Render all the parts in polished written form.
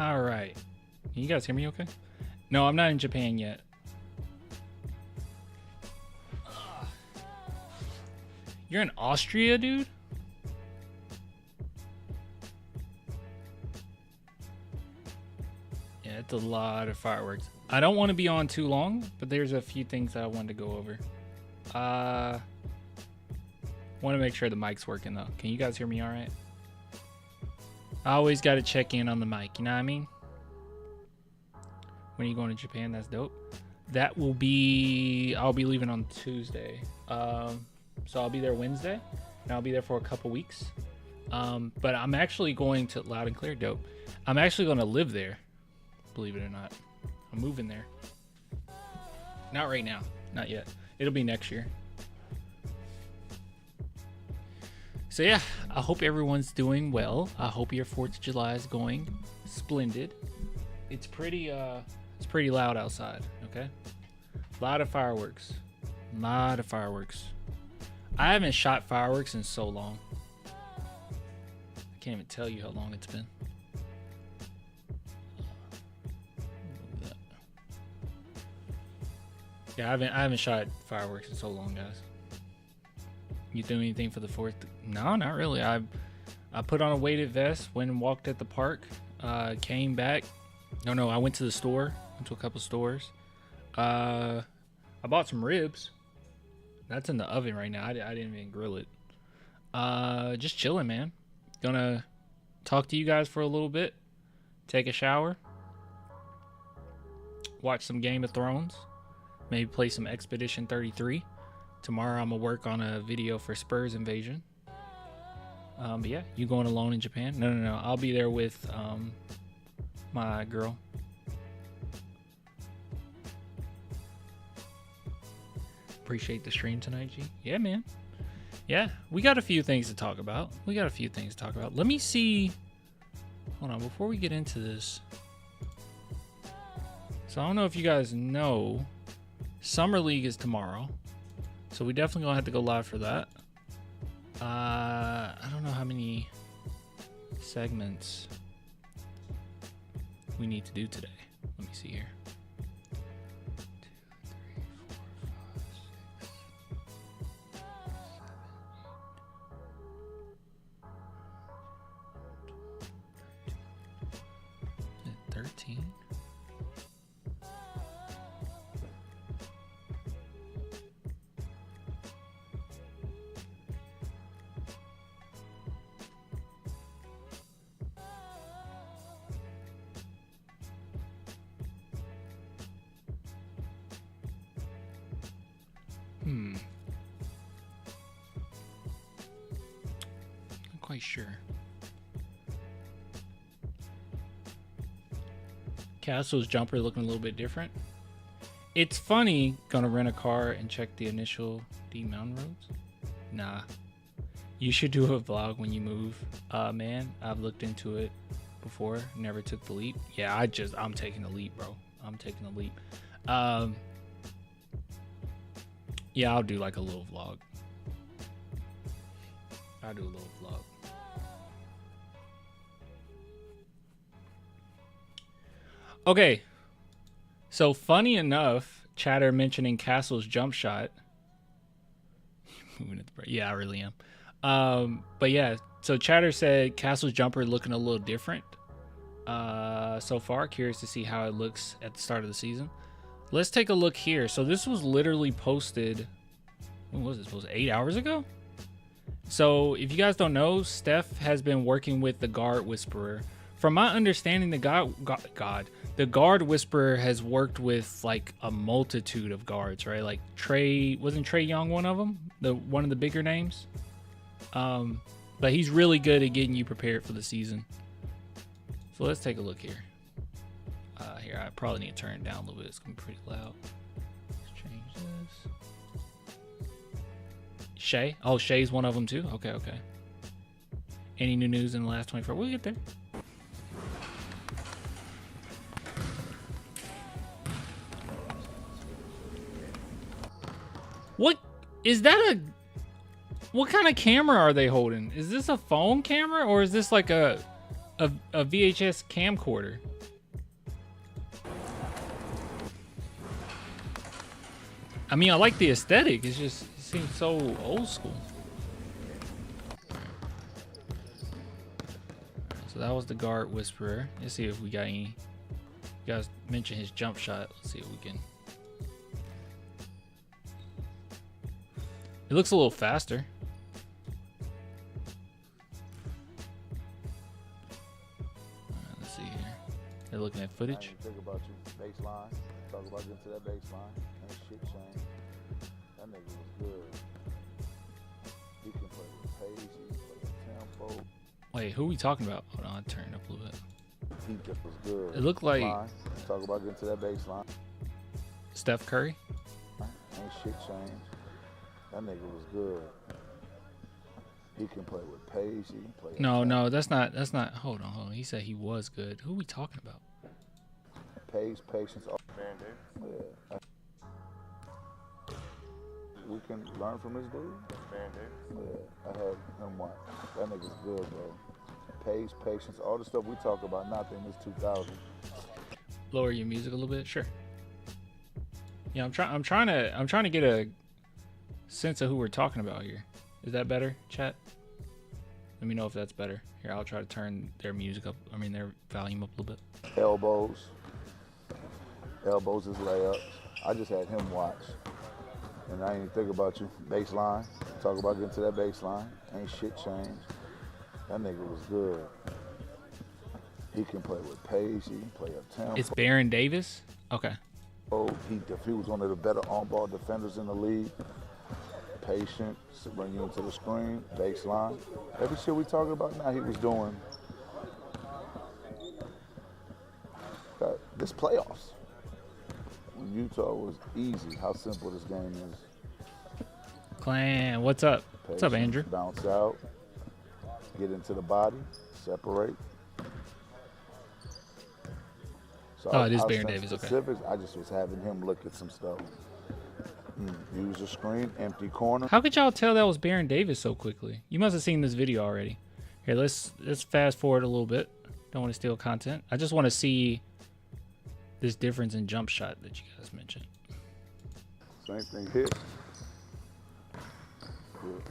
All right. Can you guys hear me okay? No, I'm not in Japan yet. You're in Austria, dude? Yeah, it's a lot of fireworks. I don't want to be on too long, but there's a few things that I wanted to go over. Want to make sure the mic's working though. Can you guys hear me all right? I always got to check in on the mic, you know what I mean? When are you going to Japan? That's dope. That will be, I'll be leaving on Tuesday. So I'll be there Wednesday, and I'll be there for a couple weeks. But I'm actually going to, loud and clear, dope. I'm actually going to live there, believe it or not. I'm moving there. Not right now, not yet. It'll be next year. So yeah, I hope everyone's doing well. I hope your 4th of July is going splendid. It's pretty loud outside, okay? A lot of fireworks. I haven't shot fireworks in so long. I can't even tell you how long it's been. Yeah, I haven't shot fireworks in so long, guys. You do anything for the 4th? No, not really. I put on a weighted vest, went and walked at the park, came back. No, I went to the store, went to a couple stores. I bought some ribs. That's in the oven right now. I didn't even grill it. Just chilling, man. Gonna talk to you guys for a little bit, take a shower, watch some Game of Thrones, maybe play some Expedition 33. Tomorrow I'm gonna work on a video for Spurs Invasion. But yeah, you going alone in Japan? No. I'll be there with my girl. Appreciate the stream tonight, G. Yeah, man. Yeah, we got a few things to talk about. Let me see. Hold on, before we get into this. So I don't know if you guys know, Summer League is tomorrow. So we definitely gonna have to go live for that. I don't know how many segments we need to do today. Let me see here. 13. Not quite sure. Castle's jumper looking a little bit different. It's funny, gonna rent a car and check the initial D mountain roads. Nah, you should do a vlog when you move. Man, I've looked into it before, never took the leap. Yeah, I'm taking the leap, bro. I'm taking the leap. Yeah, I'll do like a little vlog. I'll do a little vlog. Okay, so funny enough, chatter mentioning Castle's jump shot. Yeah, I really am. But yeah, so chatter said Castle's jumper looking a little different so far. Curious to see how it looks at the start of the season. Let's take a look here. So this was literally posted, when was this posted? 8 hours ago? So if you guys don't know, Steph has been working with the Guard Whisperer. From my understanding, the Guard Whisperer has worked with like a multitude of guards, right? Like wasn't Trae Young one of them? One of the bigger names? But he's really good at getting you prepared for the season. So let's take a look here. Here, I probably need to turn it down a little bit. It's gonna be pretty loud. Let's change this. Shai? Oh, Shai's one of them too? Okay. Any new news in the last 24? We'll get there. What is that? What kind of camera are they holding? Is this a phone camera or is this like a a VHS camcorder. I mean, I like the aesthetic. It's just, it seems so old school. So that was the guard whisperer. Let's see if we got any. You guys mentioned his jump shot. Let's see if we can. It looks a little faster. Let's see here. They're looking at footage. I didn't think about you. Baseline. Talk about getting to that baseline. Ain't shit changed. That nigga was good. He can play with pace. He can play with tempo. Wait, who are we talking about? Hold on, I'll turn it up a little bit. He just was good. It looked like talk about getting to that baseline. Steph Curry. Ain't shit changed. That nigga was good. He can play with pace. He can play. No, that's not. Hold on. He said he was good. Who are we talking about? Pace, patience. Yeah. We can learn from this dude. Yeah, I had him watch. That nigga's good, bro. Pace, patience, all the stuff we talk about. Nothing is 2000. Lower your music a little bit, sure. Yeah, I'm trying to get a sense of who we're talking about here. Is that better, chat? Let me know if that's better. Here, I'll try to turn their music up. I mean, their volume up a little bit. Elbows is layups. I just had him watch. And I ain't even think about you. Baseline. Talk about getting to that baseline. Ain't shit changed. That nigga was good. He can play with pace. He can play up tempo. It's Baron Davis? Okay. He was one of the better on-ball defenders in the league. Patient, bring you into the screen, baseline. Every shit we talking about now, he was doing. This playoffs. When Utah was easy, how simple this game is. Clan, what's up? Patience, what's up, Andrew? Bounce out, get into the body, separate. So it is Baron Davis, okay. I just was having him look at some stuff. Use the screen, empty corner. How could y'all tell that was Baron Davis so quickly? You must have seen this video already. Here, let's fast forward a little bit. Don't want to steal content. I just want to see this difference in jump shot that you guys mentioned. Same thing here. Good.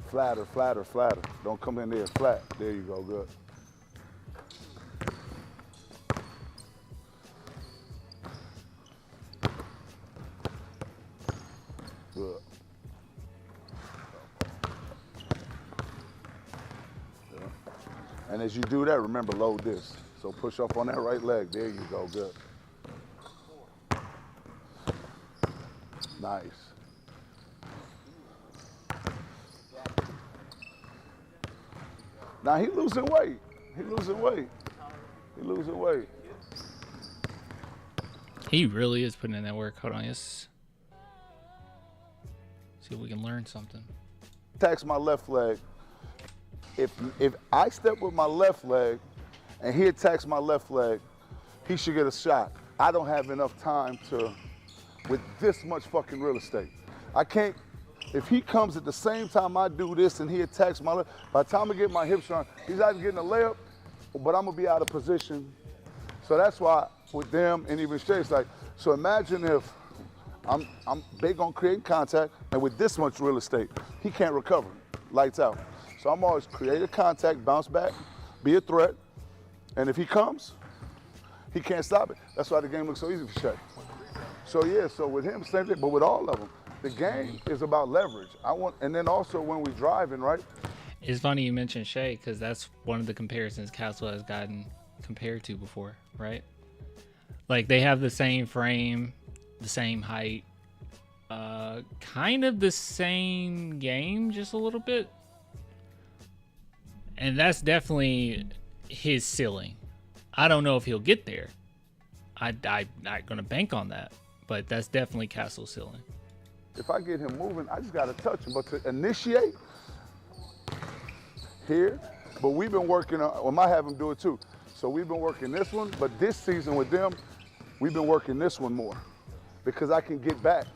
Flatter, flatter, flatter. Don't come in there flat. There you go, good. Good. Yeah. And as you do that, remember, load this. So push up on that right leg. There you go, good. Nice. Now he losing weight. He losing weight. He really is putting in that work. Hold on, yes. See if we can learn something. Attacks my left leg. If I step with my left leg and he attacks my left leg, he should get a shot. I don't have enough time with this much fucking real estate. I can't, if he comes at the same time I do this and he attacks my left, by the time I get my hips on, he's either getting a layup, but I'm gonna be out of position. So that's why with them and even Shai, it's like, so imagine if I'm big on creating contact, and with this much real estate, he can't recover, lights out. So I'm always create a contact, bounce back, be a threat, and if he comes, he can't stop it. That's why the game looks so easy for Shai. So yeah, so with him, same thing, but with all of them, the game is about leverage. And then also when we're driving, right? It's funny you mentioned Shai, because that's one of the comparisons Castle has gotten compared to before, right? Like they have the same frame, the same height, kind of the same game, just a little bit. And that's definitely his ceiling. I don't know if he'll get there. I'm not going to bank on that, but that's definitely Castle's ceiling. If I get him moving, I just got to touch him. But to initiate here, but we've been working on, we might have him do it too. So we've been working this one, but this season with them, we've been working this one more because I can get back.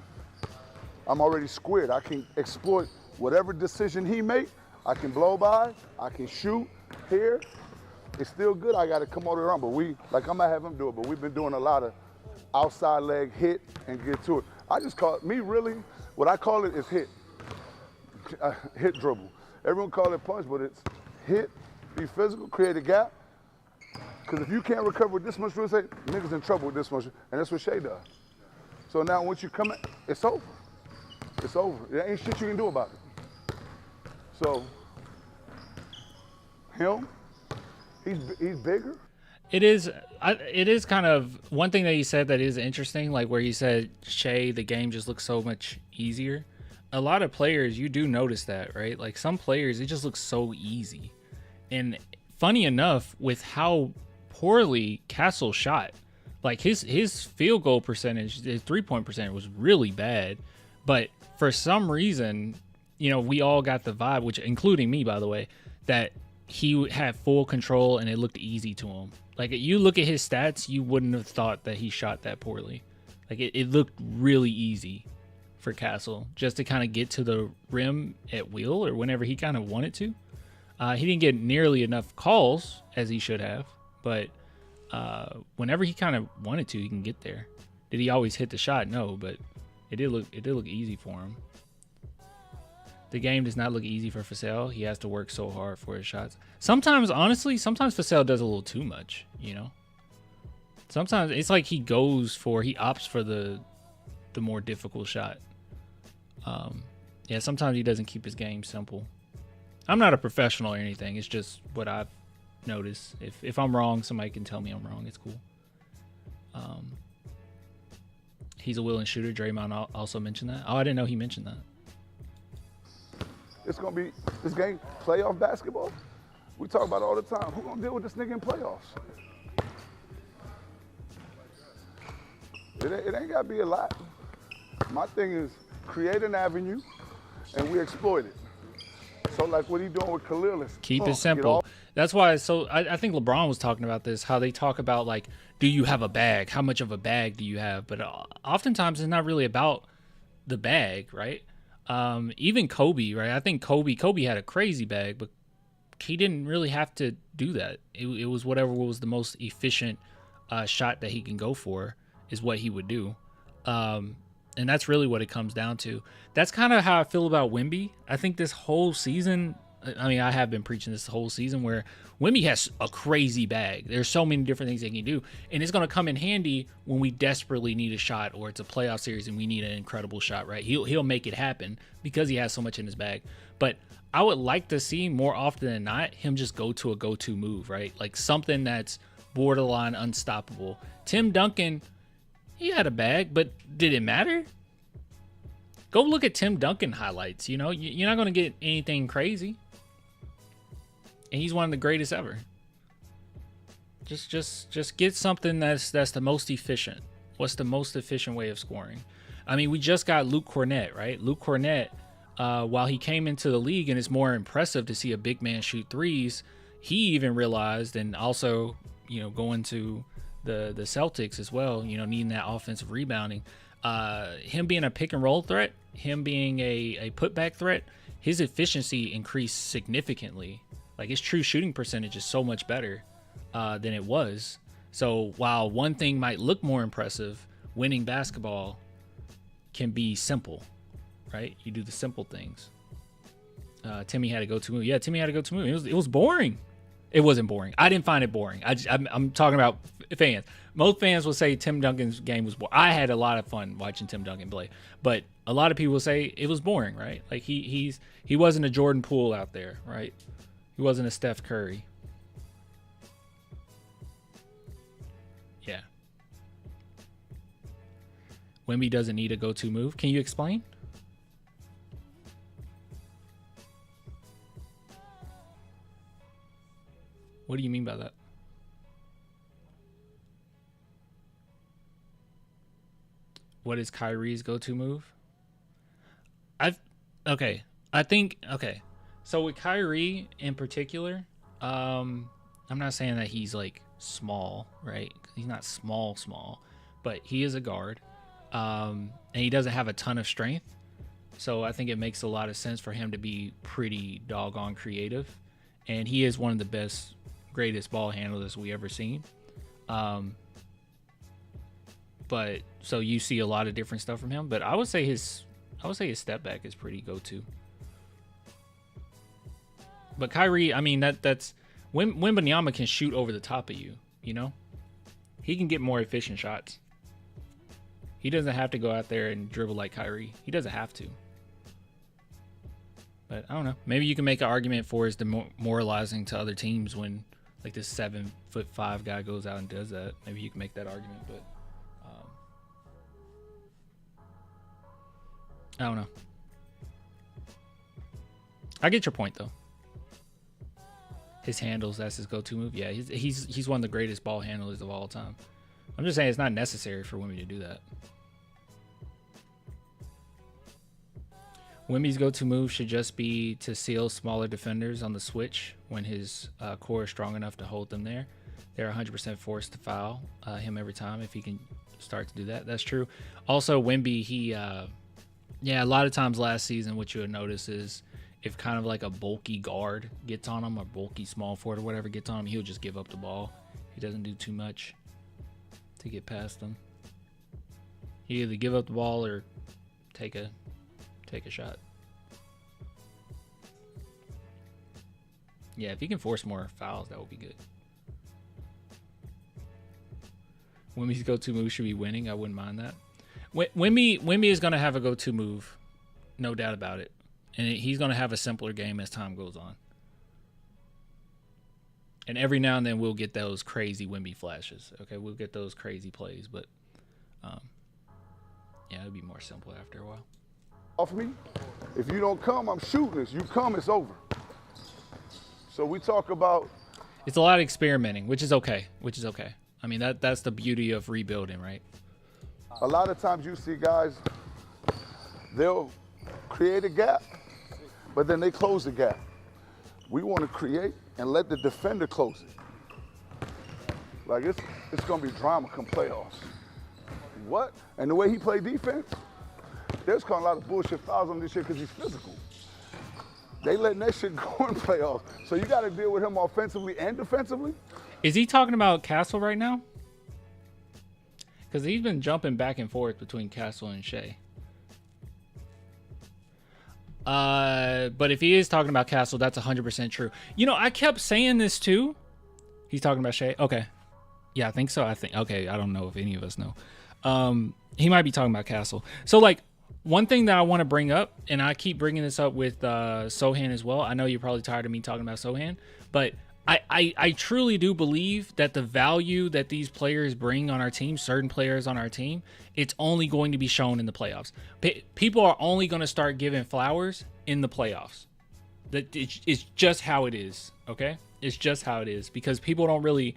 I'm already squared. I can exploit whatever decision he make. I can blow by, I can shoot here. It's still good. I got to come on the run, but I'm gonna have him do it. But we've been doing a lot of outside leg hit and get to it. I just call it, what I call it is hit. Hit dribble. Everyone call it punch, but it's hit, be physical, create a gap. Because if you can't recover with this much real estate, niggas in trouble with this much, and that's what Shai does. So now once you come in, it's over. It's over. There ain't shit you can do about it. So, him, he's bigger. It is kind of one thing that he said that is interesting, like where he said, Shai, the game just looks so much easier. A lot of players, you do notice that, right? Like some players, it just looks so easy. And funny enough, with how poorly Castle shot, like his field goal percentage, his 3-point percentage was really bad. But for some reason, we all got the vibe, which including me, by the way, that he had full control and it looked easy to him. Like you look at his stats, you wouldn't have thought that he shot that poorly. Like it looked really easy for Castle just to kind of get to the rim at will or whenever he kind of wanted to. He didn't get nearly enough calls as he should have, but whenever he kind of wanted to, he can get there. Did he always hit the shot? No, but it did look easy for him. The game does not look easy for Vassell. He has to work so hard for his shots. Sometimes, honestly, Vassell does a little too much, Sometimes it's like he opts for the more difficult shot. Sometimes he doesn't keep his game simple. I'm not a professional or anything. It's just what I've noticed. If I'm wrong, somebody can tell me I'm wrong. It's cool. He's a willing shooter. Draymond also mentioned that. Oh, I didn't know he mentioned that. It's going to be, this game, playoff basketball, we talk about it all the time. Who's going to deal with this nigga in playoffs? It ain't got to be a lot. My thing is create an avenue, and we exploit it. So like what he doing with Khalil is keep it simple. That's why. So I think LeBron was talking about this, how they talk about like, do you have a bag? How much of a bag do you have? But oftentimes it's not really about the bag, right? Even Kobe, right? I think Kobe had a crazy bag, but he didn't really have to do that. It was whatever was the most efficient shot that he can go for is what he would do. And that's really what it comes down to. That's kind of how I feel about Wemby. I think this whole season, I have been preaching this whole season where Wemby has a crazy bag. There's so many different things they can do. And it's going to come in handy when we desperately need a shot or it's a playoff series and we need an incredible shot, right? He'll make it happen because he has so much in his bag. But I would like to see more often than not him just go to a go-to move, right? Like something that's borderline unstoppable. Tim Duncan, he had a bag, but did it matter? Go look at Tim Duncan highlights. You're not going to get anything crazy. And he's one of the greatest ever. Just get something that's the most efficient. What's the most efficient way of scoring? We just got Luke Cornett, right? Luke Cornett, while he came into the league and it's more impressive to see a big man shoot threes, he even realized, and also, going to the Celtics as well, needing that offensive rebounding, him being a pick and roll threat, him being a putback threat, his efficiency increased significantly. Like his true shooting percentage is so much better than it was. So while one thing might look more impressive, winning basketball can be simple, right? You do the simple things. Timmy had a go-to move. Yeah, Timmy had a go-to move. It was boring. It wasn't boring. I didn't find it boring. I'm talking about fans. Most fans will say Tim Duncan's game was boring. I had a lot of fun watching Tim Duncan play, but a lot of people will say it was boring, right? Like he wasn't a Jordan Poole out there, right? He wasn't a Steph Curry. Yeah. Wemby doesn't need a go-to move. Can you explain? What do you mean by that? What is Kyrie's go-to move? So with Kyrie in particular, I'm not saying that he's like small, right? He's not small, but he is a guard. And he doesn't have a ton of strength. So I think it makes a lot of sense for him to be pretty doggone creative. And he is one of the best, greatest ball handlers we ever seen. But so you see a lot of different stuff from him. But I would say his step back is pretty go-to. But Kyrie, I mean, that's Wembanyama can shoot over the top of you, you know? He can get more efficient shots. He doesn't have to go out there and dribble like Kyrie. He doesn't have to. But I don't know. Maybe you can make an argument for his demoralizing to other teams when like this 7'5" guy goes out and does that. Maybe you can make that argument, but I don't know. I get your point though. His handles, that's his go-to move. Yeah, he's one of the greatest ball handlers of all time. I'm just saying it's not necessary for Wemby to do that. Wemby's go-to move should just be to seal smaller defenders on the switch when his core is strong enough to hold them there. They're 100% forced to foul him every time if he can start to do that. That's true. Also, Wemby, a lot of times last season what you'll notice is if kind of like a bulky guard gets on him, or bulky small forward or whatever gets on him, he'll just give up the ball. He doesn't do too much to get past them. He either give up the ball or take a shot. Yeah, if he can force more fouls, that would be good. Wemby's go-to move should be winning. I wouldn't mind that. Wemby is going to have a go-to move, no doubt about it. And he's going to have a simpler game as time goes on. And every now and then we'll get those crazy Wemby flashes. Okay, we'll get those crazy plays, but it'll be more simple after a while. Off me, if you don't come, I'm shooting this. You come, it's over. So we talk about. It's a lot of experimenting, which is okay. I mean, that's the beauty of rebuilding, right? A lot of times you see guys, they'll create a gap, but then they close the gap. We want to create and let the defender close it. Like it's going to be drama come playoffs. What? And the way he played defense, there's kind of a lot of bullshit fouls on this shit because he's physical. They letting that shit go in playoffs. So you got to deal with him offensively and defensively. Is he talking about Castle right now? Because he's been jumping back and forth between Castle and Shai. But if he is talking about Castle, that's 100% true. You know, I kept saying this too. He's talking about Shai. Okay. Yeah, I think so. Okay, I don't know if any of us know. He might be talking about Castle. So, like, one thing that I want to bring up, and I keep bringing this up with Sohan as well. I know you're probably tired of me talking about Sohan, but I truly do believe that the value that these players bring on our team, certain players on our team, it's only going to be shown in the playoffs. People are only going to start giving flowers in the playoffs. It's just how it is, okay? It's just how it is because people don't really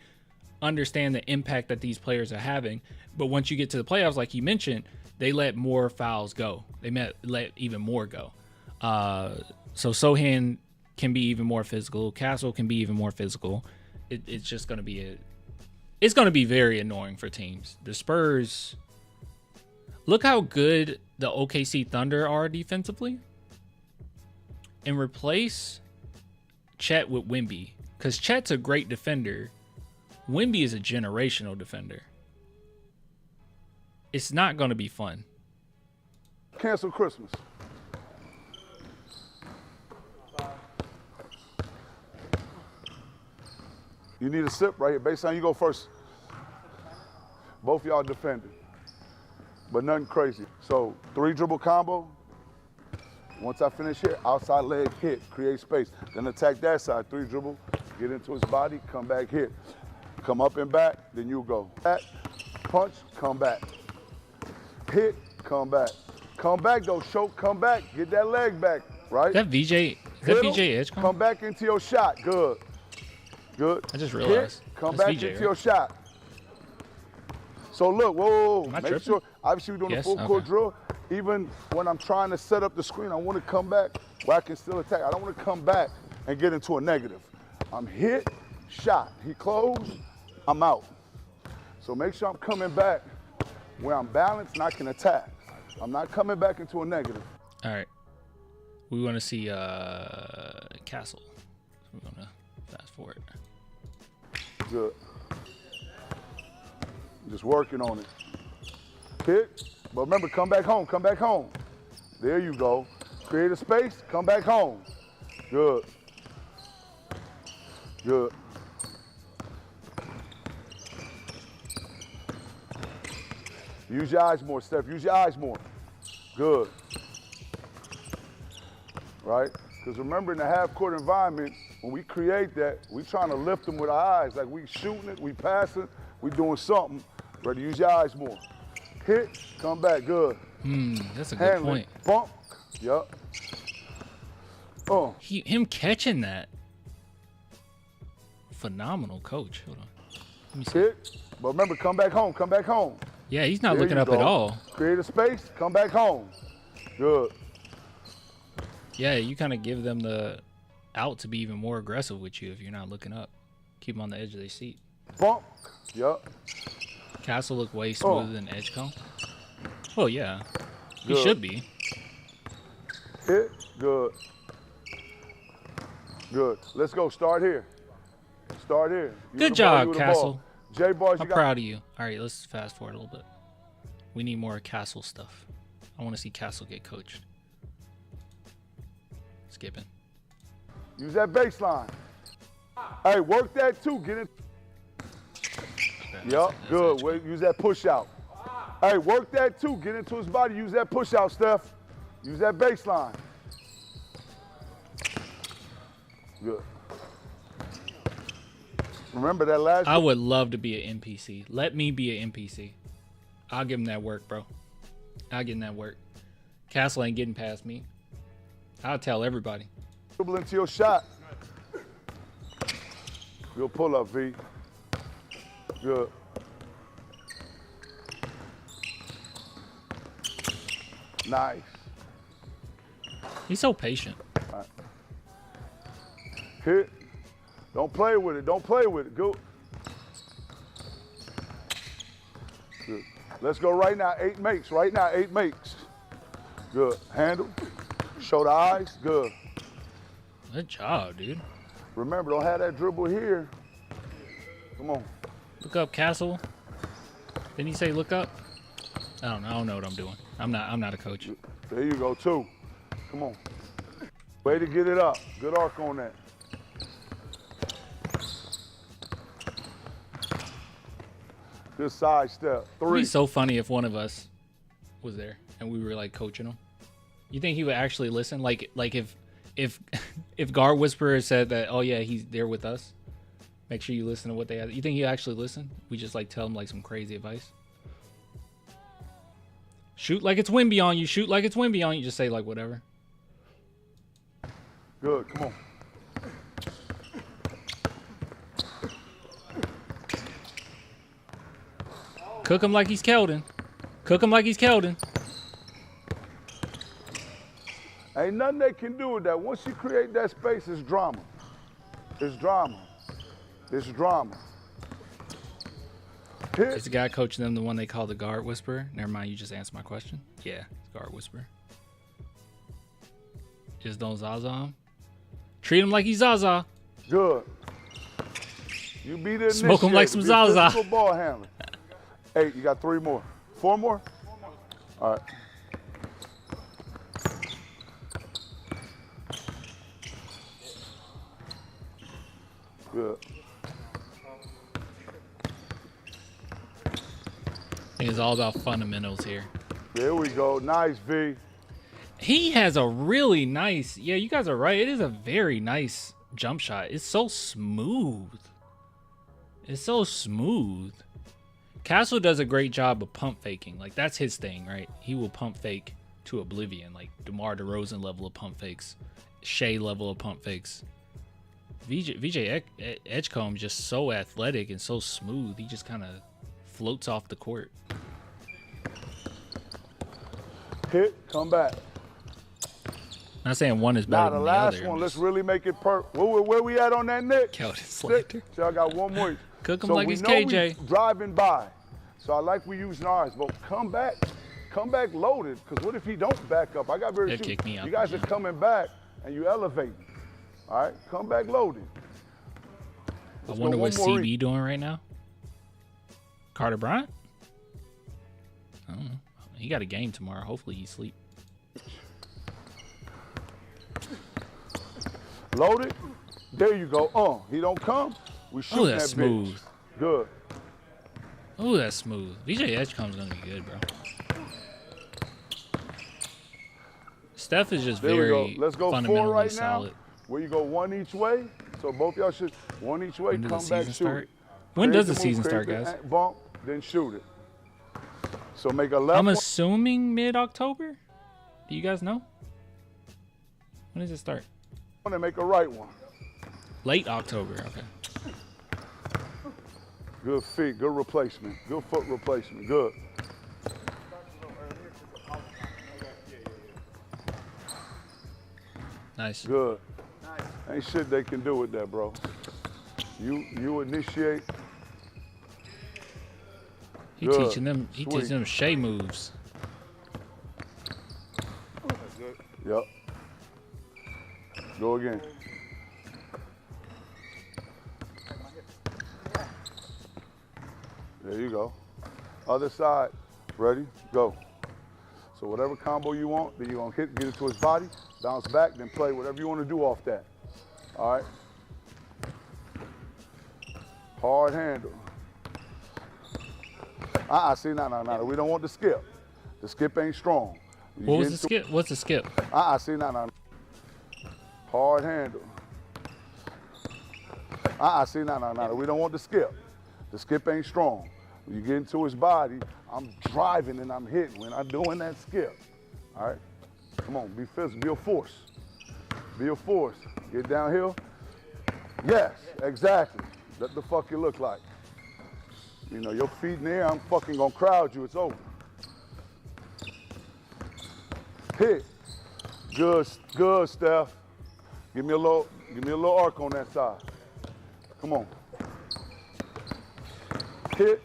understand the impact that these players are having. But once you get to the playoffs, like you mentioned, they let more fouls go. They let even more go. So Sohan can be even more physical. Castle can be even more physical. It's just going to be it's going to be very annoying for teams. The Spurs, look how good the OKC Thunder are defensively. And replace Chet with Wemby. Because Chet's a great defender. Wemby is a generational defender. It's not going to be fun. Cancel Christmas. You need a sip right here. Baseline, you go first. Both y'all defending. But nothing crazy. So 3 dribble combo. Once I finish here, outside leg hit, create space. Then attack that side, 3 dribble, get into his body, come back hit. Come up and back, then you go. Back, punch, come back. Hit, come back. Come back though, choke, come back. Get that leg back, right? That VJ Edge come back into your shot, good. Good. I just realized. Hit, come back into your shot. So look, whoa, make sure, obviously we're doing the full court drill. Even when I'm trying to set up the screen, I want to come back where I can still attack. I don't want to come back and get into a negative. I'm hit, shot. He closed, I'm out. So make sure I'm coming back where I'm balanced and I can attack. I'm not coming back into a negative. All right. We want to see Castle. We're going to fast forward. Good. Just working on it. Hit. But remember, come back home. Come back home. There you go. Create a space. Come back home. Good. Good. Use your eyes more, Steph. Use your eyes more. Good. Right? Because remember, in the half-court environment, when we create that, we trying to lift them with our eyes. Like we shooting it, we passing, we doing something. Ready? Use your eyes more. Hit, come back, good. That's a good point. Bump, yup. Him catching that. Phenomenal coach. Hold on. Let me see. Hit, but remember, come back home, come back home. Yeah, he's not looking up at all. Create a space, come back home. Good. Yeah, you kind of give them the out to be even more aggressive with you if you're not looking up. Keep them on the edge of their seat. Bump, yup. Castle look way smoother than Edgecombe. Well, yeah. He Good. should be. Hit, good. Good. Let's go, start here. Start here. Good job, Castle. J-Bars, I'm proud of you. All right, let's fast forward a little bit. We need more Castle stuff. I want to see Castle get coached. Skipping. Use that baseline. Hey, work that too. Get it. Yup, good. Wait, use that push out. Hey, work that too. Get into his body. Use that push out, Steph. Use that baseline. Good. Remember that last. I would love to be an NPC. Let me be an NPC. I'll give him that work, bro. I'll give him that work. Castle ain't getting past me. I'll tell everybody. Dribble into your shot. Good pull up, V. Good. Nice. He's so patient. All right. Hit. Don't play with it. Don't play with it. Go. Good. Let's go right now. 8 makes. Right now, 8 makes. Good. Handle. Show the eyes. Good. Good job, dude. Remember, don't have that dribble here. Come on. Look up, Castle. Didn't he say look up? I don't know what I'm doing. I'm not a coach. There you go, 2. Come on. Way to get it up. Good arc on that. Good side step. 3. It'd be so funny if one of us was there and we were like coaching him. You think he would actually listen? Like if Guard Whisperer said that, oh yeah, he's there with us. Make sure you listen to what they have. You think he'd actually listen? We just like tell him like some crazy advice. Shoot like it's Wemby on you. Shoot like it's Wemby on you. Just say like whatever. Good. Come on. Cook him like he's Keldon. Cook him like he's Keldon. Ain't nothing they can do with that. Once you create that space, it's drama. It's drama. It's drama. Hit. Is the guy coaching them the one they call the Guard Whisperer? Never mind, you just answered my question. Yeah, it's Guard Whisperer. Just don't Zaza him. Treat him like he's Zaza. Good. You be the Smoke him like some Zaza. Ball handler. 8. You got 3 more. 4 more? All right. Good. I think it's all about fundamentals here. There we go. Nice, V. He has a really nice, yeah, you guys are right. It is a very nice jump shot. It's so smooth. It's so smooth. Castle does a great job of pump faking. Like, that's his thing, right? He will pump fake to oblivion. Like, DeMar DeRozan level of pump fakes. Shai level of pump fakes. VJ Edgecombe just so athletic and so smooth. He just kind of floats off the court. Hit, come back. Not saying one is better Now, than the the last other. one, let's really make it where we at on that, Nick? Keldon Slater. So I got one more. Cook him so like we he's know KJ. We driving by. So I like we using ours, but come back come back loaded, because what if he don't back up? I got very They'll shoot. kick me out You guys the are gym. coming back and you elevating. All right, come back loaded. I wonder what CB doing right now. Carter Bryant? I don't know. He got a game tomorrow. Hopefully he's asleep. Loaded. There you go. He don't come. We shoot that that's smooth. bitch. Good. Oh, that's smooth. VJ Edgecombe's gonna be good, bro. Steph is just There we very go. Let's go 4 fundamentally right solid. now. Where you go 1 each way. So both y'all should 1 each way. When does Come the back, season shoot start? it. When Create does the move, season create start, the guys? Bump, then shoot it. So make a left I'm one. assuming mid-October. Do you guys know? When does it start? And make a right one. Late October. Okay. Good feet, good replacement, good foot replacement, good. Nice. Good. Ain't shit they can do with that, bro. You initiate. He Good. teaching them. He Sweet. teaching them Shai moves. Yep. Go again. There you go. Other side. Ready? Go. So whatever combo you want, then you're going to hit, get it to his body, bounce back, then play whatever you want to do off that. All right? Hard handle. See, no. We don't want the skip. The skip ain't strong. You What was get the skip? What's the skip? See, no. Hard handle. See, no. We don't want the skip. The skip ain't strong. When you get into his body, I'm driving and I'm hitting. We're not doing that skip. All right? Come on, be physical. Be a force. Be a force. Get downhill. Yes, exactly. What the fuck you look like. You know, your feet in the air, I'm fucking gonna crowd you. It's over. Hit. Good, Steph. Give me a little arc on that side. Come on. Hit.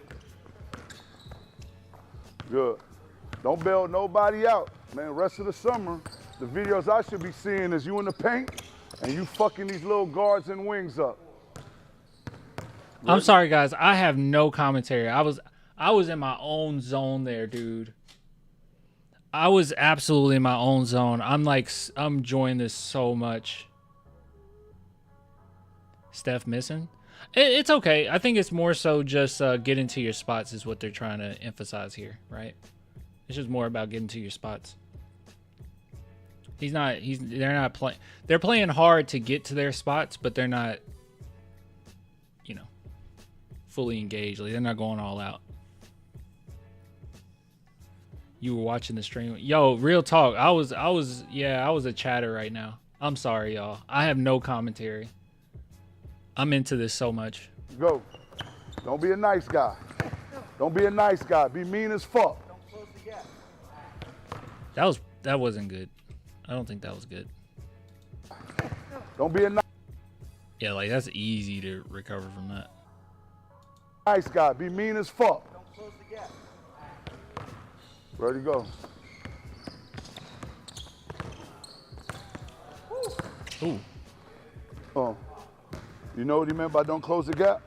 Good. Don't bail nobody out. Man, rest of the summer, the videos I should be seeing is you in the paint and you fucking these little guards and wings up. I'm sorry, guys. I have no commentary. I was in my own zone there, dude. I was absolutely in my own zone. I'm enjoying this so much. Steph missing? It's okay. I think it's more so just getting to your spots is what they're trying to emphasize here, right? It's just more about getting to your spots. They're not playing. They're playing hard to get to their spots, but they're not, fully engaged. Like, they're not going all out. You were watching the stream. Yo, real talk. I was a chatter right now. I'm sorry, y'all. I have no commentary. I'm into this so much. Go. Don't be a nice guy. Don't be a nice guy. Be mean as fuck. That wasn't good. I don't think that was good. Don't be a Yeah, like, that's easy to recover from that. nice guy. Be mean as fuck. Ready to go. Ooh. You know what he meant by don't close the gap?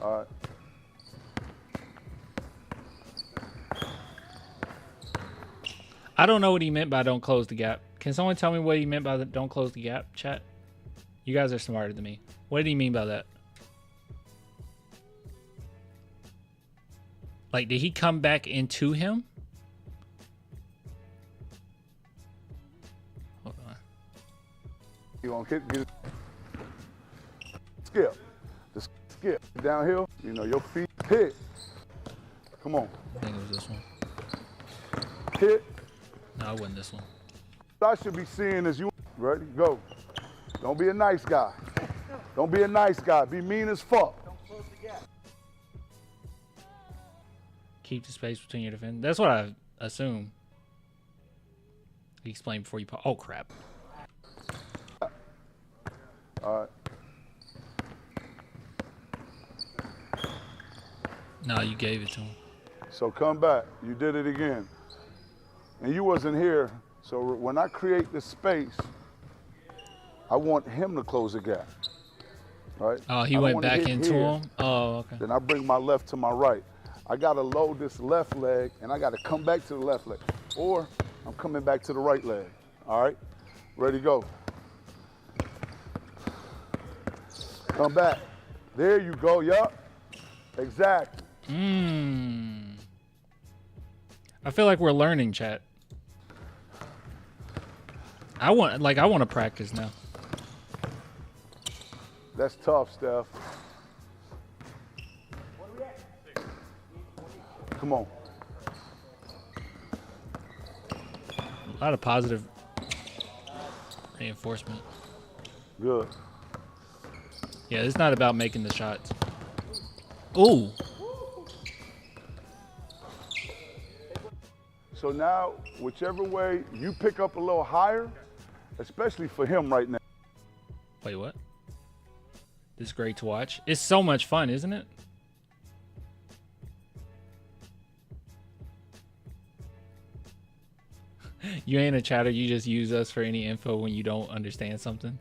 All right. I don't know what he meant by don't close the gap. Can someone tell me what he meant by the don't close the gap, chat? You guys are smarter than me. What did he mean by that? Like, did he come back into him? Hold on. You gonna get skip. The skip. Downhill. Your feet hit. Come on. I think it was this one. Hit. No, it wasn't this one. I should be seeing is you. Ready? Go. Don't be a nice guy. Don't be a nice guy. Be mean as fuck. Keep the space between your defenders. That's what I assume. He explained before you. Oh, crap. All right. No, you gave it to him. So come back. You did it again. And you wasn't here. So when I create this space, I want him to close the gap. Right? Oh, he went back into him? Oh, okay. Then I bring my left to my right. I got to load this left leg, and I got to come back to the left leg. Or I'm coming back to the right leg. All right? Ready, go. Come back. There you go. Yup. Exactly. I feel like we're learning, chat. I want to practice now. That's tough, Steph. Come on. A lot of positive reinforcement. Good. Yeah, it's not about making the shots. Ooh. So now, whichever way you pick up a little higher, especially for him right now. Wait, what? This is great to watch. It's so much fun, isn't it? You ain't a chatter, you just use us for any info when you don't understand something.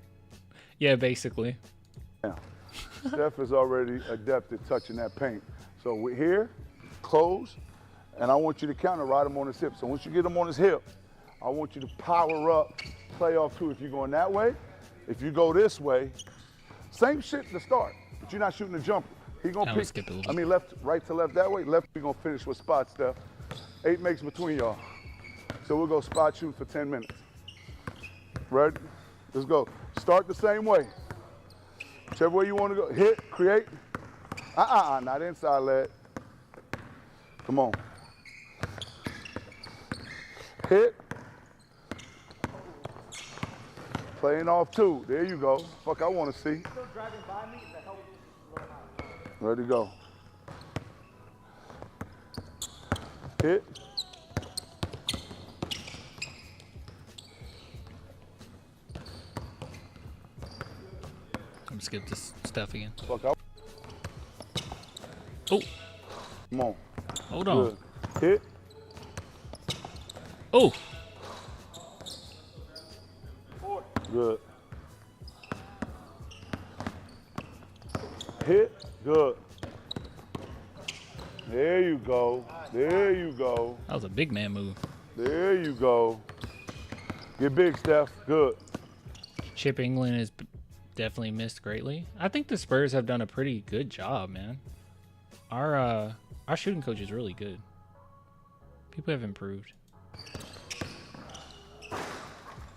Yeah, basically. Yeah. Steph is already adept at touching that paint. So we're here, close, and I want you to counter ride him on his hip. So once you get him on his hip, I want you to power up, play off two. If you're going that way, if you go this way, same shit to start, but you're not shooting the jumper. He gonna pick, skip a little I mean left, right to left that way, left we gonna finish with spot, Steph. 8 makes between y'all. So we'll go spot shoot for 10 minutes. Ready? Let's go. Start the same way. Whichever way you want to go. Hit, create. Not inside leg. Come on. Hit. Playing off two. There you go. Fuck, I want to see. Ready to go. Hit. I'm skip this stuff again. Fuck, I... Oh. Come on. Hold on. Good. Hit. Oh. Good. Hit. Good. There you go. There you go. That was a big man move. There you go. Get big, Steph. Good. Chip England is definitely missed greatly. I think the Spurs have done a pretty good job, man. Our shooting coach is really good. People have improved.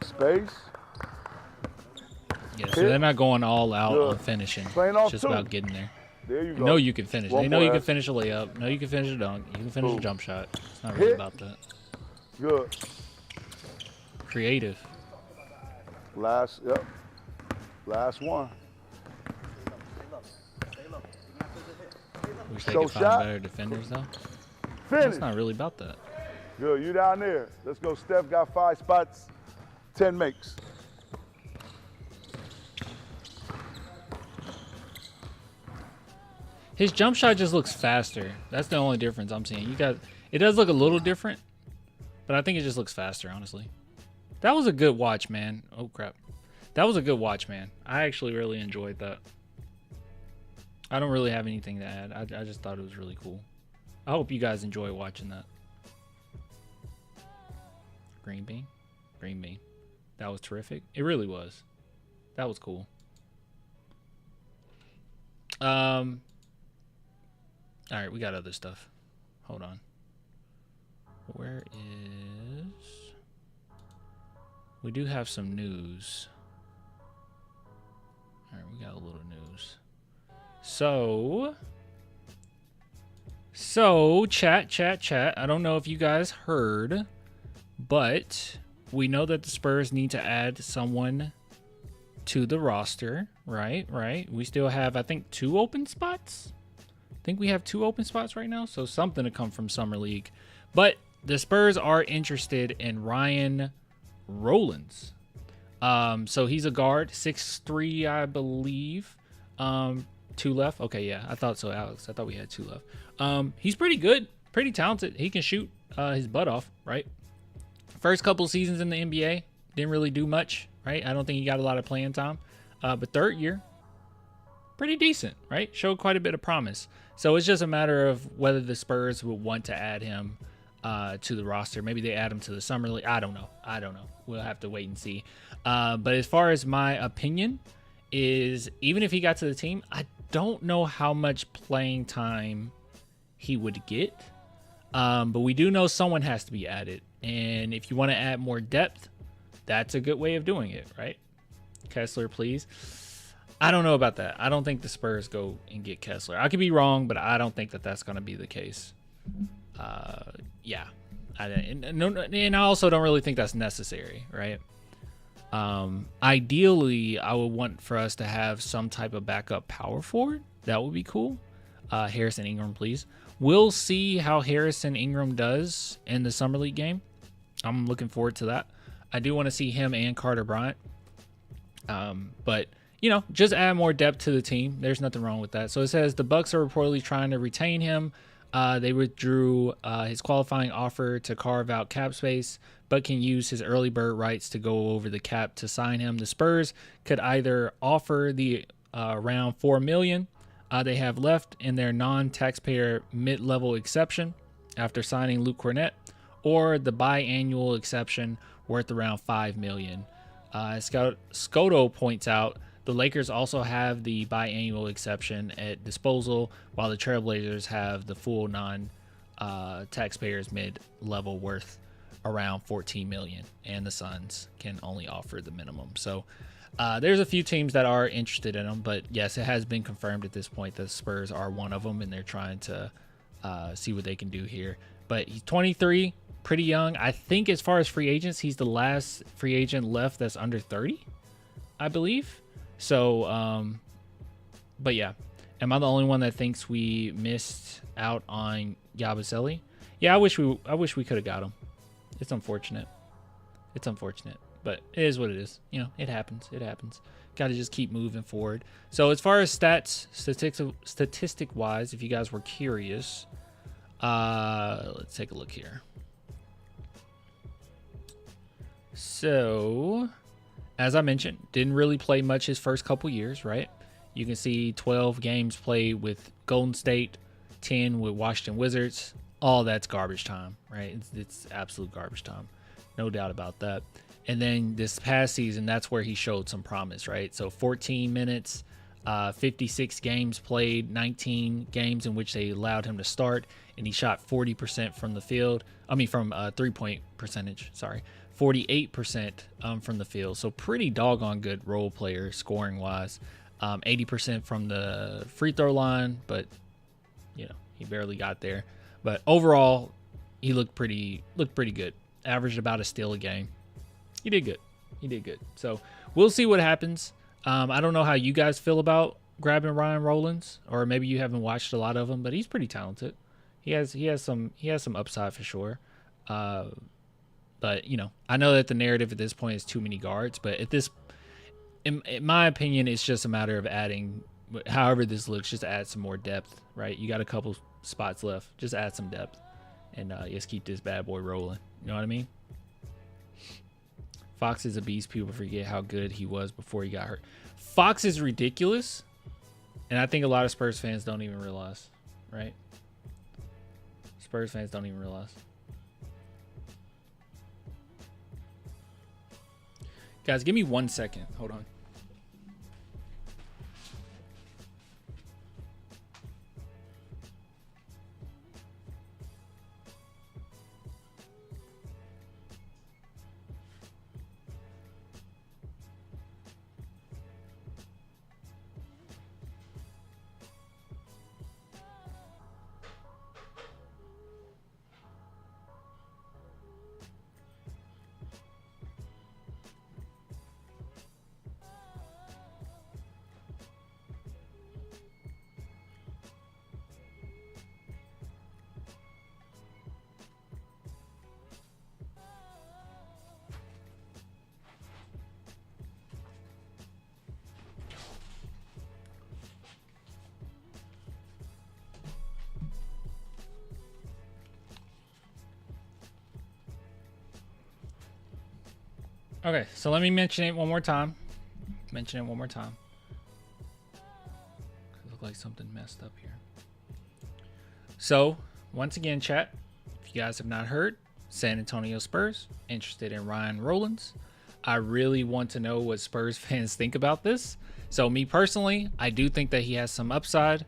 Space. Yeah, so they're not going all out on finishing. Playing off it's just about getting there. There you They go. know you can finish. One They know more you can ass. finish a layup. Know you can finish a dunk. You can finish a Boom. jump shot. It's not really Hit. about that. Good. Creative. Last, yep. Last one. Wish they So could find shot. better defenders, though. Finish. It's not really about that. Good. You down there. Let's go. Steph got 5 spots, 10 makes. His jump shot just looks faster. That's the only difference I'm seeing. It does look a little different, but I think it just looks faster, honestly. That was a good watch, man. Oh, crap. That was a good watch, man. I actually really enjoyed that. I don't really have anything to add. I just thought it was really cool. I hope you guys enjoy watching that. Green bean. Green bean. That was terrific. It really was. That was cool. All right, we got other stuff. Hold on. Where is... We do have some news. All right, we got a little news. So, chat. I don't know if you guys heard, but we know that the Spurs need to add someone to the roster, right? We still have, I think, 2 open spots. I think we have 2 open spots right now, so something to come from Summer League. But the Spurs are interested in Ryan Rollins. So he's a guard, 6'3", I believe. 2 left. Okay, yeah, I thought so, Alex. I thought we had 2 left. He's pretty good. pretty talented. He can shoot his butt off, right? First couple seasons in the NBA, didn't really do much, right? I don't think he got a lot of playing time. But third year, pretty decent, right? Showed quite a bit of promise. So it's just a matter of whether the Spurs would want to add him to the roster. Maybe they add him to the summer league. I don't know. We'll have to wait and see. But as far as my opinion is, even if he got to the team, I don't know how much playing time he would get. But we do know someone has to be added. And if you want to add more depth, that's a good way of doing it, right? Kessler, please. I don't know about that. I don't think the Spurs go and get Kessler. I could be wrong, but I don't think that that's going to be the case. Yeah. And I also don't really think that's necessary, right? Ideally, I would want for us to have some type of backup power forward. That would be cool. Harrison Ingram, please. We'll see how Harrison Ingram does in the Summer League game. I'm looking forward to that. I do want to see him and Carter Bryant. But, just add more depth to the team. There's nothing wrong with that. So it says the Bucks are reportedly trying to retain him. They withdrew his qualifying offer to carve out cap space, but can use his early bird rights to go over the cap to sign him. The Spurs could either offer the around $4 million they have left in their non-taxpayer mid-level exception after signing Luke Cornett, or the biannual exception worth around $5 million. Scoto points out the Lakers also have the biannual exception at disposal, while the Trailblazers have the full non-taxpayers mid-level worth around $14 million, and the Suns can only offer the minimum. So there's a few teams that are interested in them, but yes, it has been confirmed at this point that the Spurs are one of them, and they're trying to see what they can do here. But he's 23, pretty young. I think as far as free agents, he's the last free agent left that's under 30, I believe. So, but yeah, am I the only one that thinks we missed out on Yabusele? Yeah, I wish we could have got him. It's unfortunate. But it is what it is. It happens. Got to just keep moving forward. So as far as statistic wise, if you guys were curious, let's take a look here. So, as I mentioned, didn't really play much his first couple years, right? You can see 12 games played with Golden State, 10 with Washington Wizards. All that's garbage time, right? It's absolute garbage time. No doubt about that. And then this past season, that's where he showed some promise, right? So 14 minutes, 56 games played, 19 games in which they allowed him to start, and he shot 40% from the field. From three-point percentage, 48% from the field. So pretty doggone good role player scoring-wise. 80% from the free throw line, but, he barely got there. But overall, he looked pretty good. Averaged about a steal a game. He did good. So we'll see what happens. I don't know how you guys feel about grabbing Ryan Rollins, or maybe you haven't watched a lot of him, but he's pretty talented. He has some upside for sure. But I know that the narrative at this point is too many guards, but in my opinion, it's just a matter of adding, however this looks, just add some more depth, right? You got a couple spots left, just add some depth, and just keep this bad boy rolling. You know what I mean? Fox is a beast. People forget how good he was before he got hurt. Fox is ridiculous, and I think a lot of Spurs fans don't even realize, right? Spurs fans don't even realize. Guys, give me 1 second. Hold on. Okay, so let me mention it one more time. Look like something messed up here. So, once again, chat, if you guys have not heard, San Antonio Spurs interested in Ryan Rollins. I really want to know what Spurs fans think about this. So, me personally, I do think that he has some upside.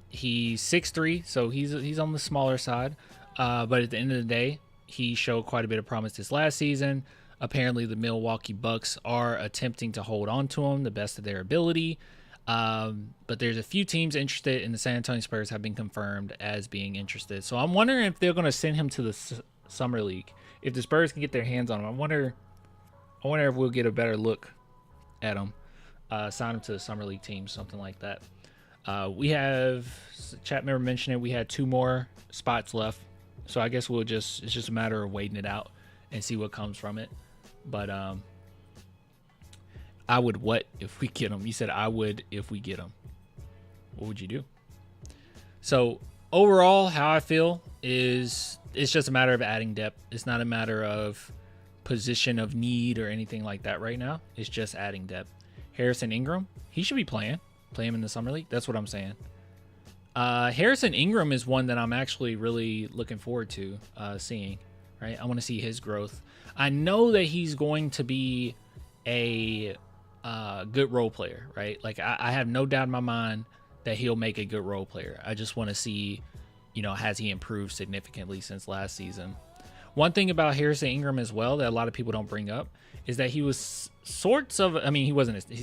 He's 6'3", so he's on the smaller side. But at the end of the day, he showed quite a bit of promise this last season. Apparently, the Milwaukee Bucks are attempting to hold on to him the best of their ability. But there's a few teams interested, and the San Antonio Spurs have been confirmed as being interested. So I'm wondering if they're going to send him to the Summer League. If the Spurs can get their hands on him, I wonder if we'll get a better look at him. Sign him to the Summer League team, something like that. We have, chat member mentioned it, we had 2 more spots left. So I guess it's just a matter of waiting it out and see what comes from it. But I would what if we get him? You said I would if we get him. What would you do? So overall, how I feel is it's just a matter of adding depth. It's not a matter of position of need or anything like that right now. It's just adding depth. Harrison Ingram, he should be playing him in the Summer League. That's what I'm saying. Harrison Ingram is one that I'm actually really looking forward to seeing. Right, I want to see his growth. I know that he's going to be a good role player, right? Like I have no doubt in my mind that he'll make a good role player. I just want to see, has he improved significantly since last season? One thing about Harrison Ingram as well that a lot of people don't bring up is that he was he's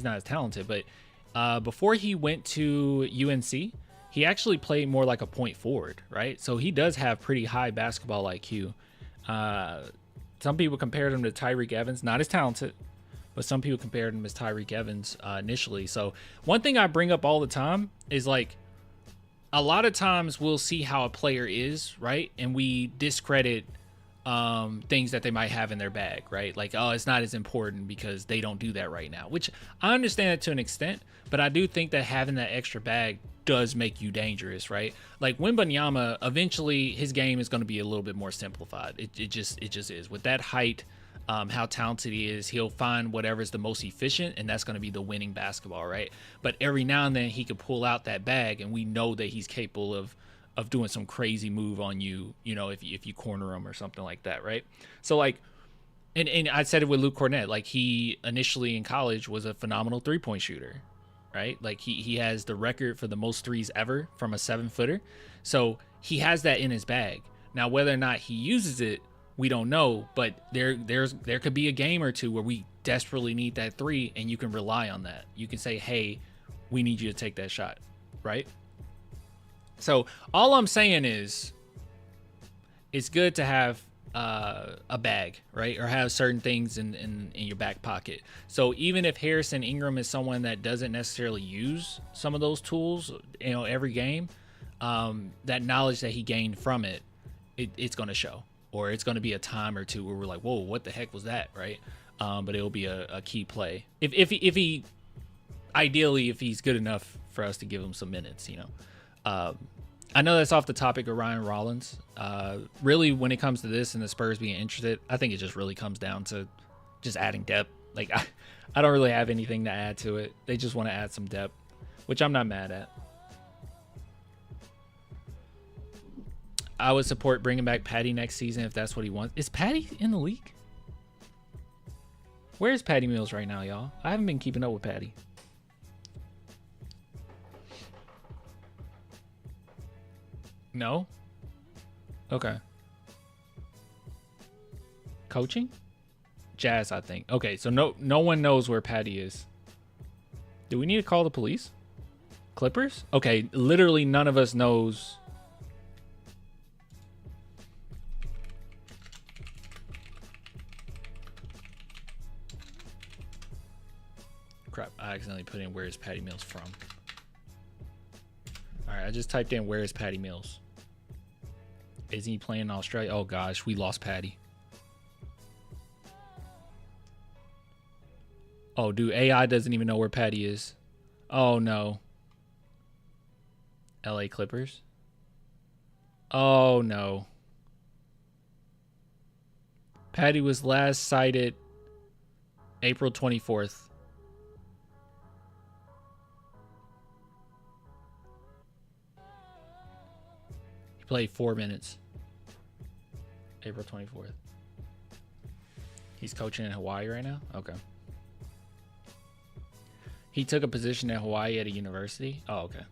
not as talented, but before he went to UNC, he actually played more like a point forward, right? So he does have pretty high basketball IQ. Some people compared him to Tyreke Evans, not as talented, but some people compared him as Tyreke Evans initially. So one thing I bring up all the time is like a lot of times we'll see how a player is, right? And we discredit things that they might have in their bag, right? Like, oh, it's not as important because they don't do that right now, which I understand it to an extent, but I do think that having that extra bag does make you dangerous, right? Like Wembanyama, eventually his game is going to be a little bit more simplified. It just is. With that height, how talented he is, he'll find whatever's the most efficient, and that's going to be the winning basketball, right? But every now and then he could pull out that bag, and we know that he's capable of doing some crazy move on you, if you corner him or something like that, right? So like, and I said it with Luke Cornett, like he initially in college was a phenomenal 3-point shooter, right? Like he has the record for the most threes ever from a 7-footer. So he has that in his bag. Now, whether or not he uses it, we don't know, but there could be a game or two where we desperately need that 3 and you can rely on that. You can say, hey, we need you to take that shot, right? So all I'm saying is it's good to have a bag, right? Or have certain things in your back pocket. So even if Harrison Ingram is someone that doesn't necessarily use some of those tools, every game, that knowledge that he gained from it's going to show. Or it's going to be a time or two where we're like, whoa, what the heck was that, right? But it'll be a key play. If he ideally, if he's good enough for us to give him some minutes, I know that's off the topic of Ryan Rollins. Really, when it comes to this and the Spurs being interested, I think it just really comes down to just adding depth. Like, I don't really have anything to add to it. They just want to add some depth, which I'm not mad at. I would support bringing back Patty next season if that's what he wants. Is Patty in the league? Where's Patty Mills right now, y'all? I haven't been keeping up with Patty. No? Okay. Coaching? Jazz, I think. Okay, so no one knows where Patty is. Do we need to call the police? Clippers? Okay, literally none of us knows. Crap, I accidentally put in where is Patty Mills from. Alright, I just typed in where is Patty Mills. Is he playing in Australia? Oh gosh, we lost Patty. Oh, dude, AI doesn't even know where Patty is. Oh no. LA Clippers? Oh no. Patty was last sighted April 24th. He played 4 minutes. April 24th. He's coaching in Hawaii right now? Okay. He took a position at Hawaii at a university? Oh, okay.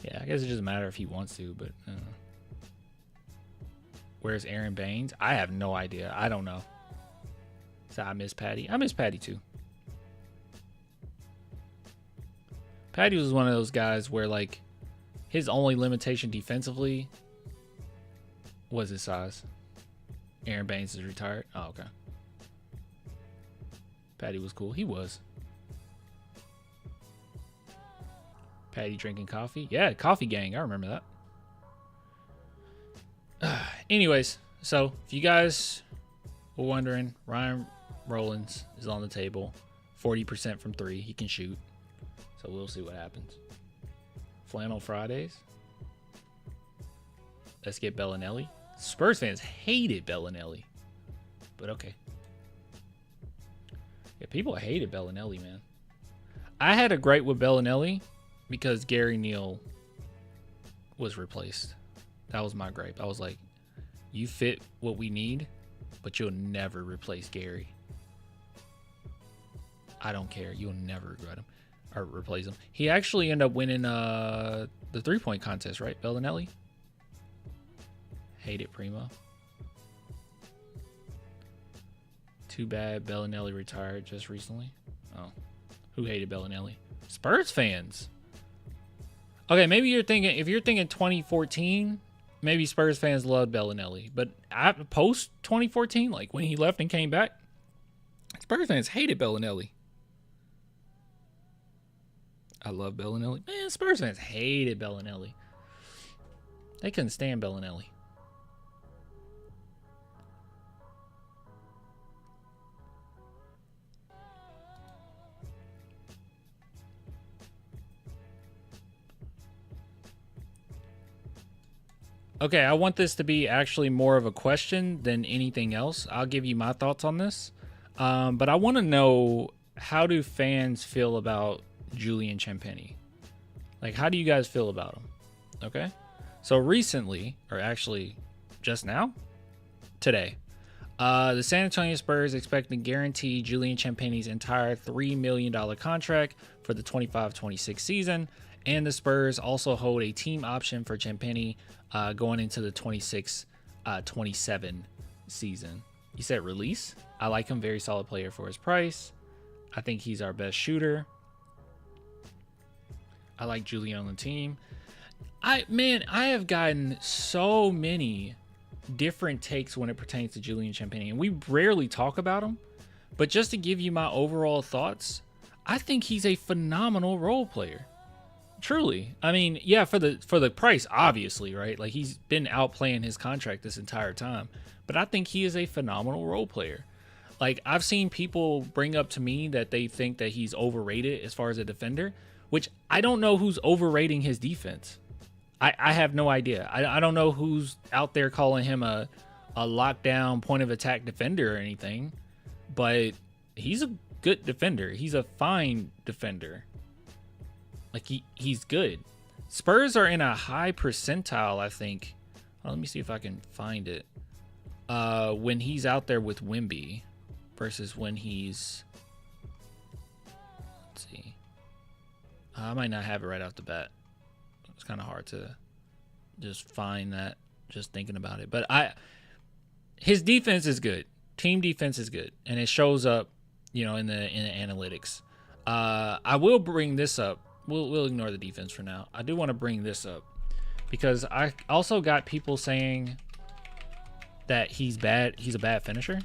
Yeah, I guess it doesn't matter if he wants to, but where's Aaron Baines? I have no idea. I don't know. So I miss Patty. I miss Patty too. Patty was one of those guys where, like, his only limitation defensively was his size. Aaron Baines is retired. Oh, okay. Patty was cool. He was. Patty drinking coffee. Yeah, coffee gang. I remember that. Anyways, so if you guys were wondering, Ryan Rollins is on the table. 40% from 3. He can shoot. So we'll see what happens. Flannel Fridays. Let's get Bellinelli. Spurs fans hated Bellinelli. But okay. Yeah, people hated Bellinelli, man. I had a gripe with Bellinelli because Gary Neal was replaced. That was my gripe. I was like, you fit what we need, but you'll never replace Gary. I don't care. You'll never regret him or replace him. He actually ended up winning the 3-point contest, right? Bellinelli? Hate it, Primo. Too bad Bellinelli retired just recently. Oh, who hated Bellinelli? Spurs fans. Okay, maybe you're thinking, if you're thinking 2014, maybe Spurs fans loved Bellinelli. But post 2014, like when he left and came back, Spurs fans hated Bellinelli. I love Bellinelli. Man, Spurs fans hated Bellinelli. They couldn't stand Bellinelli. Okay, I want this to be actually more of a question than anything else. I'll give you my thoughts on this. But I want to know, how do fans feel about Julian Champagnie? Like, how do you guys feel about him? Okay? So recently, or actually just now, today, the San Antonio Spurs expect to guarantee Julian Champagnie's entire $3 million contract for the 25-26 season. And the Spurs also hold a team option for Champagnie going into the 26-27 season. You said release? I like him. Very solid player for his price. I think he's our best shooter. I like Julian on the team. I have gotten so many different takes when it pertains to Julian Champagnie, and we rarely talk about him. But just to give you my overall thoughts, I think he's a phenomenal role player. Truly. I mean, yeah, for the price, obviously, right? Like, he's been outplaying his contract this entire time. But I think he is a phenomenal role player. Like, I've seen people bring up to me that they think that he's overrated as far as a defender, which I don't know who's overrating his defense. I have no idea. I don't know who's out there calling him a lockdown point of attack defender or anything, but he's a good defender. He's a fine defender. Like, he's good. Spurs are in a high percentile, I think. Oh, let me see if I can find it. When he's out there with Wemby versus when he's... Let's see. I might not have it right off the bat. It's kind of hard to just find that just thinking about it. But his defense is good. Team defense is good. And it shows up, in the analytics. I will bring this up. We'll ignore the defense for now. I do want to bring this up because I also got people saying that he's bad. He's a bad finisher.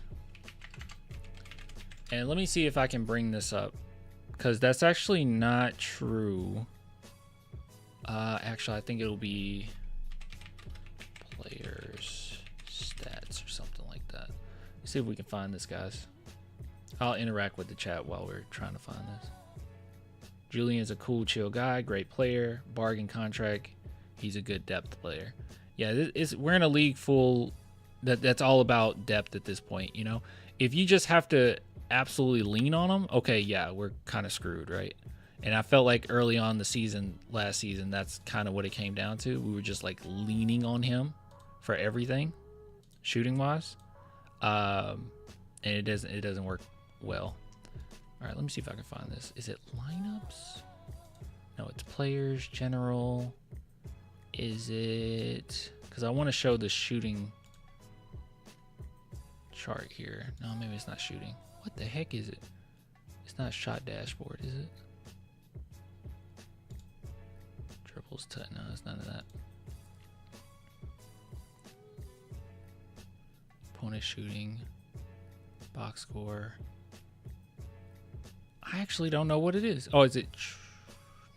And let me see if I can bring this up because that's actually not true. Actually, I think it'll be players stats or something like that. Let's see if we can find this, guys. I'll interact with the chat while we're trying to find this. Julian's a cool, chill guy, great player, bargain contract. He's a good depth player. Yeah, we're in a league full that's all about depth at this point. If you just have to absolutely lean on him, okay, yeah, we're kind of screwed, right? And I felt like early on the season, last season, that's kind of what it came down to. We were just like leaning on him for everything, shooting wise, and it doesn't work well. All right, let me see if I can find this. Is it lineups? No, it's players, general. Is it? Because I want to show the shooting chart here. No, maybe it's not shooting. What the heck is it? It's not shot dashboard, is it? Triples, no, it's none of that. Opponent shooting, box score. I actually don't know what it is. Oh, is it?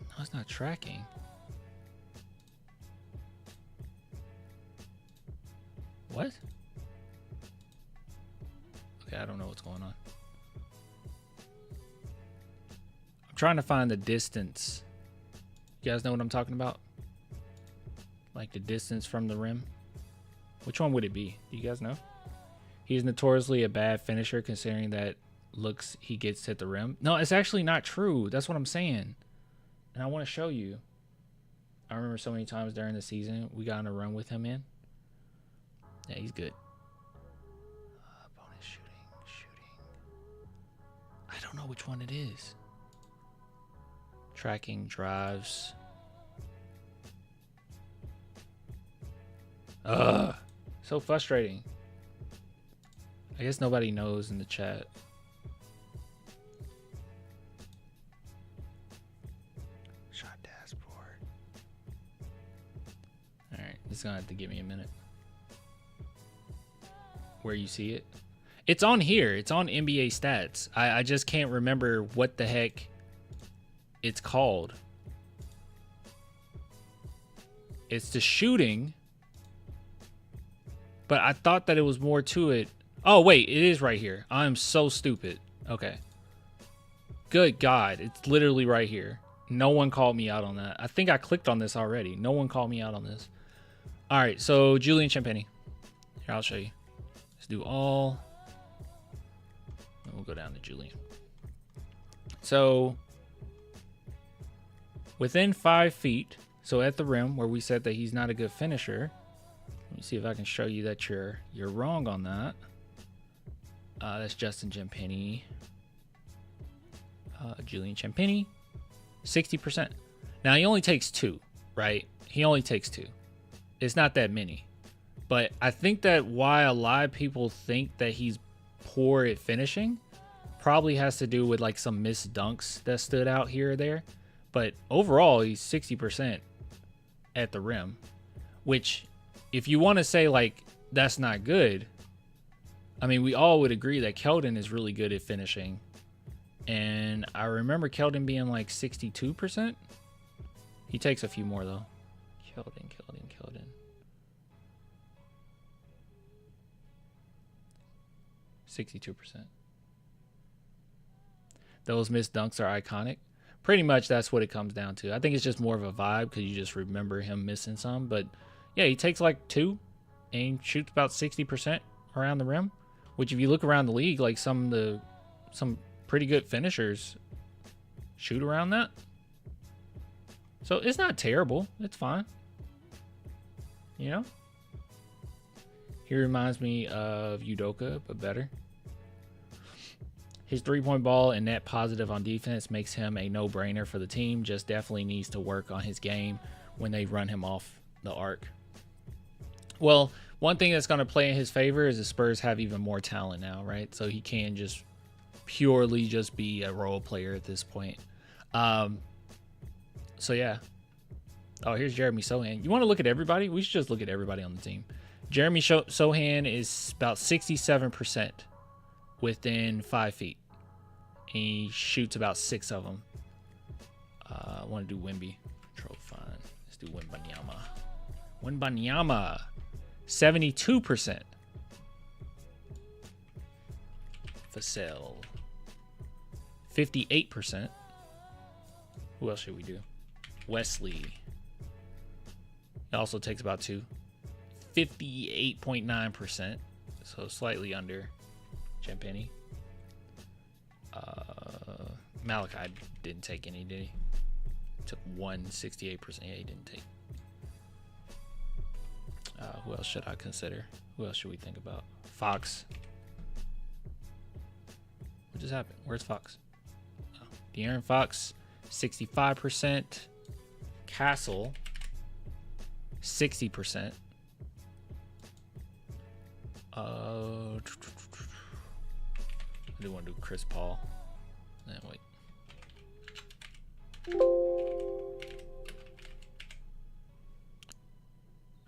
No, it's not tracking. What? Okay, I don't know what's going on. I'm trying to find the distance. You guys know what I'm talking about? Like the distance from the rim. Which one would it be? Do you guys know? He's notoriously a bad finisher considering that looks he gets hit the rim. No, it's actually not true. That's what I'm saying. And I want to show you. I remember so many times during the season we got on a run with him in. Yeah, he's good. Bonus shooting. I don't know which one it is. Tracking drives. Ugh, so frustrating. I guess nobody knows in the chat. Shot dashboard. All right, this is gonna have to give me a minute. Where you see it? It's on here. It's on NBA stats. I just can't remember what the heck it's called. It's the shooting, but I thought that it was more to it. Oh, wait, it is right here. I'm so stupid. Okay. Good God. It's literally right here. No one called me out on that. I think I clicked on this already. No one called me out on this. All right, so Julian Champagnie. Here, I'll show you. Let's do all. And we'll go down to Julian. So, within 5 feet, so at the rim, where we said that he's not a good finisher. Let me see if I can show you that you're wrong on that. That's Justin Champagnie. Julian Champagnie, 60%. Now, he only takes 2, right? He only takes 2. It's not that many. But I think that why a lot of people think that he's poor at finishing probably has to do with like some missed dunks that stood out here or there. But overall, he's 60% at the rim, which if you want to say like that's not good, I mean, we all would agree that Keldon is really good at finishing. And I remember Keldon being like 62%. He takes a few more though. Keldon. 62%. Those missed dunks are iconic. Pretty much that's what it comes down to. I think it's just more of a vibe because you just remember him missing some. But yeah, he takes like 2 and shoots about 60% around the rim. Which if you look around the league, like some pretty good finishers shoot around that. So it's not terrible. It's fine. You know? He reminds me of Udoka, but better. His three-point ball and net positive on defense makes him a no-brainer for the team. Just definitely needs to work on his game when they run him off the arc. Well, one thing that's going to play in his favor is the Spurs have even more talent now, right? So he can just purely just be a role player at this point. So, yeah. Oh, here's Jeremy Sohan. You want to look at everybody? We should just look at everybody on the team. Jeremy Sohan is about 67% within 5 feet. He shoots about 6 of them. I want to do Wemby. Control fine. Let's do Wembanyama. Wembanyama, 72%. Vassell, 58%. Who else should we do? Wesley. It also takes about 2. 58.9%. So slightly under Champagnie. Malachi didn't take any, did he? Took 168%. Yeah, he didn't take. Who else should I consider? Who else should we think about? Fox. What just happened? Where's Fox? Oh, De'Aaron Fox, 65%. Castle, 60%. I do want to do Chris Paul. Wait.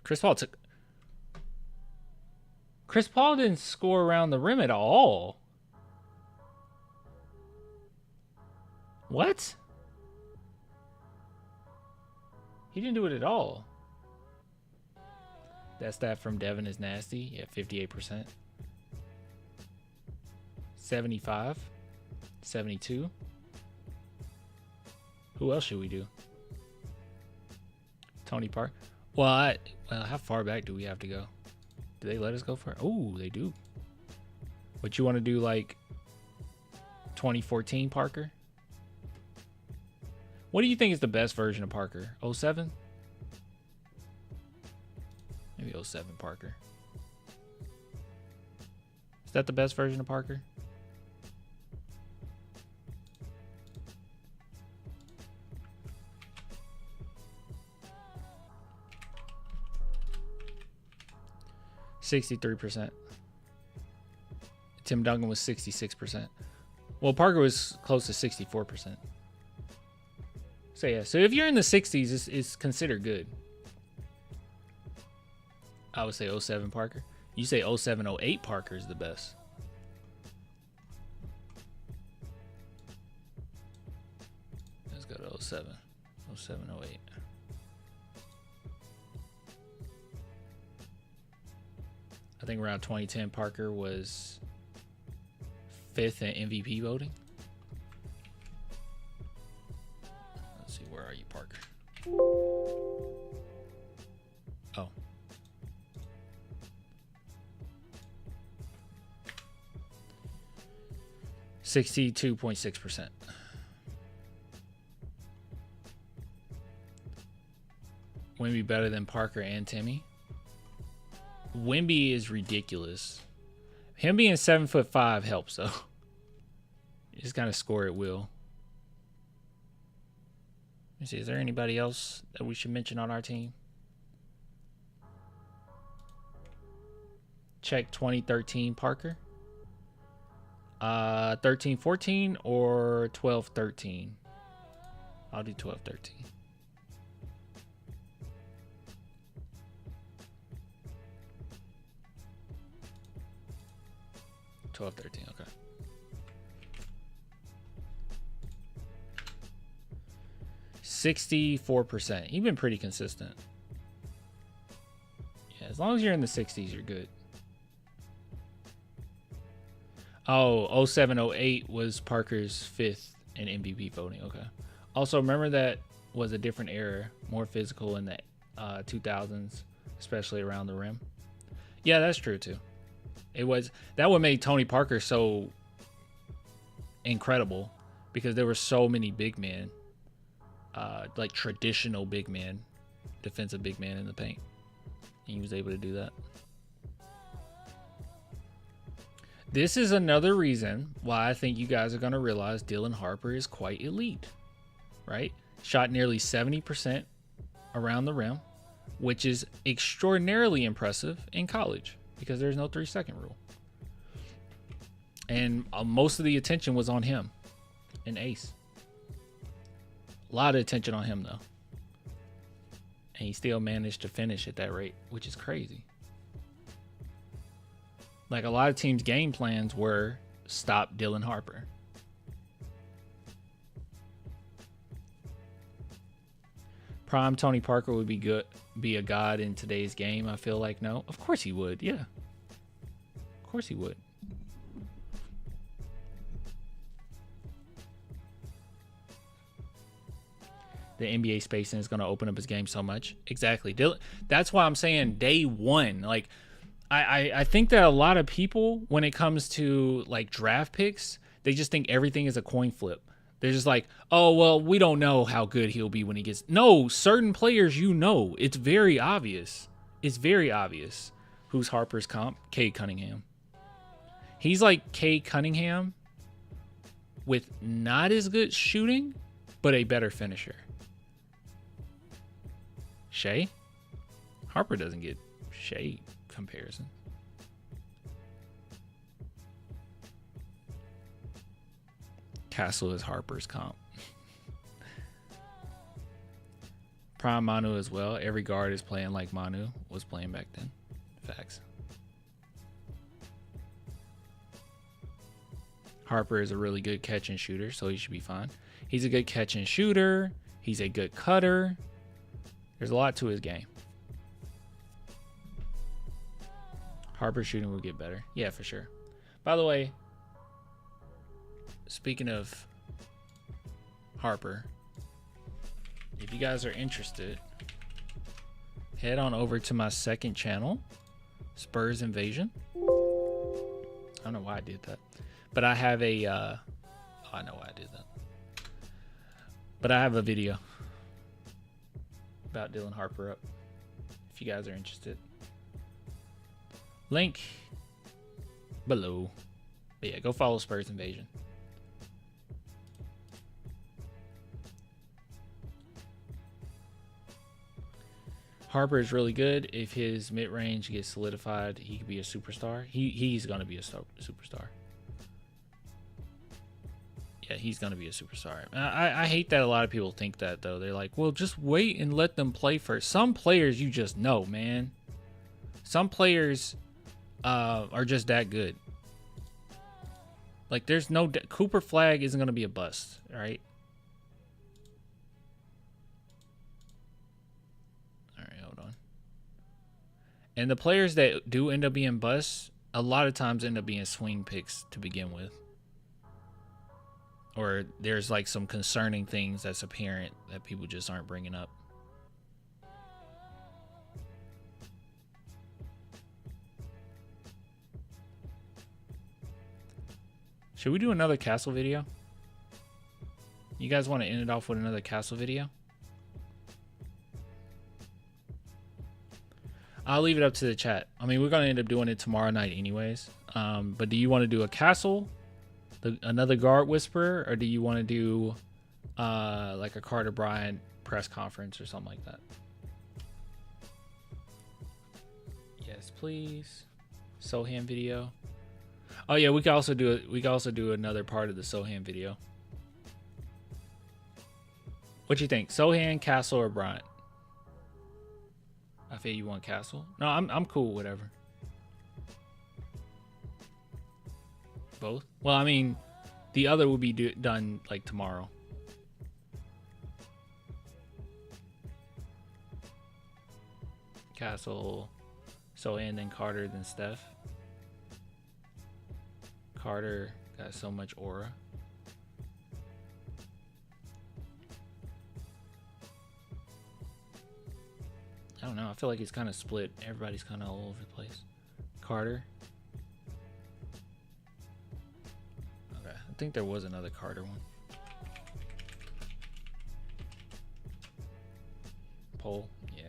Chris Paul didn't score around the rim at all. What? He didn't do it at all. That stat from Devin is nasty. Yeah, 58%. 75. 72. Who else should we do? Tony Park. Well, how far back do we have to go? Do they let us go for it? Oh, they do. What you want to do, like 2014 Parker? What do you think is the best version of Parker? 07? Maybe 07 Parker. Is that the best version of Parker? %. Tim Duncan was 66%. Well, Parker was close to 64%. So yeah, so if you're in the 60s, it's considered good. I would say 07 Parker. You say 07, 08 Parker is the best. Let's go to 07. 07, 08. I think around 2010 Parker was 5th in MVP voting. Let's see, where are you, Parker? Oh. %62.6%. Wemby better than Parker and Timmy. Wemby is ridiculous. Him being 7'5" helps though. You just kind of score at will. Let me see. Is there anybody else that we should mention on our team? Check 2013 Parker. 13-14 or 12-13. I'll do 12-13. 12-13, okay. 64%. He's been pretty consistent. Yeah, as long as you're in the 60s, you're good. Oh, 07, 08 was Parker's 5th in MVP voting. Okay. Also, remember that was a different era, more physical in the 2000s, especially around the rim. Yeah, that's true too. It was that what made Tony Parker so incredible, because there were so many big men, like traditional big men, defensive big men in the paint, and he was able to do that. This is another reason why I think you guys are going to realize Dylan Harper is quite elite, right? Shot nearly 70% around the rim, which is extraordinarily impressive in college because there's no 3-second rule. And most of the attention was on him and Ace. A lot of attention on him, though. And he still managed to finish at that rate, which is crazy. Like, a lot of teams' game plans were stop Dylan Harper. Prime Tony Parker would be a god in today's game. I feel like no. Of course he would. Yeah. Of course he would. The NBA spacing is going to open up his game so much. Exactly. That's why I'm saying day one. Like, I think that a lot of people, when it comes to like draft picks, they just think everything is a coin flip. They're just like, oh, well, we don't know how good he'll be when he gets. No, certain players, it's very obvious. It's very obvious who's Harper's comp. Cade Cunningham. He's like Cade Cunningham with not as good shooting, but a better finisher. Shai? Harper doesn't get Shai comparison. Castle is Harper's comp. Prime Manu as well. Every guard is playing like Manu was playing back then. Facts. Harper is a really good catch and shooter, so he should be fine. He's a good catch and shooter. He's a good cutter. There's a lot to his game. Harper shooting will get better. Yeah, for sure. By the way, speaking of Harper, if you guys are interested, head on over to my second channel, Spurs Invasion. I don't know why I did that, but I have a, I know why I did that, but I have a video about Dylan Harper up, if you guys are interested. Link below. But yeah, go follow Spurs Invasion. Harper is really good. If his mid-range gets solidified, he could be a superstar. He's going to be a superstar. Yeah, he's going to be a superstar. I hate that a lot of people think that, though. They're like, well, just wait and let them play first. Some players you just know, man. Some players are just that good. Like, there's no... Cooper Flag isn't going to be a bust, right? And the players that do end up being busts, a lot of times end up being swing picks to begin with. Or there's like some concerning things that's apparent that people just aren't bringing up. Should we do another castle video? You guys want to end it off with another castle video? I'll leave it up to the chat. I mean, we're going to end up doing it tomorrow night anyways. But do you want to do a castle, another guard whisperer, or do you want to do like a Carter Bryant press conference or something like that? Yes, please. Sohan video. Oh yeah, we can also do it. We can also do another part of the Sohan video. What you think? Sohan, Castle, or Bryant? I feel you want Castle. No, I'm cool. Whatever. Both. Well, I mean, the other will be done like tomorrow. Castle, Sohan, then Carter, then Steph. Carter got so much aura. I don't know. I feel like it's kind of split. Everybody's kind of all over the place. Carter. Okay. I think there was another Carter one. Poll. Yeah.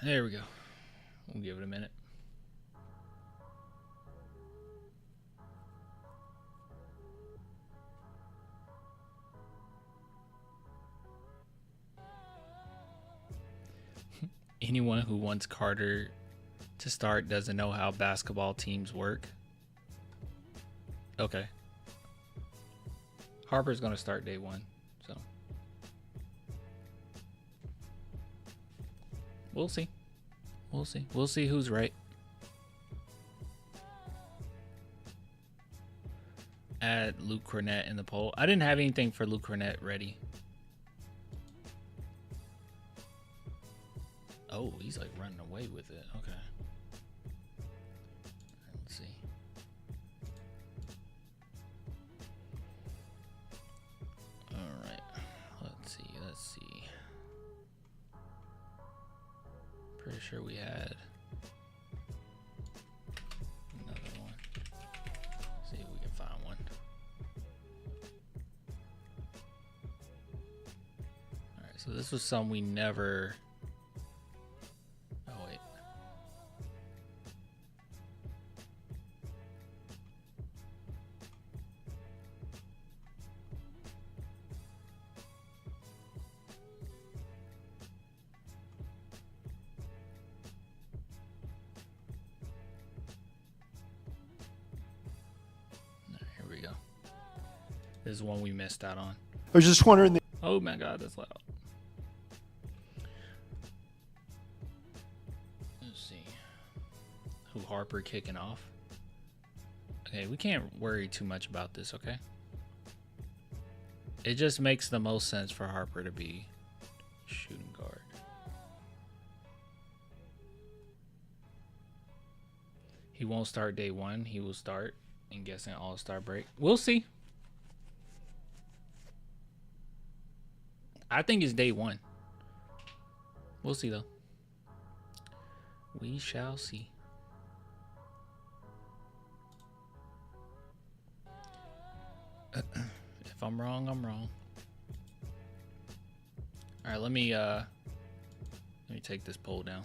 There we go. We'll give it a minute. Anyone who wants Carter to start doesn't know how basketball teams work. Okay. Harper's going to start day one, so. We'll see. We'll see. We'll see who's right. Add Luke Cornett in the poll. I didn't have anything for Luke Cornett ready. Oh, he's like running away with it. Okay. Let's see. All right. Let's see. Pretty sure we had another one. See if we can find one. All right. So this was some we never. This is one we missed out on. I was just wondering. Oh my God, that's loud. Let's see. Who Harper kicking off? Okay, we can't worry too much about this, okay? It just makes the most sense for Harper to be shooting guard. He won't start day one. He will start, I'm guessing, All-Star break. We'll see. I think it's day one. We'll see, though. We shall see. If I'm wrong, I'm wrong. All right, let me take this poll down.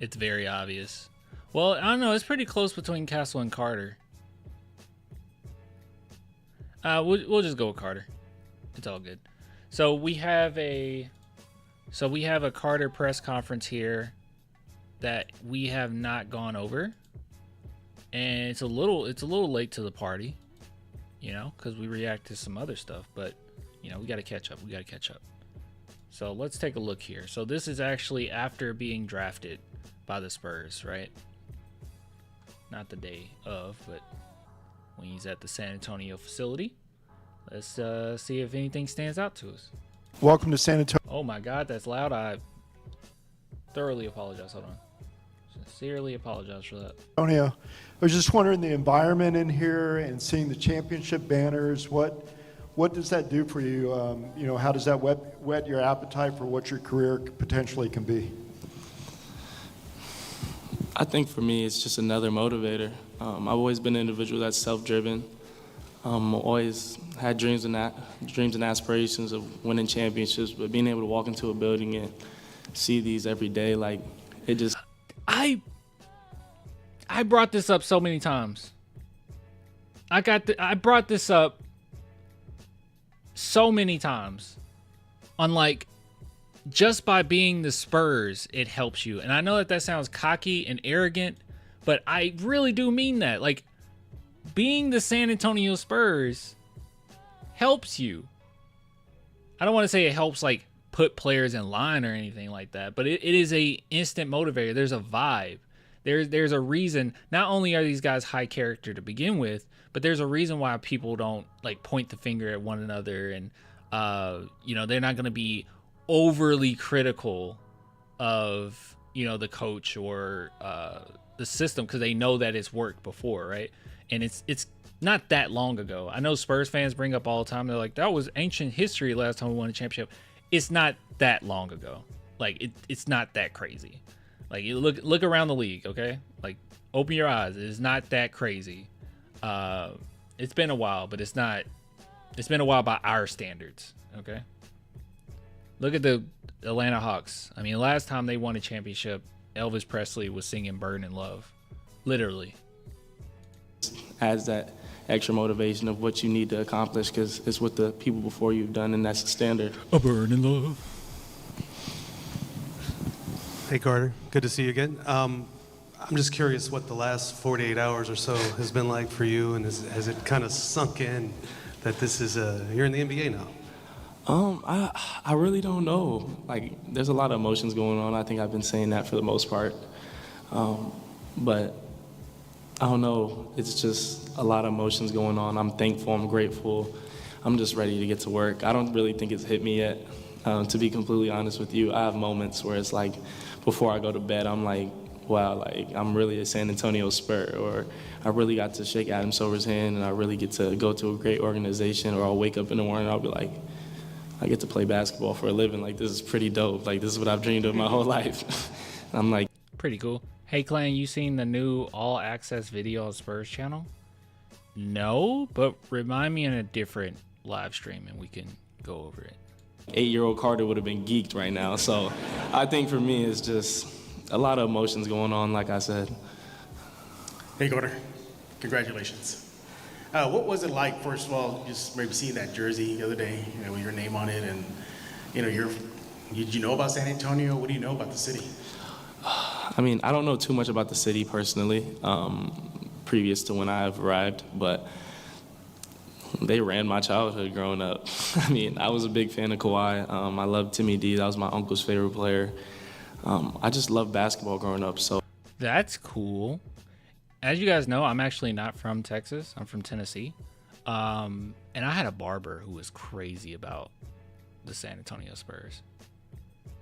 It's very obvious. Well, I don't know. It's pretty close between Castle and Carter. We'll just go with Carter. It's all good. So we have a Carter press conference here that we have not gone over, and it's a little late to the party, you know, because we react to some other stuff. But you know, we got to catch up. So let's take a look here. So this is actually after being drafted by the Spurs, right? Not the day of, but when he's at the San Antonio facility. Let's see if anything stands out to us. Welcome to San Antonio. Oh my God, that's loud. I thoroughly apologize. Hold on. Sincerely apologize for that. Antonio, I was just wondering the environment in here and seeing the championship banners. What does that do for you? You know, how does that whet your appetite for what your career potentially can be? I think for me, it's just another motivator. I've always been an individual that's self-driven. Always had dreams and aspirations of winning championships, but being able to walk into a building and see these every day, like, it just. I brought this up so many times. I brought this up so many times. On like, just by being the Spurs, it helps you. And I know that sounds cocky and arrogant, but I really do mean that. Like, being the San Antonio Spurs helps you. I don't want to say it helps like put players in line or anything like that, but it is a instant motivator. There's a vibe. There's a reason. Not only are these guys high character to begin with, but there's a reason why people don't like point the finger at one another, and you know, they're not going to be overly critical of, you know, the coach or the system because they know that it's worked before, right? And it's not that long ago. I know Spurs fans bring up all the time. They're like, that was ancient history last time we won a championship. It's not that long ago. Like, it's not that crazy. Like, you look around the league, okay? Like, open your eyes. It's not that crazy. It's been a while, but it's been a while by our standards, okay? Look at the Atlanta Hawks. I mean, last time they won a championship, Elvis Presley was singing Burn in Love. Literally. Adds that extra motivation of what you need to accomplish because it's what the people before you've done, and that's the standard. A burn in love. Hey, Carter. Good to see you again. I'm just curious what the last 48 hours or so has been like for you, and has it kind of sunk in that this is you're in the NBA now? I really don't know. Like, there's a lot of emotions going on. I think I've been saying that for the most part. But I don't know. It's just a lot of emotions going on. I'm thankful. I'm grateful. I'm just ready to get to work. I don't really think it's hit me yet. To be completely honest with you, I have moments where it's like, before I go to bed, I'm like, wow, like I'm really a San Antonio Spur, or I really got to shake Adam Silver's hand and I really get to go to a great organization, or I'll wake up in the morning and I'll be like, I get to play basketball for a living. Like, this is pretty dope. Like, this is what I've dreamed of my whole life. And I'm like, Pretty cool. Hey, Clan, you seen the new All Access video on Spurs channel? No, but remind me in a different live stream and we can go over it. 8-year-old Carter would have been geeked right now. So I think for me, it's just a lot of emotions going on, like I said. Hey, Carter. Congratulations. What was it like, first of all, just maybe seeing that jersey the other day, with your name on it, and did you know about San Antonio? What do you know about the city? I mean, I don't know too much about the city personally, previous to when I have arrived, but they ran my childhood growing up. I mean, I was a big fan of Kawhi. I loved Timmy D. That was my uncle's favorite player. I just loved basketball growing up. So That's cool. As you guys know, I'm actually not from Texas. I'm from Tennessee. And I had a barber who was crazy about the San Antonio Spurs.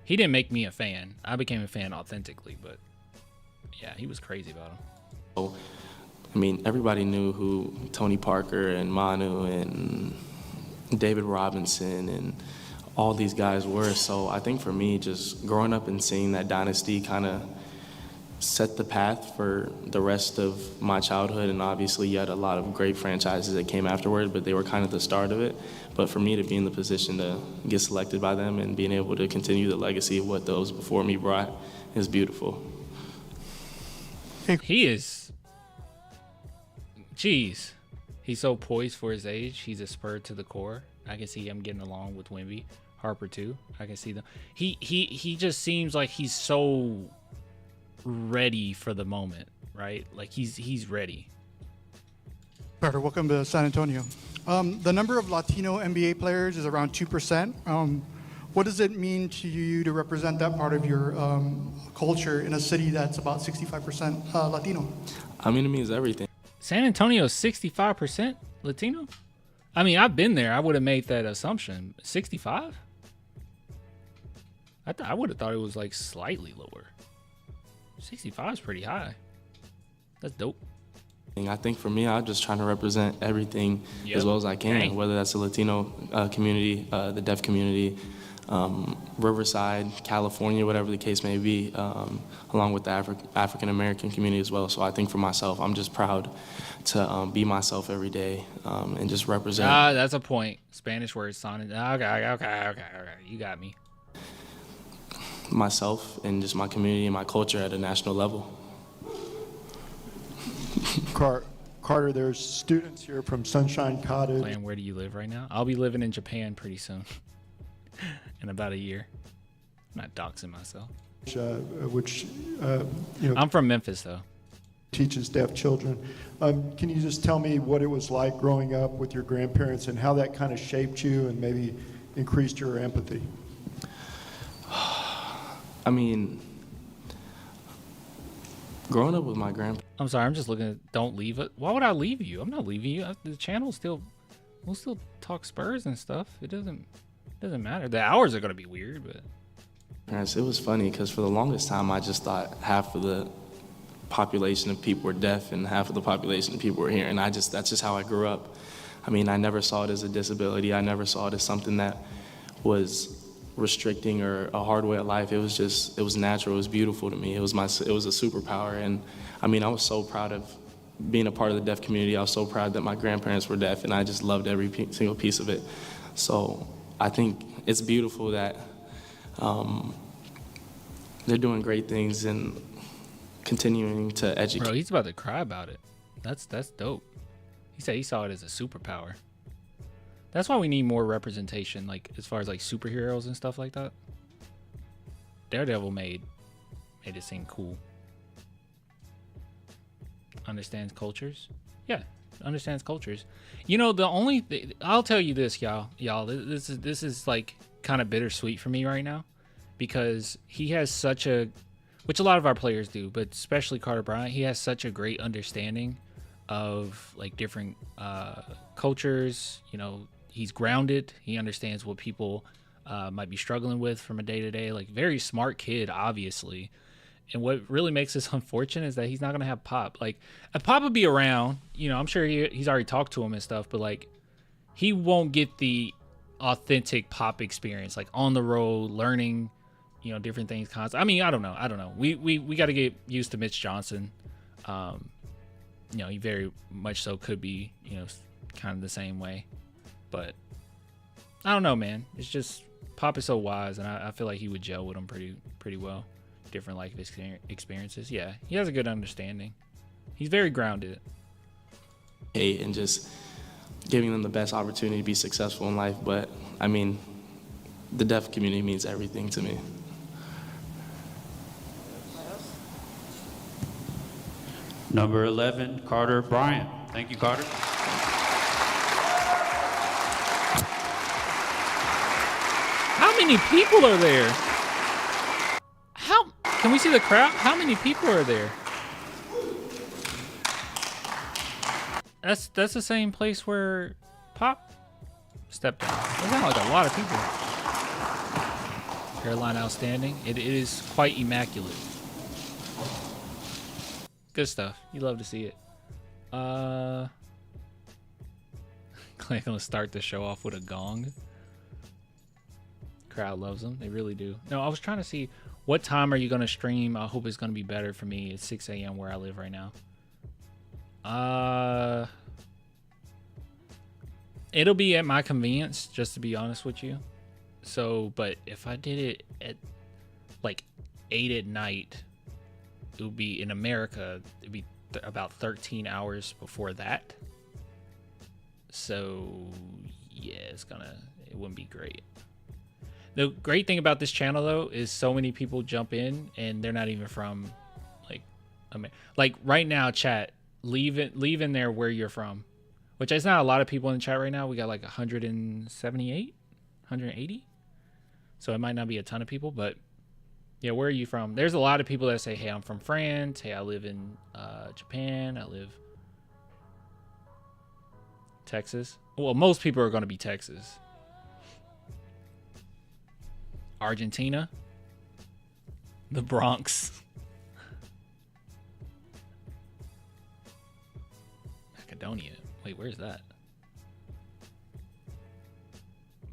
He didn't make me a fan. I became a fan authentically, but yeah, he was crazy about him. I mean, everybody knew who Tony Parker and Manu and David Robinson and all these guys were. So I think for me, just growing up and seeing that dynasty kind of set the path for the rest of my childhood. And obviously you had a lot of great franchises that came afterward, but they were kind of the start of it. But for me to be in the position to get selected by them and being able to continue the legacy of what those before me brought is beautiful. He is, jeez, he's so poised for his age. He's a Spur to the core. I can see him getting along with Wemby, Harper too. I can see them. He just seems like he's so ready for the moment, right? Like he's ready. Carter, welcome to San Antonio. The number of Latino NBA players is around 2%. What does it mean to you to represent that part of your culture in a city that's about 65% Latino? I mean, it means everything. San Antonio's 65% Latino? I mean, I've been there. I would have made that assumption. 65? I would have thought it was like slightly lower. 65 is pretty high. That's dope. I think for me, I'm just trying to represent everything as well as I can, Dang. whether that's the Latino community, the deaf community, Riverside, California, whatever the case may be, along with the African-American community as well. So I think for myself, I'm just proud to be myself every day and just represent. That's a point. Spanish words sounded. Okay. You got me. Myself and just my community and my culture at a national level. Carter, there's students here from Sunshine Cottage. Plan, where do you live right now? I'll be living in Japan pretty soon. In about a year. I'm not doxing myself. Which I'm from Memphis, though. teaches deaf children. Can you just tell me what it was like growing up with your grandparents and how that kind of shaped you and maybe increased your empathy? I mean, growing up with my grandparents. I'm sorry, I'm just looking at Don't Leave It. Why would I leave you? I'm not leaving you. The channel we'll still talk Spurs and stuff. It doesn't matter. The hours are going to be weird, but. It was funny because for the longest time, I just thought half of the population of people were deaf and half of the population of people were hearing. That's just how I grew up. I mean, I never saw it as a disability. I never saw it as something that was restricting or a hard way of life. It was natural. It was beautiful to me. It was a superpower. And I mean, I was so proud of being a part of the deaf community. I was so proud that my grandparents were deaf, and I just loved every single piece of it. So I think it's beautiful that they're doing great things and continuing to educate. Bro, he's about to cry about it. That's dope. He said he saw it as a superpower. That's why we need more representation, like as far as like superheroes and stuff like that. Daredevil made it seem cool. Understands cultures. Yeah, understands cultures. You know, the only thing, I'll tell you this, y'all. This is like kind of bittersweet for me right now, because he has such a, which a lot of our players do, but especially Carter Bryant, he has such a great understanding of like different cultures. You know, he's grounded. He understands what people might be struggling with from a day to day. Like, very smart kid, obviously. And what really makes this unfortunate is that he's not going to have Pop. Like, if Pop would be around, you know, I'm sure he's already talked to him and stuff, but, like, he won't get the authentic Pop experience, like, on the road, learning, you know, different things. I mean, I don't know. We got to get used to Mitch Johnson. You know, he very much so could be, you know, kind of the same way. But I don't know, man. It's just Pop is so wise, and I feel like he would gel with him pretty well. Different life experiences. Yeah, he has a good understanding. He's very grounded. And just giving them the best opportunity to be successful in life. But I mean, the deaf community means everything to me. Number 11, Carter Bryant. Thank you, Carter. How many people are there? Can we see the crowd? How many people are there? That's the same place where Pop stepped down. That sounds like a lot of people. Hairline outstanding. It is quite immaculate. Good stuff. You love to see it. Clay gonna start the show off with a gong. Crowd loves them. They really do. No, I was trying to see what time are you gonna stream. I hope it's gonna be better for me. It's 6 a.m. where I live right now. It'll be at my convenience, just to be honest with you. So, but if I did it at like 8 at night, it would be in America. It'd be about 13 hours before that. So yeah, it wouldn't be great. The great thing about this channel, though, is so many people jump in and they're not even from, like right now, chat, leave in there where you're from, which is not a lot of people in the chat right now. We got like 178, 180. So it might not be a ton of people, but yeah, where are you from? There's a lot of people that say, hey, I'm from France. Hey, I live in Japan. I live Texas. Well, most people are going to be Texas. Argentina, the Bronx, Macedonia. Wait, where's that?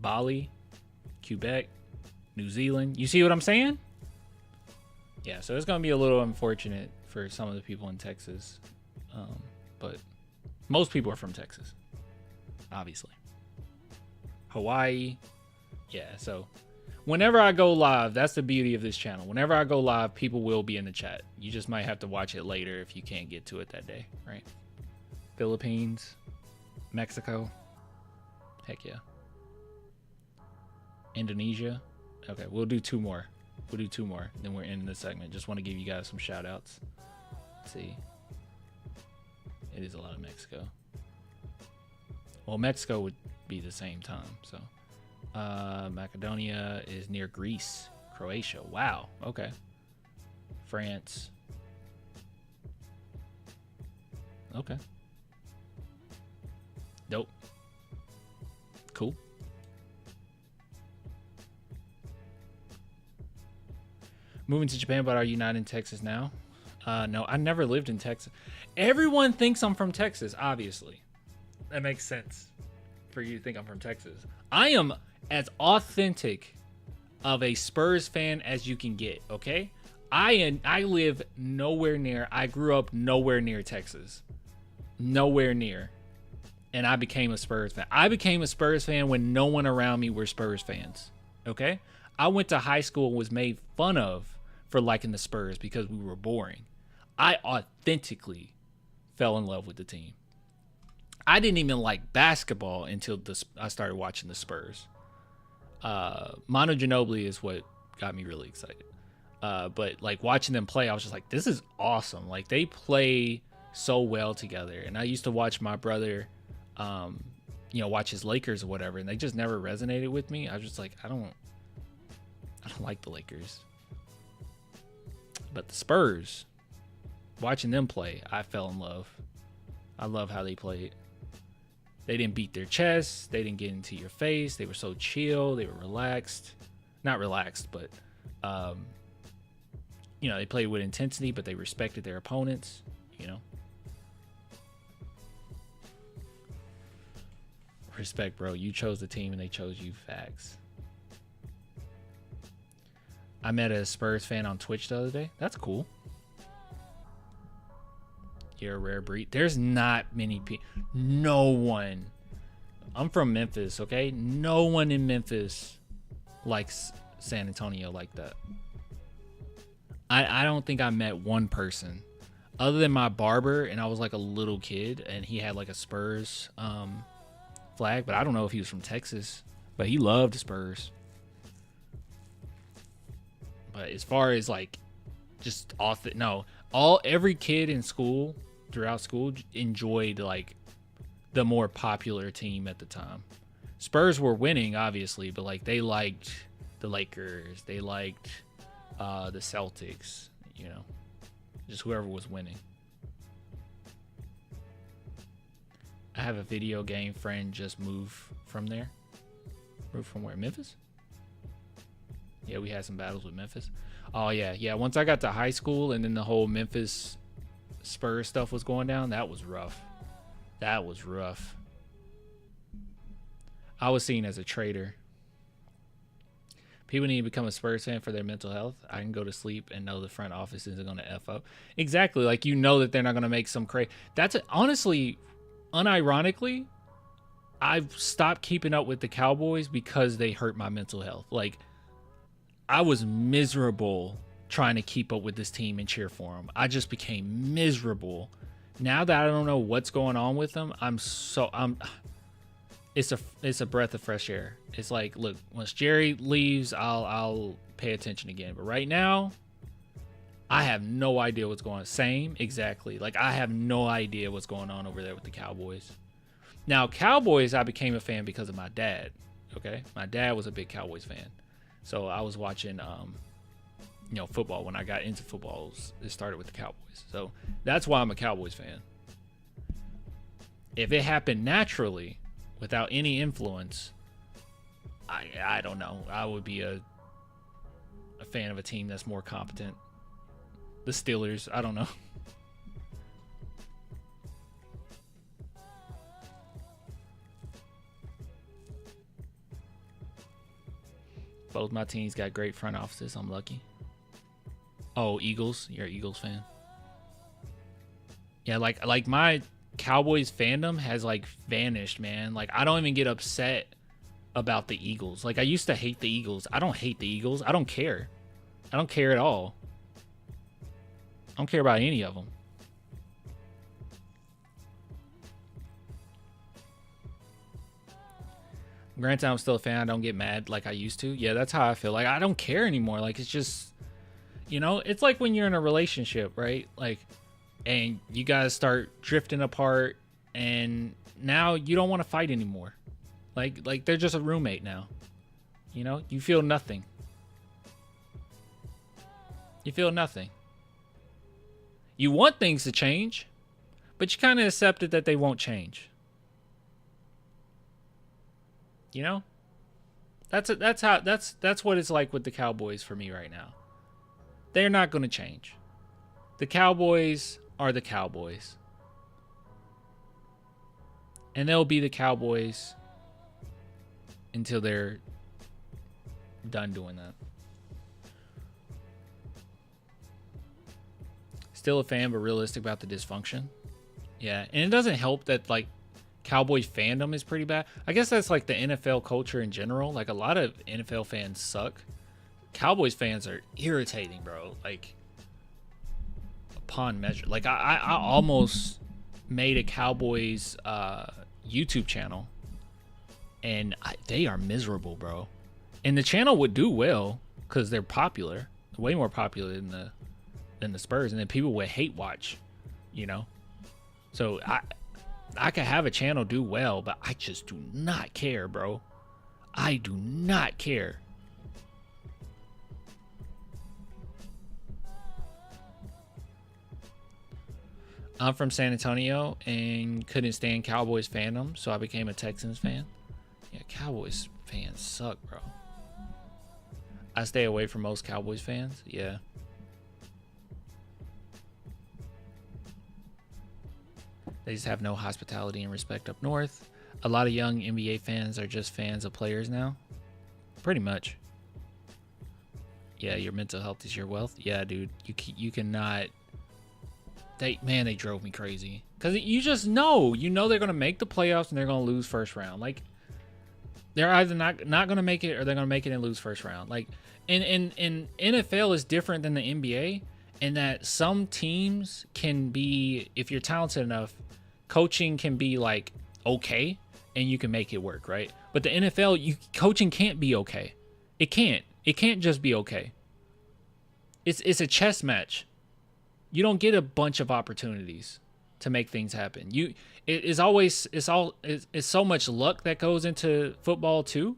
Bali, Quebec, New Zealand. You see what I'm saying? Yeah, so it's going to be a little unfortunate for some of the people in Texas. But most people are from Texas, obviously. Hawaii. Yeah, so whenever I go live, that's the beauty of this channel. Whenever I go live, people will be in the chat. You just might have to watch it later if you can't get to it that day, right? Philippines, Mexico. Heck yeah. Indonesia. Okay, we'll do two more. Then we're ending this segment. Just want to give you guys some shout outs. Let's see. It is a lot of Mexico. Well, Mexico would be the same time, so. Macedonia is near Greece. Croatia. Wow. Okay. France. Okay. Dope. Cool. Moving to Japan, but are you not in Texas now? No, I never lived in Texas. Everyone thinks I'm from Texas, obviously. That makes sense for you to think I'm from Texas. I am as authentic of a Spurs fan as you can get, okay? I live nowhere near, I grew up nowhere near Texas. Nowhere near. And I became a Spurs fan. I became a Spurs fan when no one around me were Spurs fans, okay? I went to high school and was made fun of for liking the Spurs because we were boring. I authentically fell in love with the team. I didn't even like basketball until I started watching the Spurs. Manu Ginobili is what got me really excited. But like watching them play, I was just like, this is awesome. Like they play so well together. And I used to watch my brother, watch his Lakers or whatever, and they just never resonated with me. I was just like, I don't like the Lakers. But the Spurs, watching them play, I fell in love. I love how they played. They didn't beat their chests. They didn't get into your face. They were so chill. They were relaxed. Not relaxed, but, you know, they played with intensity, but they respected their opponents, you know. Respect, bro. You chose the team and they chose you. Facts. I met a Spurs fan on Twitch the other day. That's cool. You're a rare breed. There's not many people. No one. I'm from Memphis, okay? No one in Memphis likes San Antonio like that. I don't think I met one person other than my barber, and I was like a little kid, and he had like a Spurs flag, but I don't know if he was from Texas, but he loved the Spurs. But as far as like just every kid in school, throughout school, enjoyed like the more popular team at the time. Spurs were winning, obviously, but like they liked the Lakers, they liked the Celtics, you know, just whoever was winning. I have a video game friend just moved from there. Moved from where? Memphis? Yeah, we had some battles with Memphis. Oh, yeah. Once I got to high school and then the whole Memphis Spurs stuff was going down, that was rough. That was rough. I was seen as a traitor. People need to become a Spurs fan for their mental health. I can go to sleep and know the front office isn't going to F up. Exactly. Like, you know that they're not going to make some crazy. Honestly, unironically, I've stopped keeping up with the Cowboys because they hurt my mental health. Like, I was miserable trying to keep up with this team and cheer for them. I just became miserable. Now that I don't know what's going on with them, it's a breath of fresh air. It's like, look, once Jerry leaves, I'll pay attention again. But right now, I have no idea what's going on. Same, exactly. Like, I have no idea what's going on over there with the Cowboys. Now, Cowboys, I became a fan because of my dad. Okay, my dad was a big Cowboys fan, so I was watching, football. When I got into football, it started with the Cowboys. So that's why I'm a Cowboys fan. If it happened naturally, without any influence, I don't know. I would be a fan of a team that's more competent. The Steelers, I don't know. Both my teams got great front offices. I'm lucky. Oh, Eagles. You're an Eagles fan. Yeah, like my Cowboys fandom has like vanished, man. Like, I don't even get upset about the Eagles. Like, I used to hate the Eagles. I don't hate the Eagles. I don't care. I don't care at all. I don't care about any of them. Granted, I'm still a fan. I don't get mad like I used to. Yeah, that's how I feel. Like, I don't care anymore. Like, it's just, it's like when you're in a relationship, right? Like, and you guys start drifting apart, and now you don't want to fight anymore. Like they're just a roommate now. You feel nothing. You feel nothing. You want things to change, but you kind of accepted that they won't change. That's what it's like with the Cowboys for me right now. They're not going to change. The Cowboys are the Cowboys. And they'll be the Cowboys until they're done doing that. Still a fan, but realistic about the dysfunction. Yeah, and it doesn't help that, like, Cowboys fandom is pretty bad. I guess that's like the NFL culture in general. Like, a lot of NFL fans suck. Cowboys fans are irritating, bro. Like, upon measure. Like, I almost made a Cowboys YouTube channel, and they are miserable, bro. And the channel would do well because they're popular, way more popular than the Spurs, and then people would hate watch, So I could have a channel do well, but I just do not care, bro. I do not care. I'm from San Antonio and couldn't stand Cowboys fandom, so I became a Texans fan. Yeah, Cowboys fans suck, bro. I stay away from most Cowboys fans. Yeah. They just have no hospitality and respect up north. A lot of young NBA fans are just fans of players now. Pretty much. Yeah, your mental health is your wealth. Yeah, dude. You cannot... They drove me crazy. Because you just know. You know they're going to make the playoffs and they're going to lose first round. Like, they're either not going to make it or they're going to make it and lose first round. Like, in NFL is different than the NBA in that some teams can be, if you're talented enough, coaching can be like okay and you can make it work, right? But the NFL, coaching can't be okay. It can't just be okay. It's a chess match. You don't get a bunch of opportunities to make things happen. It's so much luck that goes into football too.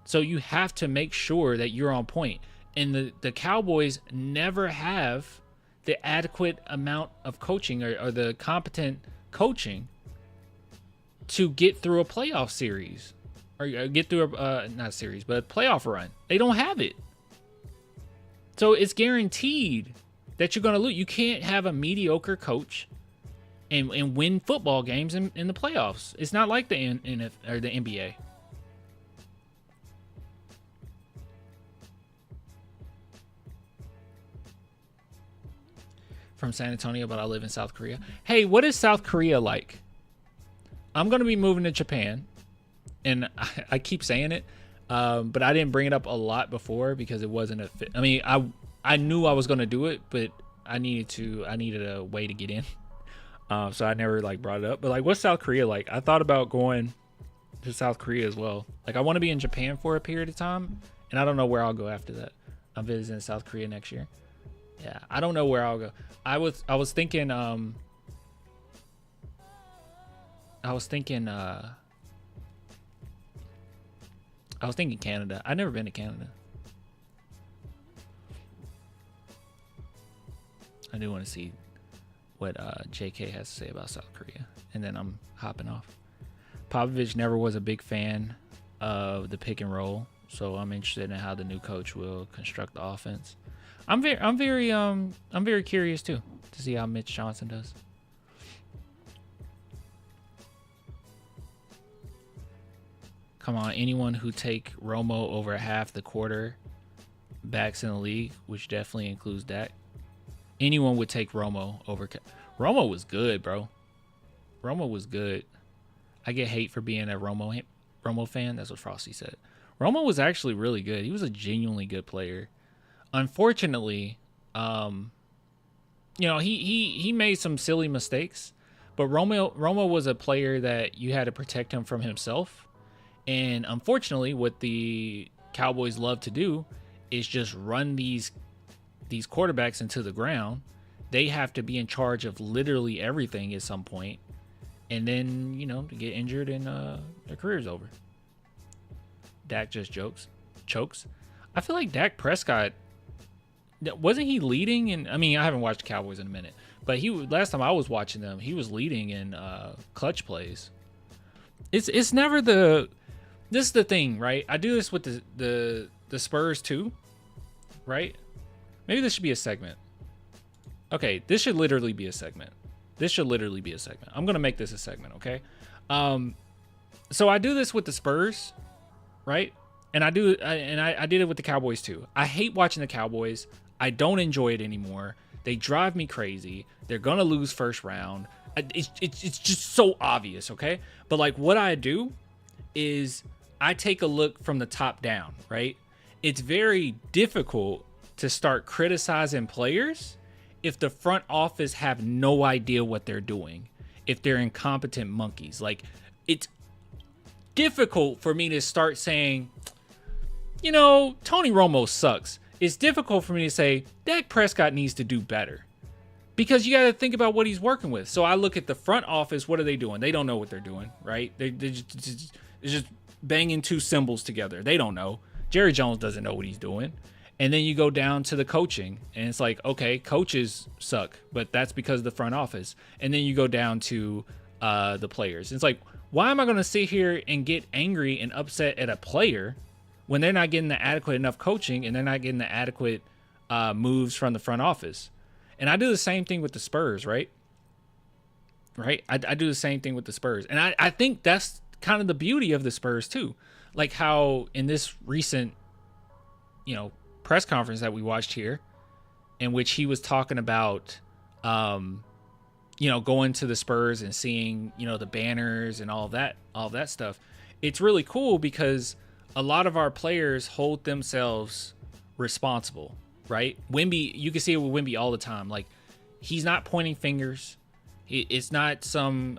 So you have to make sure that you're on point. And the Cowboys never have the adequate amount of coaching or the competent coaching to get through a playoff series or get through not a series, but a playoff run. They don't have it. So it's guaranteed that you're going to lose. You can't have a mediocre coach and win football games in the playoffs. It's not like the NFL or the NBA. From San Antonio, but I live in South Korea. Hey, what is South Korea like? I'm going to be moving to Japan, and I keep saying it, but I didn't bring it up a lot before because it wasn't a fit. I mean, I knew I was going to do it, but I needed a way to get in. So I never like brought it up. But like, what's South Korea like? I thought about going to South Korea as well. Like, I want to be in Japan for a period of time, and I don't know where I'll go after that. I'm visiting South Korea next year. Yeah, I don't know where I'll go. I was thinking Canada. I've never been to Canada. I do want to see what JK has to say about South Korea, and then I'm hopping off. Popovich never was a big fan of the pick and roll, so I'm interested in how the new coach will construct the offense. I'm very curious too to see how Mitch Johnson does. Come on, anyone who take Romo over half the quarter backs in the league, which definitely includes Dak. Anyone would take Romo over. Romo was good, bro. Romo was good. I get hate for being a Romo fan. That's what Frosty said. Romo was actually really good. He was a genuinely good player. Unfortunately, he made some silly mistakes, but Romo was a player that you had to protect him from himself. And unfortunately, what the Cowboys love to do is just run these quarterbacks into the ground. They have to be in charge of literally everything at some point, and then to get injured and their career's over. Dak just chokes. I feel like Dak Prescott, wasn't he leading? And I mean, I haven't watched the Cowboys in a minute, but last time I was watching them, he was leading in clutch plays. It's never the. This is the thing, right? I do this with the Spurs too, right? Maybe this should be a segment. Okay, this should literally be a segment. I'm gonna make this a segment, okay? So I do this with the Spurs, right? And I did it with the Cowboys too. I hate watching the Cowboys. I don't enjoy it anymore. They drive me crazy. They're gonna lose first round. It's just so obvious, okay? But like, what I do is I take a look from the top down, right? It's very difficult to start criticizing players if the front office have no idea what they're doing, if they're incompetent monkeys. Like, it's difficult for me to start saying, Tony Romo sucks. It's difficult for me to say Dak Prescott needs to do better, because you got to think about what he's working with. So I look at the front office. What are they doing? They don't know what they're doing, right? They're just banging two cymbals together. They don't know. Jerry Jones doesn't know what he's doing. And then you go down to the coaching, and it's like, okay, coaches suck, but that's because of the front office. And then you go down to the players. It's like, why am I going to sit here and get angry and upset at a player when they're not getting the adequate enough coaching and they're not getting the adequate moves from the front office? And I do the same thing with the Spurs, right? Right? I do the same thing with the Spurs. And I think that's kind of the beauty of the Spurs too. Like how in this recent, press conference that we watched here, in which he was talking about, going to the Spurs and seeing, the banners and all that stuff. It's really cool because a lot of our players hold themselves responsible, right? Wemby, you can see it with Wemby all the time. Like, he's not pointing fingers. It's not some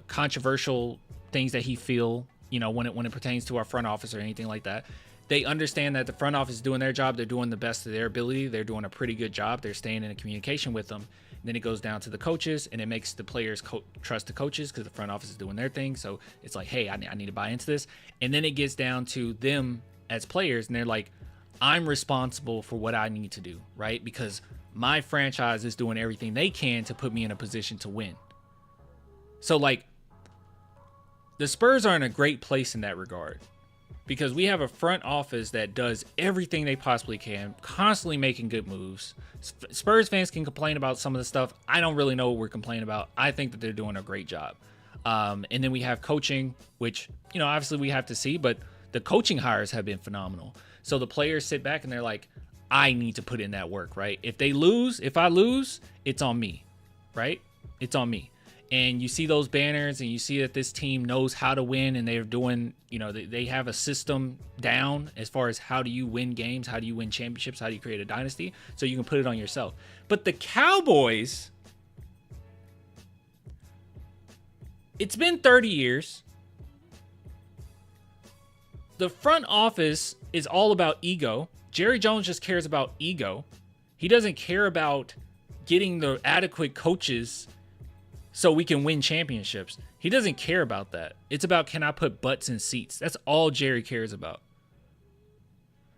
controversial things that he feel, when it pertains to our front office or anything like that. They understand that the front office is doing their job. They're doing the best of their ability. They're doing a pretty good job. They're staying in communication with them. And then it goes down to the coaches, and it makes the players trust the coaches because the front office is doing their thing. So it's like, hey, I need to buy into this. And then it gets down to them as players, and they're like, I'm responsible for what I need to do, right? Because my franchise is doing everything they can to put me in a position to win. So, like, the Spurs are in a great place in that regard, because we have a front office that does everything they possibly can, constantly making good moves. Spurs fans can complain about some of the stuff. I don't really know what we're complaining about. I think that they're doing a great job. And then we have coaching, which, obviously we have to see, but the coaching hires have been phenomenal. So the players sit back and they're like, I need to put in that work, right? If I lose, it's on me, right? It's on me. And you see those banners and you see that this team knows how to win, and they're doing, they have a system down as far as how do you win games, how do you win championships, how do you create a dynasty, so you can put it on yourself. But the Cowboys, it's been 30 years. The front office is all about ego. Jerry Jones just cares about ego. He doesn't care about getting the adequate coaches so we can win championships. He doesn't care about that. It's about, can I put butts in seats? That's all Jerry cares about.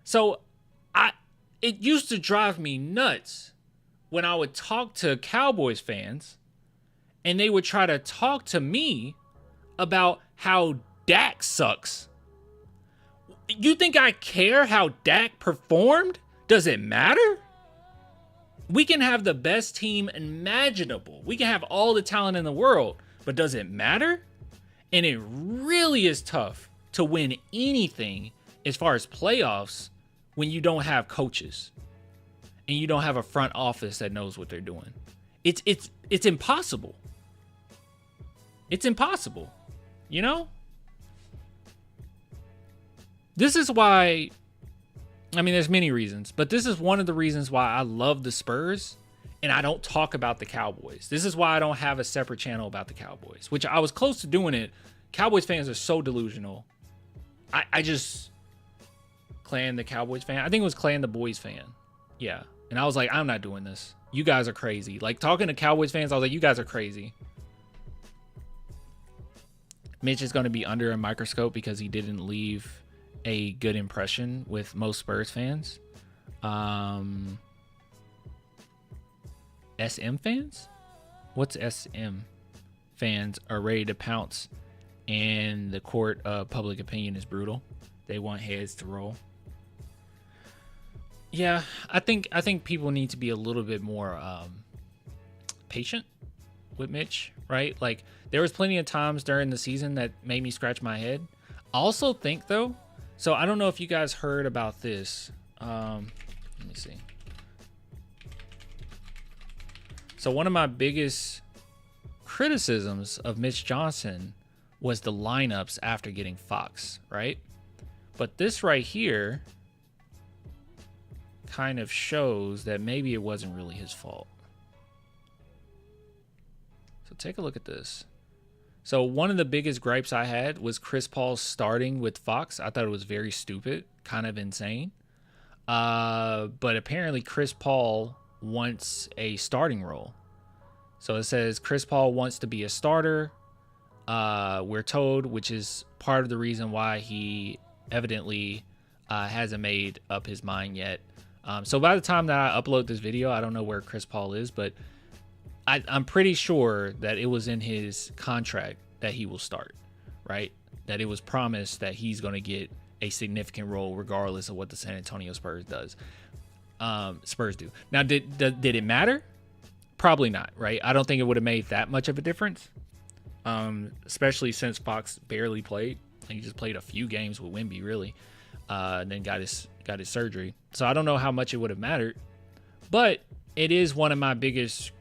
So it used to drive me nuts when I would talk to Cowboys fans and they would try to talk to me about how Dak sucks. You think I care how Dak performed? Does it matter? We can have the best team imaginable. We can have all the talent in the world, but does it matter? And it really is tough to win anything as far as playoffs when you don't have coaches and you don't have a front office that knows what they're doing. It's impossible. It's impossible. This is why, there's many reasons, but this is one of the reasons why I love the Spurs and I don't talk about the Cowboys. This is why I don't have a separate channel about the Cowboys, which I was close to doing it. Cowboys fans are so delusional. I just Clan the Cowboys fan. I think it was Clan the Boys fan. Yeah. And I was like, I'm not doing this. You guys are crazy. Like, talking to Cowboys fans, I was like, you guys are crazy. Mitch is going to be under a microscope because he didn't leave a good impression with most Spurs fans. SM fans? What's SM? Fans are ready to pounce, and the court of public opinion is brutal. They want heads to roll. Yeah, I think people need to be a little bit more patient with Mitch, right? Like, there was plenty of times during the season that made me scratch my head. I also think, though, so I don't know if you guys heard about this. Let me see. So one of my biggest criticisms of Mitch Johnson was the lineups after getting Fox, right? But this right here kind of shows that maybe it wasn't really his fault. So take a look at this. So one of the biggest gripes I had was Chris Paul starting with Fox. I thought it was very stupid, kind of insane. But apparently Chris Paul wants a starting role. So it says Chris Paul wants to be a starter. We're told, which is part of the reason why he evidently hasn't made up his mind yet. So by the time that I upload this video, I don't know where Chris Paul is, but I'm pretty sure that it was in his contract that he will start, right? That it was promised that he's going to get a significant role regardless of what the San Antonio Spurs do. Now, did it matter? Probably not, right? I don't think it would have made that much of a difference, especially since Fox barely played. He just played a few games with Wemby, really, and then got his surgery. So I don't know how much it would have mattered, but it is one of my biggest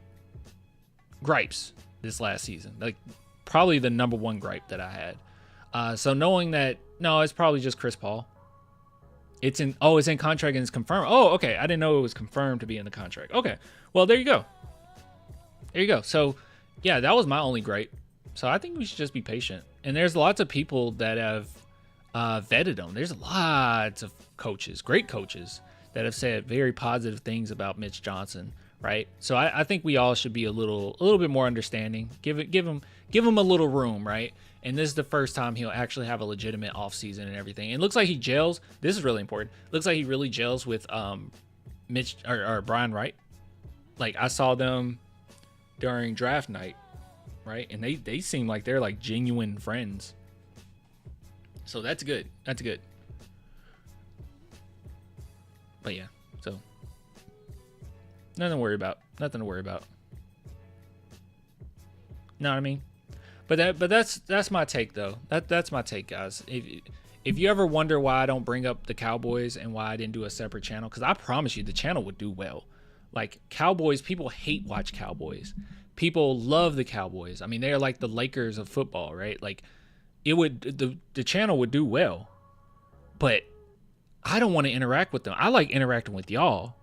gripes this last season. Like, probably the number one gripe that I had. So knowing that, no, it's probably just Chris Paul. It's in contract and it's confirmed. Oh, okay. I didn't know it was confirmed to be in the contract. Okay. Well, there you go. There you go. So, yeah, that was my only gripe. So I think we should just be patient. And there's lots of people that have vetted him. There's lots of coaches, great coaches, that have said very positive things about Mitch Johnson, right? So I think we all should be a little bit more understanding. Give him a little room, right? And this is the first time he'll actually have a legitimate offseason and everything. And it looks like he gels. This is really important. Looks like he really gels with Mitch or Brian Wright. Like, I saw them during draft night, right? And they seem like they're like genuine friends. So that's good. That's good. But yeah, so nothing to worry about. Nothing to worry about. Know what I mean? But that's my take though. That's my take, guys. If you ever wonder why I don't bring up the Cowboys and why I didn't do a separate channel, because I promise you the channel would do well. Like, Cowboys, people watch Cowboys. People love the Cowboys. I mean, they're like the Lakers of football, right? Like, the channel would do well. But I don't want to interact with them. I like interacting with y'all,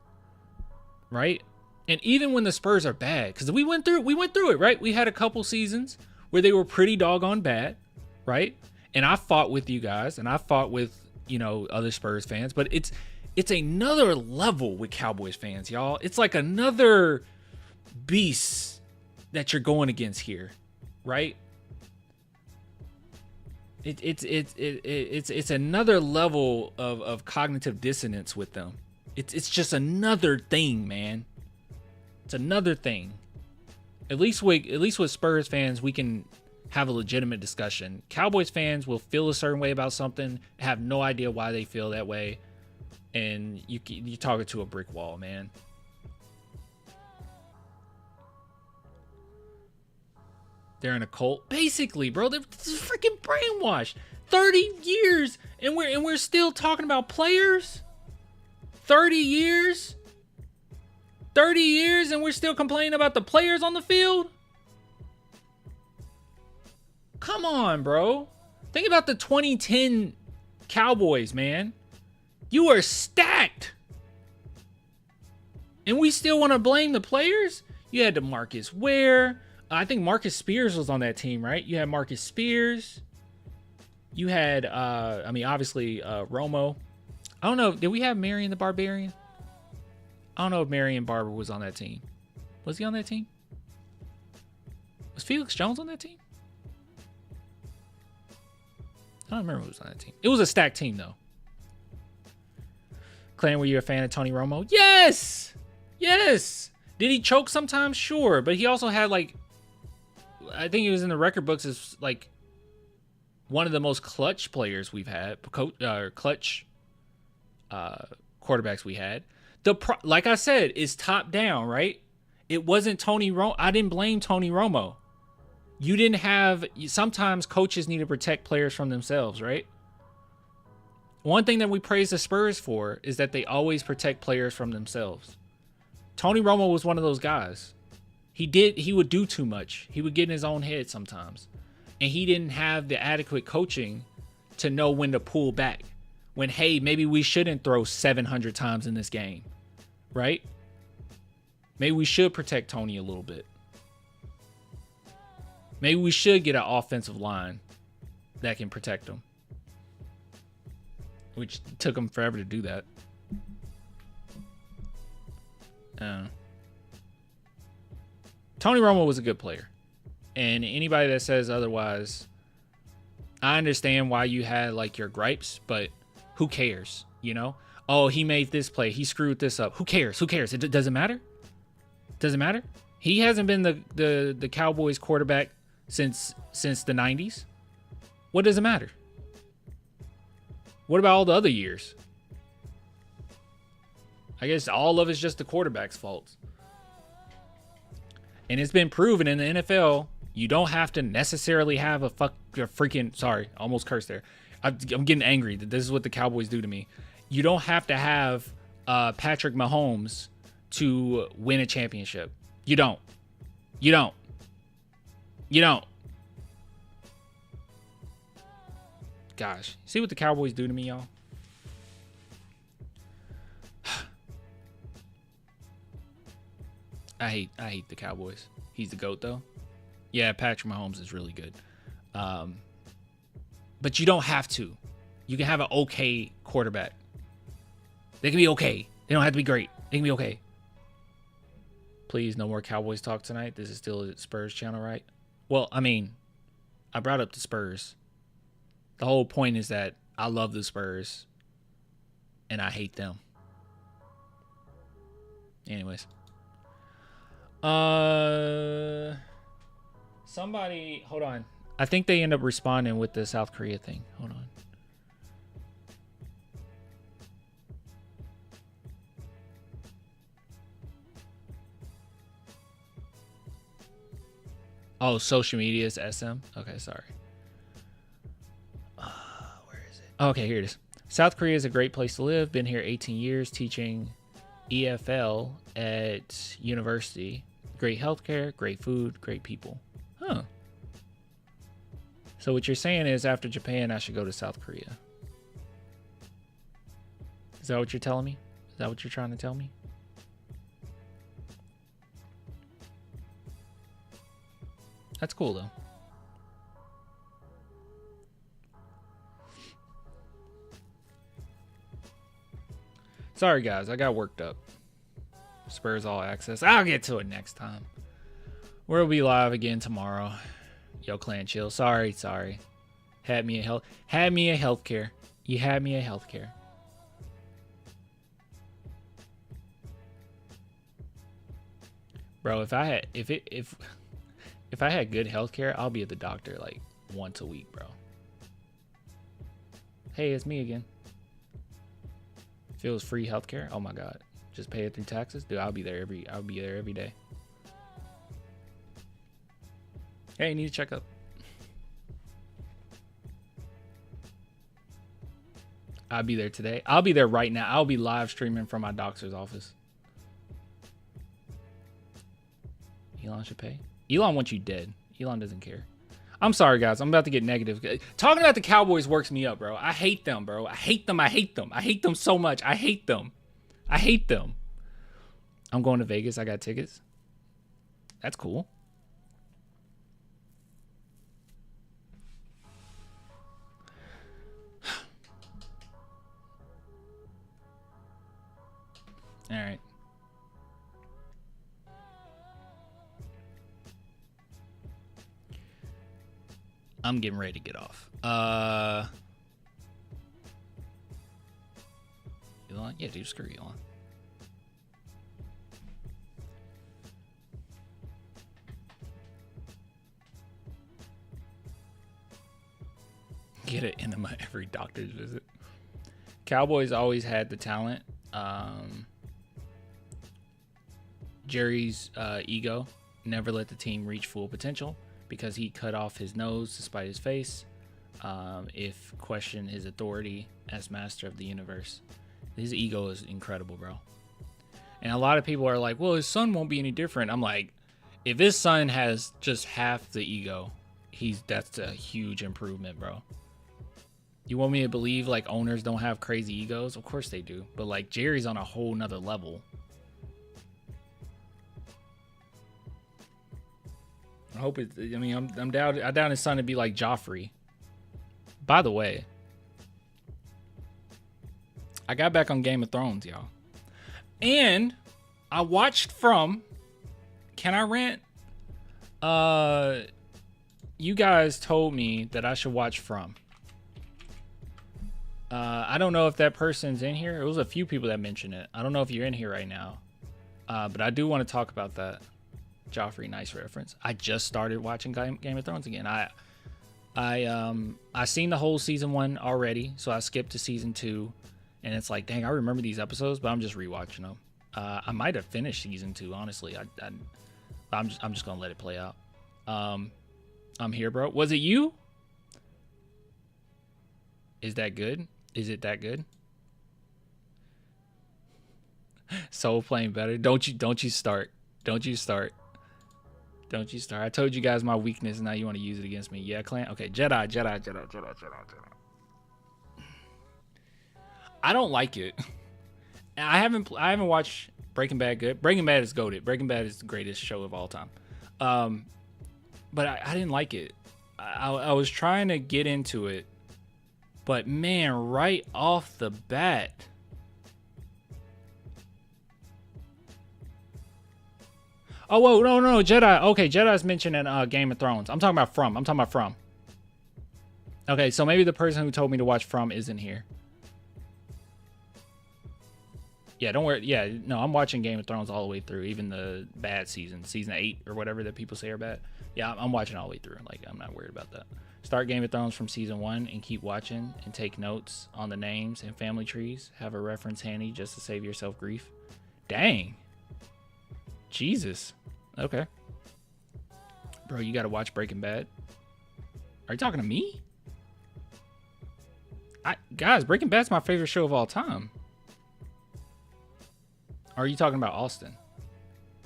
right? And even when the Spurs are bad, because we went through it, right? We had a couple seasons where they were pretty doggone bad, right? And I fought with you guys, and I fought with, other Spurs fans, but it's another level with Cowboys fans, y'all. It's like another beast that you're going against here, right? It's another level of cognitive dissonance with them. It's just another thing, man. It's another thing. At least with Spurs fans, we can have a legitimate discussion. Cowboys fans will feel a certain way about something, have no idea why they feel that way, and you talk it to a brick wall, man. They're in a cult, basically, bro. They're freaking brainwashed. 30 years, and we're still talking about players. 30 years. 30 years and we're still complaining about the players on the field? Come on, bro. Think about the 2010 Cowboys, man. You are stacked. And we still want to blame the players? You had DeMarcus Ware. I think Marcus Spears was on that team, right? You had Marcus Spears. You had, obviously, Romo. I don't know. Did we have Marion the Barbarian? I don't know if Marion Barber was on that team. Was he on that team? Was Felix Jones on that team? I don't remember who was on that team. It was a stacked team, though. Clan, were you a fan of Tony Romo? Yes! Yes! Did he choke sometimes? Sure. But he also had, I think he was in the record books as, one of the most clutch players we've had. Clutch quarterbacks we had. Like I said, it's top down, right? It wasn't Tony Romo. I didn't blame Tony Romo. You didn't have... Sometimes coaches need to protect players from themselves, right? One thing that we praise the Spurs for is that they always protect players from themselves. Tony Romo was one of those guys. He would do too much. He would get in his own head sometimes. And he didn't have the adequate coaching to know when to pull back. When, hey, maybe we shouldn't throw 700 times in this game. Right? Maybe we should protect Tony a little bit. Maybe we should get an offensive line that can protect him. Which took him forever to do that. Tony Romo was a good player. And anybody that says otherwise, I understand why you had your gripes, but who cares? You know, oh, he made this play, he screwed this up. Who cares? Who cares? It doesn't matter. Doesn't matter. He hasn't been the Cowboys quarterback since the 90s. What does it matter? What about all the other years? I guess all of it's just the quarterback's fault. And it's been proven in the NFL, you don't have to necessarily have a freaking, sorry, almost cursed there. I'm getting angry that this is what the Cowboys do to me. You don't have to have Patrick Mahomes to win a championship. You don't. You don't. You don't. Gosh, see what the Cowboys do to me, y'all? I hate the Cowboys. He's the GOAT, though. Yeah, Patrick Mahomes is really good. But you don't have to. You can have an okay quarterback. They can be okay. They don't have to be great. They can be okay. Please, no more Cowboys talk tonight. This is still a Spurs channel, right? Well, I mean, I brought up the Spurs. The whole point is that I love the Spurs and I hate them. Anyways. Somebody, hold on. I think they end up responding with the South Korea thing. Hold on. Oh, social media is SM? Okay, sorry. Where is it? Okay, here it is. South Korea is a great place to live. Been here 18 years teaching EFL at university. Great healthcare, great food, great people. Huh. So what you're saying is after Japan, I should go to South Korea. Is that what you're telling me? Is that what you're trying to tell me? That's cool, though. Sorry, guys. I got worked up. Spurs All Access. I'll get to it next time. We'll be live again tomorrow. Yo, Clan Chill. Sorry. Had me a healthcare. You had me a healthcare. Bro, if I had good healthcare, I'll be at the doctor like once a week, bro. Hey, it's me again. If it was free healthcare, oh my god. Just pay it through taxes? Dude, I'll be there every day. Hey, you need a checkup. I'll be there today. I'll be there right now. I'll be live streaming from my doctor's office. Elon should pay. Elon wants you dead. Elon doesn't care. I'm sorry, guys. I'm about to get negative. Talking about the Cowboys works me up, bro. I hate them, bro. I hate them. I hate them so much. I hate them. I'm going to Vegas. I got tickets. That's cool. All right. I'm getting ready to get off. Elon? Yeah, dude, screw Elon. Get it into my every doctor's visit. Cowboys always had the talent. Jerry's ego never let the team reach full potential because he cut off his nose despite his face. If questioned his authority as master of the universe. His ego is incredible, bro. And a lot of people are like, well, his son won't be any different. I'm like, if his son has just half the ego, that's a huge improvement, bro. You want me to believe like owners don't have crazy egos? Of course they do. But like Jerry's on a whole nother level. I hope it. I mean, I'm down. I doubt his son to be like Joffrey. By the way, I got back on Game of Thrones, y'all, and I watched from. Can I rant? You guys told me that I should watch from. I don't know if that person's in here. It was a few people that mentioned it. I don't know if you're in here right now. But I do want to talk about that Joffrey Nice reference. I just started watching Game of Thrones again. I seen the whole season 1 already, so I skipped to season 2, and it's like, dang, I remember these episodes, but I'm just rewatching them. I might have finished season 2, honestly. I'm just gonna let it play out. I'm here, bro. Was it you? Is that good? Is it that good? Soul playing better. Don't you start. Don't you start. Don't you start. I told you guys my weakness, and now you want to use it against me. Yeah, clan. Okay, Jedi. I don't like it. I haven't watched Breaking Bad. Good. Breaking Bad is goated. Breaking Bad is the greatest show of all time. But I didn't like it. I was trying to get into it, but man, right off the bat. Oh, whoa, no, Jedi. Okay, Jedi's mentioned in Game of Thrones. I'm talking about From. Okay, so maybe the person who told me to watch From isn't here. Yeah, don't worry. Yeah, no, I'm watching Game of Thrones all the way through, even the bad season 8 or whatever that people say are bad. Yeah, I'm watching all the way through. Like, I'm not worried about that. Start Game of Thrones from season 1 and keep watching and take notes on the names and family trees. Have a reference handy just to save yourself grief. Dang. Jesus. Okay. Bro, you gotta watch Breaking Bad. Are you talking to me? Guys, Breaking Bad's my favorite show of all time. Or are you talking about Austin?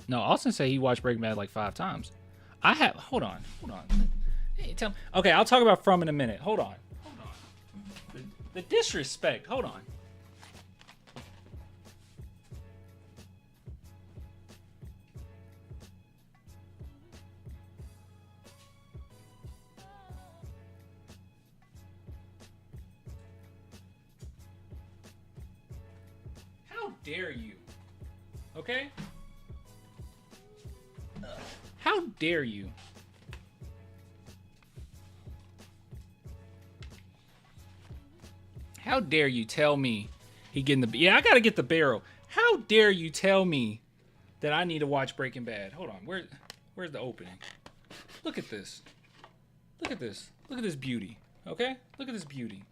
No, Austin said he watched Breaking Bad like 5 times. Hold on. Hey, tell me. Okay, I'll talk about From in a minute. Hold on. The disrespect. Hold on. How dare you? Okay? How dare you? How dare you tell me he getting the... Yeah, I gotta get the barrel. How dare you tell me that I need to watch Breaking Bad? Hold on. Where's the opening? Look at this. Look at this. Look at this beauty. Okay? Look at this beauty.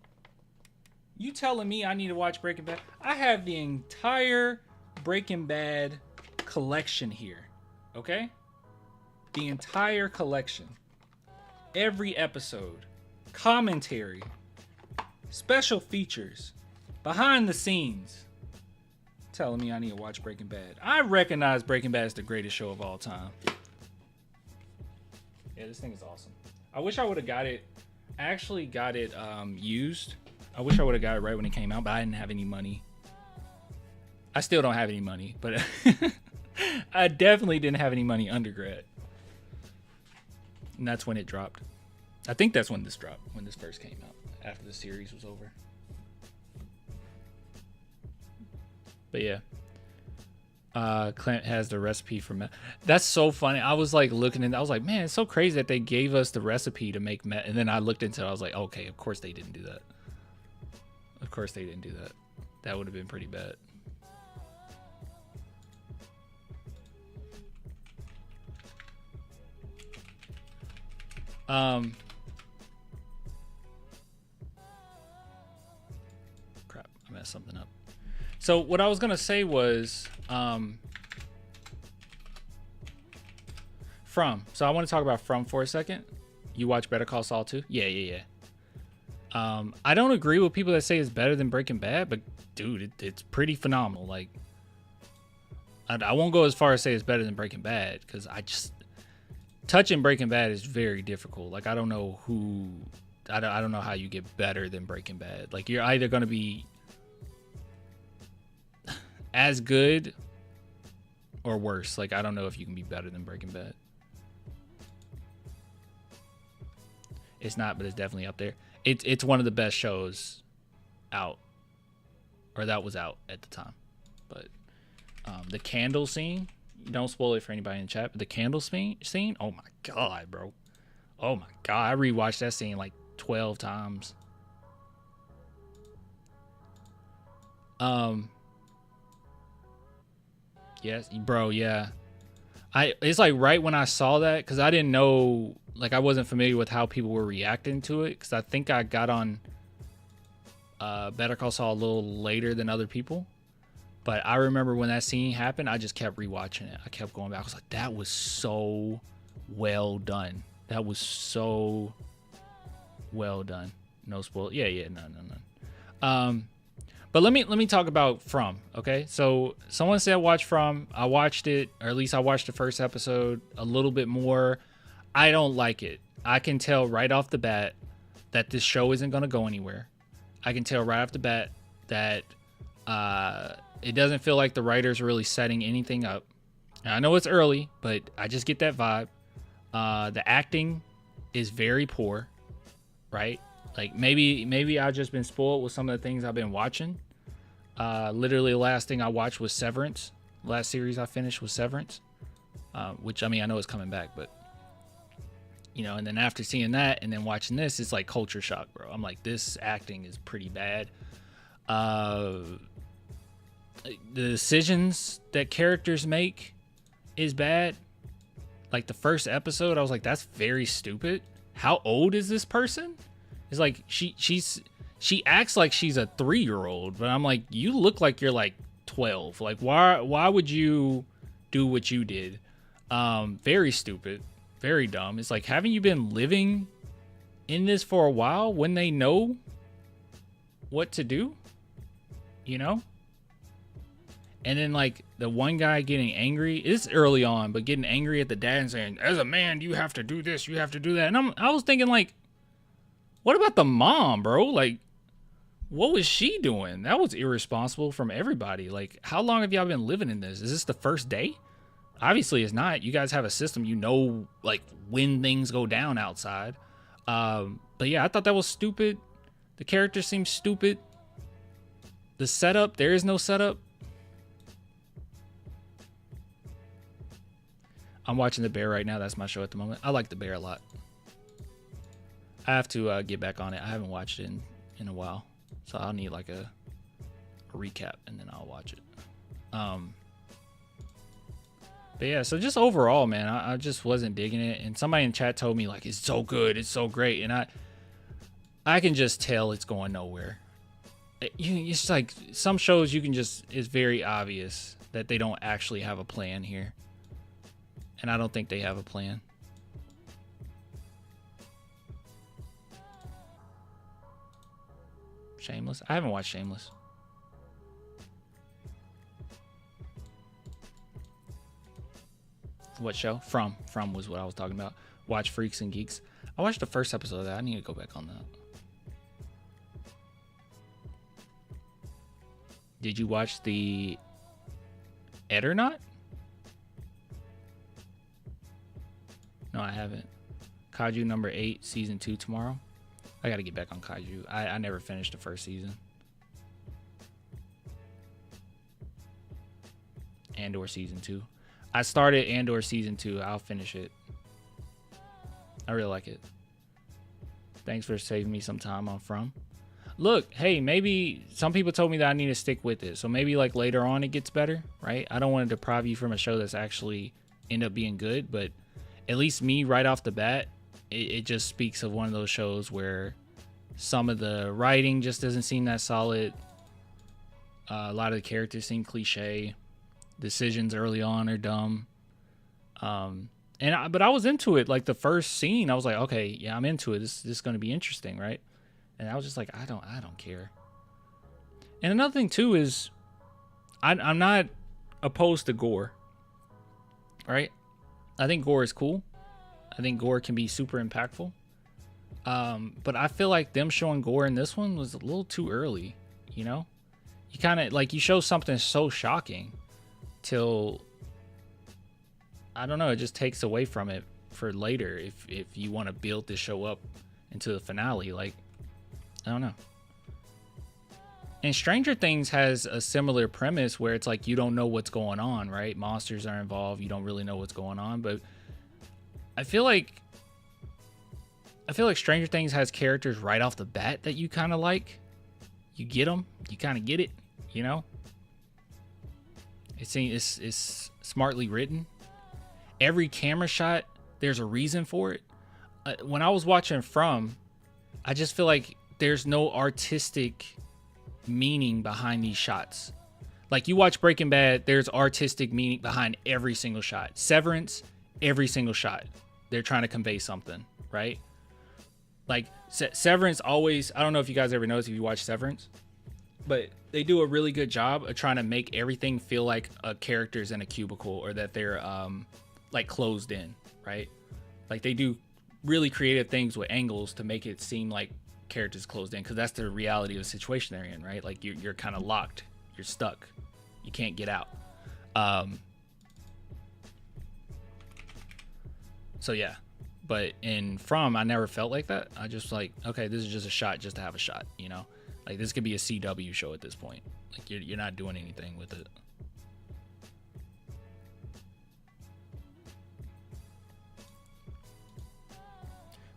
You telling me I need to watch Breaking Bad? I have the entire Breaking Bad collection here. Okay? The entire collection. Every episode. Commentary. Special features. Behind the scenes. Telling me I need to watch Breaking Bad. I recognize Breaking Bad is the greatest show of all time. Yeah, this thing is awesome. I wish I would have got it. I actually got it used. I wish I would have got it right when it came out, but I didn't have any money. I still don't have any money, but I definitely didn't have any money undergrad. And that's when it dropped. I think that's when this dropped, when this first came out, after the series was over. But yeah. Clint has the recipe for meth. That's so funny. I was like looking and I was like, man, it's so crazy that they gave us the recipe to make meth. And then I looked into it. I was like, okay, of course they didn't do that. Of course they didn't do that. That would have been pretty bad. Crap, I messed something up. So what I was gonna say was, From. So I want to talk about From for a second. You watch Better Call Saul too? Yeah. I don't agree with people that say it's better than Breaking Bad, but dude, it's pretty phenomenal. Like, I won't go as far as say it's better than Breaking Bad, because touching Breaking Bad is very difficult. Like, I don't know how you get better than Breaking Bad. Like, you're either going to be as good or worse. Like, I don't know if you can be better than Breaking Bad. It's not, but it's definitely up there. It's one of the best shows out, or that was out at the time. But the candle scene, don't spoil it for anybody in the chat, but the candle scene, oh my god, bro. Oh my god, I rewatched that scene like 12 times. Yes, bro. Yeah. It's like right when I saw that, because I didn't know, like I wasn't familiar with how people were reacting to it, because I think I got on Better Call Saul a little later than other people. But I remember when that scene happened, I just kept rewatching it. I kept going back. I was like, that was so well done. That was so well done. No spoil. Yeah, no. But let me talk about From, okay? So someone said watch From. I watched it, or at least I watched the first episode a little bit more. I don't like it. I can tell right off the bat that this show isn't going to go anywhere. I can tell right off the bat that it doesn't feel like the writers are really setting anything up. And I know it's early, but I just get that vibe. The acting is very poor, right? Like maybe I've just been spoiled with some of the things I've been watching. Literally the last thing I watched was Severance. Last series I finished was Severance, which I mean I know it's coming back, but you know. And then after seeing that and then watching this, it's like culture shock, bro. I'm like, this acting is pretty bad. The decisions that characters make is bad. Like the first episode, I was like, that's very stupid. How old is this person? It's like she acts like she's a 3-year-old, but I'm like, you look like you're like 12. Like why would you do what you did? Very stupid, very dumb. It's like, haven't you been living in this for a while? When they know what to do, you know? And then like the one guy getting angry, it's early on, but getting angry at the dad and saying, as a man, you have to do this, you have to do that. And I was thinking like, what about the mom, bro? Like, what was she doing? That was irresponsible from everybody. Like, how long have y'all been living in this? Is this the first day? Obviously it's not. You guys have a system, you know, like when things go down outside. But yeah, I thought that was stupid. The character seems stupid. The setup, there is no setup. I'm watching The Bear right now. That's my show at the moment. I like The Bear a lot. I have to get back on it. I haven't watched it in a while. So I'll need like a recap and then I'll watch it. But yeah, so just overall, man, I just wasn't digging it. And somebody in chat told me like, it's so good, it's so great. And I can just tell it's going nowhere. It's like some shows you can just, it's very obvious that they don't actually have a plan here. And I don't think they have a plan. Shameless? I haven't watched Shameless. What show? From was what I was talking about. Watch Freaks and Geeks. I watched the first episode of that. I need to go back on that. Did you watch the Ed or Not? No, I haven't. Kaiju number 8, season 2 tomorrow. I gotta get back on Kaiju. I never finished the first season. Andor season 2. I started Andor season 2. I'll finish it. I really like it. Thanks for saving me some time on From. Look, hey, maybe some people told me that I need to stick with it. So maybe like later on it gets better, right? I don't want to deprive you from a show that's actually end up being good, but at least me right off the bat, it just speaks of one of those shows where some of the writing just doesn't seem that solid. A lot of the characters seem cliche. Decisions early on are dumb. But I was into it. Like the first scene, I was like, okay, yeah, I'm into it. This is going to be interesting, right? And I was just like, I don't care. And another thing too is, I'm not opposed to gore, right? I think gore is cool. I think gore can be super impactful. But I feel like them showing gore in this one was a little too early, you know? You kind of, like, you show something so shocking till, I don't know, it just takes away from it for later if you want to build this show up into the finale. Like, I don't know. And Stranger Things has a similar premise where it's like you don't know what's going on, right? Monsters are involved. You don't really know what's going on. But I feel like Stranger Things has characters right off the bat that you kind of like. You get them. You kind of get it. You know, it's smartly written. Every camera shot, there's a reason for it. When I was watching From, I just feel like there's no artistic meaning behind these shots. Like you watch Breaking Bad, there's artistic meaning behind every single shot. Severance, every single shot, they're trying to convey something, right? Like Severance always, I don't know if you guys ever noticed if you watch Severance, but they do a really good job of trying to make everything feel like a character's in a cubicle or that they're like closed in, right? Like they do really creative things with angles to make it seem like characters closed in, because that's the reality of the situation they're in, right? Like you're kind of locked, you're stuck, you can't get out. So yeah, but in From, I never felt like that. I just like, okay, this is just a shot just to have a shot, you know? Like this could be a CW show at this point. Like you're not doing anything with it.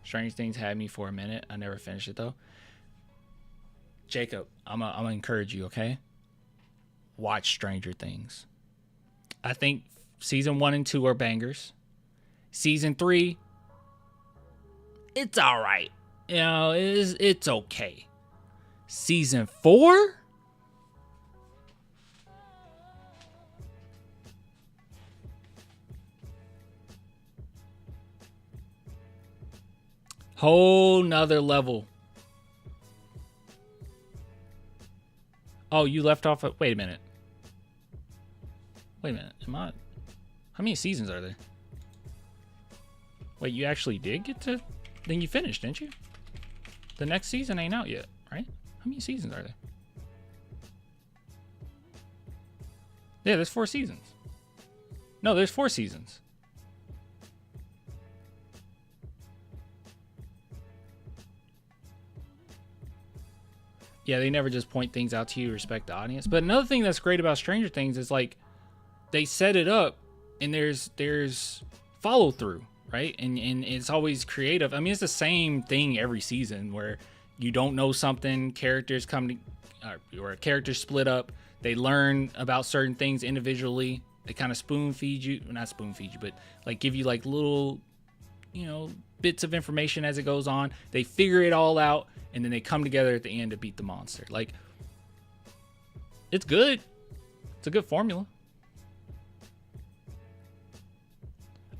Stranger Things had me for a minute. I never finished it though. Jacob, I'm gonna encourage you, okay? Watch Stranger Things. I think season 1 and 2 are bangers. Season 3, it's all right. You know, it's okay. Season 4, whole nother level. Oh, you left off at, wait a minute. How many seasons are there? Wait, you actually did get to, then you finished, didn't you? The next season ain't out yet, right? How many seasons are there? Yeah, there's 4 seasons. No, there's 4 seasons. Yeah, they never just point things out to you, respect the audience. But another thing that's great about Stranger Things is like they set it up and there's follow through, right? And it's always creative. I mean, it's the same thing every season where you don't know something, characters come to, or characters split up, they learn about certain things individually. They kind of spoon feed you, well, not spoon feed you, but like give you like little, you know, bits of information as it goes on. They figure it all out, and then they come together at the end to beat the monster. Like, it's good. It's a good formula.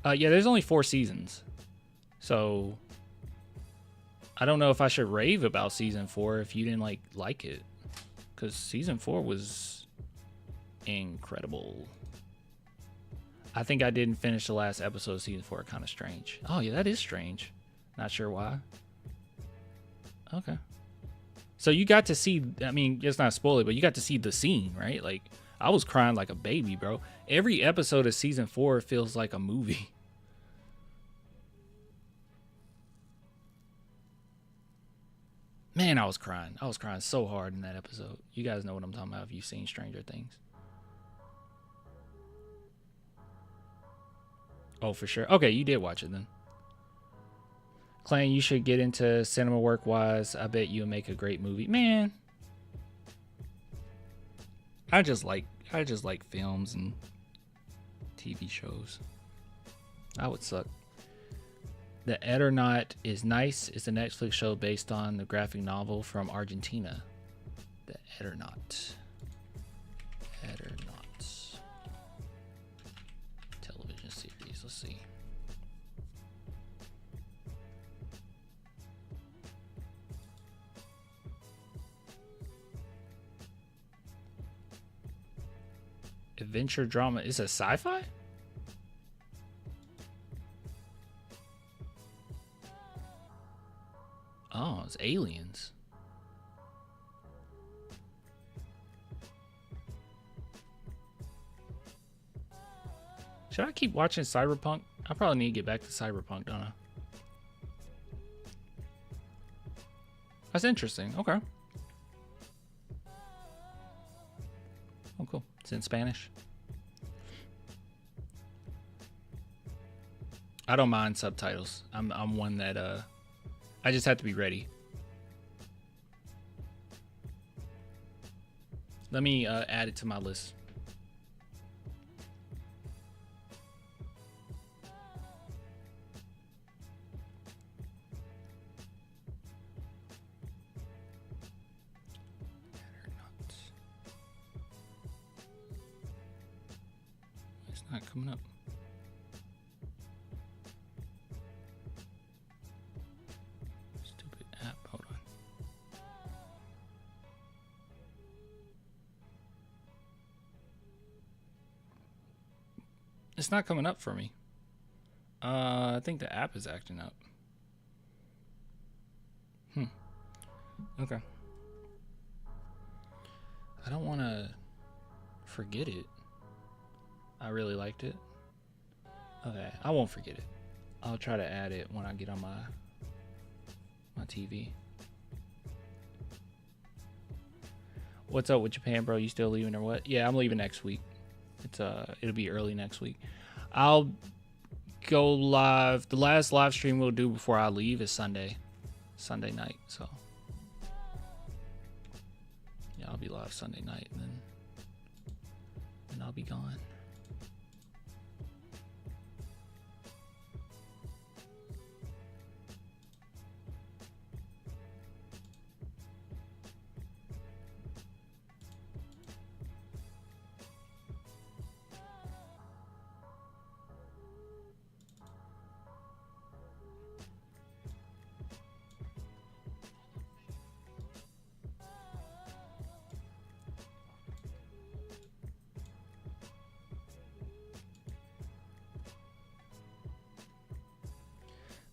Yeah, there's only 4 seasons. So, I don't know if I should rave about season 4 if you didn't like it. Because season 4 was incredible. I think I didn't finish the last episode of season 4. Kind of strange. Oh, yeah, that is strange. Not sure why. Okay. So you got to see, I mean, it's not spoiler, but you got to see the scene, right? Like, I was crying like a baby, bro. Every episode of season 4 feels like a movie. Man, I was crying. I was crying so hard in that episode. You guys know what I'm talking about if you've seen Stranger Things. Oh, for sure. Okay, you did watch it then. Clan, you should get into cinema work-wise. I bet you'll make a great movie. Man, I just like films and TV shows. I would suck. The Eternaut is nice. It's a Netflix show based on the graphic novel from Argentina. The Eternaut. Television series. Let's see. Adventure drama. Is it sci-fi? Oh, it's aliens. Should I keep watching Cyberpunk? I probably need to get back to Cyberpunk, don't I? That's interesting. Okay. Oh, cool. It's in Spanish. I don't mind subtitles. I'm one that I just have to be ready. Let me add it to my list. It's not coming up. Stupid app. Hold on. It's not coming up for me. I think the app is acting up. Okay. I don't want to forget it. I really liked it. Okay, I won't forget it. I'll try to add it when I get on my TV. What's up with Japan, bro? You still leaving or what? Yeah, I'm leaving next week. It'll be early next week. I'll go live. The last live stream we'll do before I leave is Sunday night. So yeah, I'll be live Sunday night, and then I'll be gone.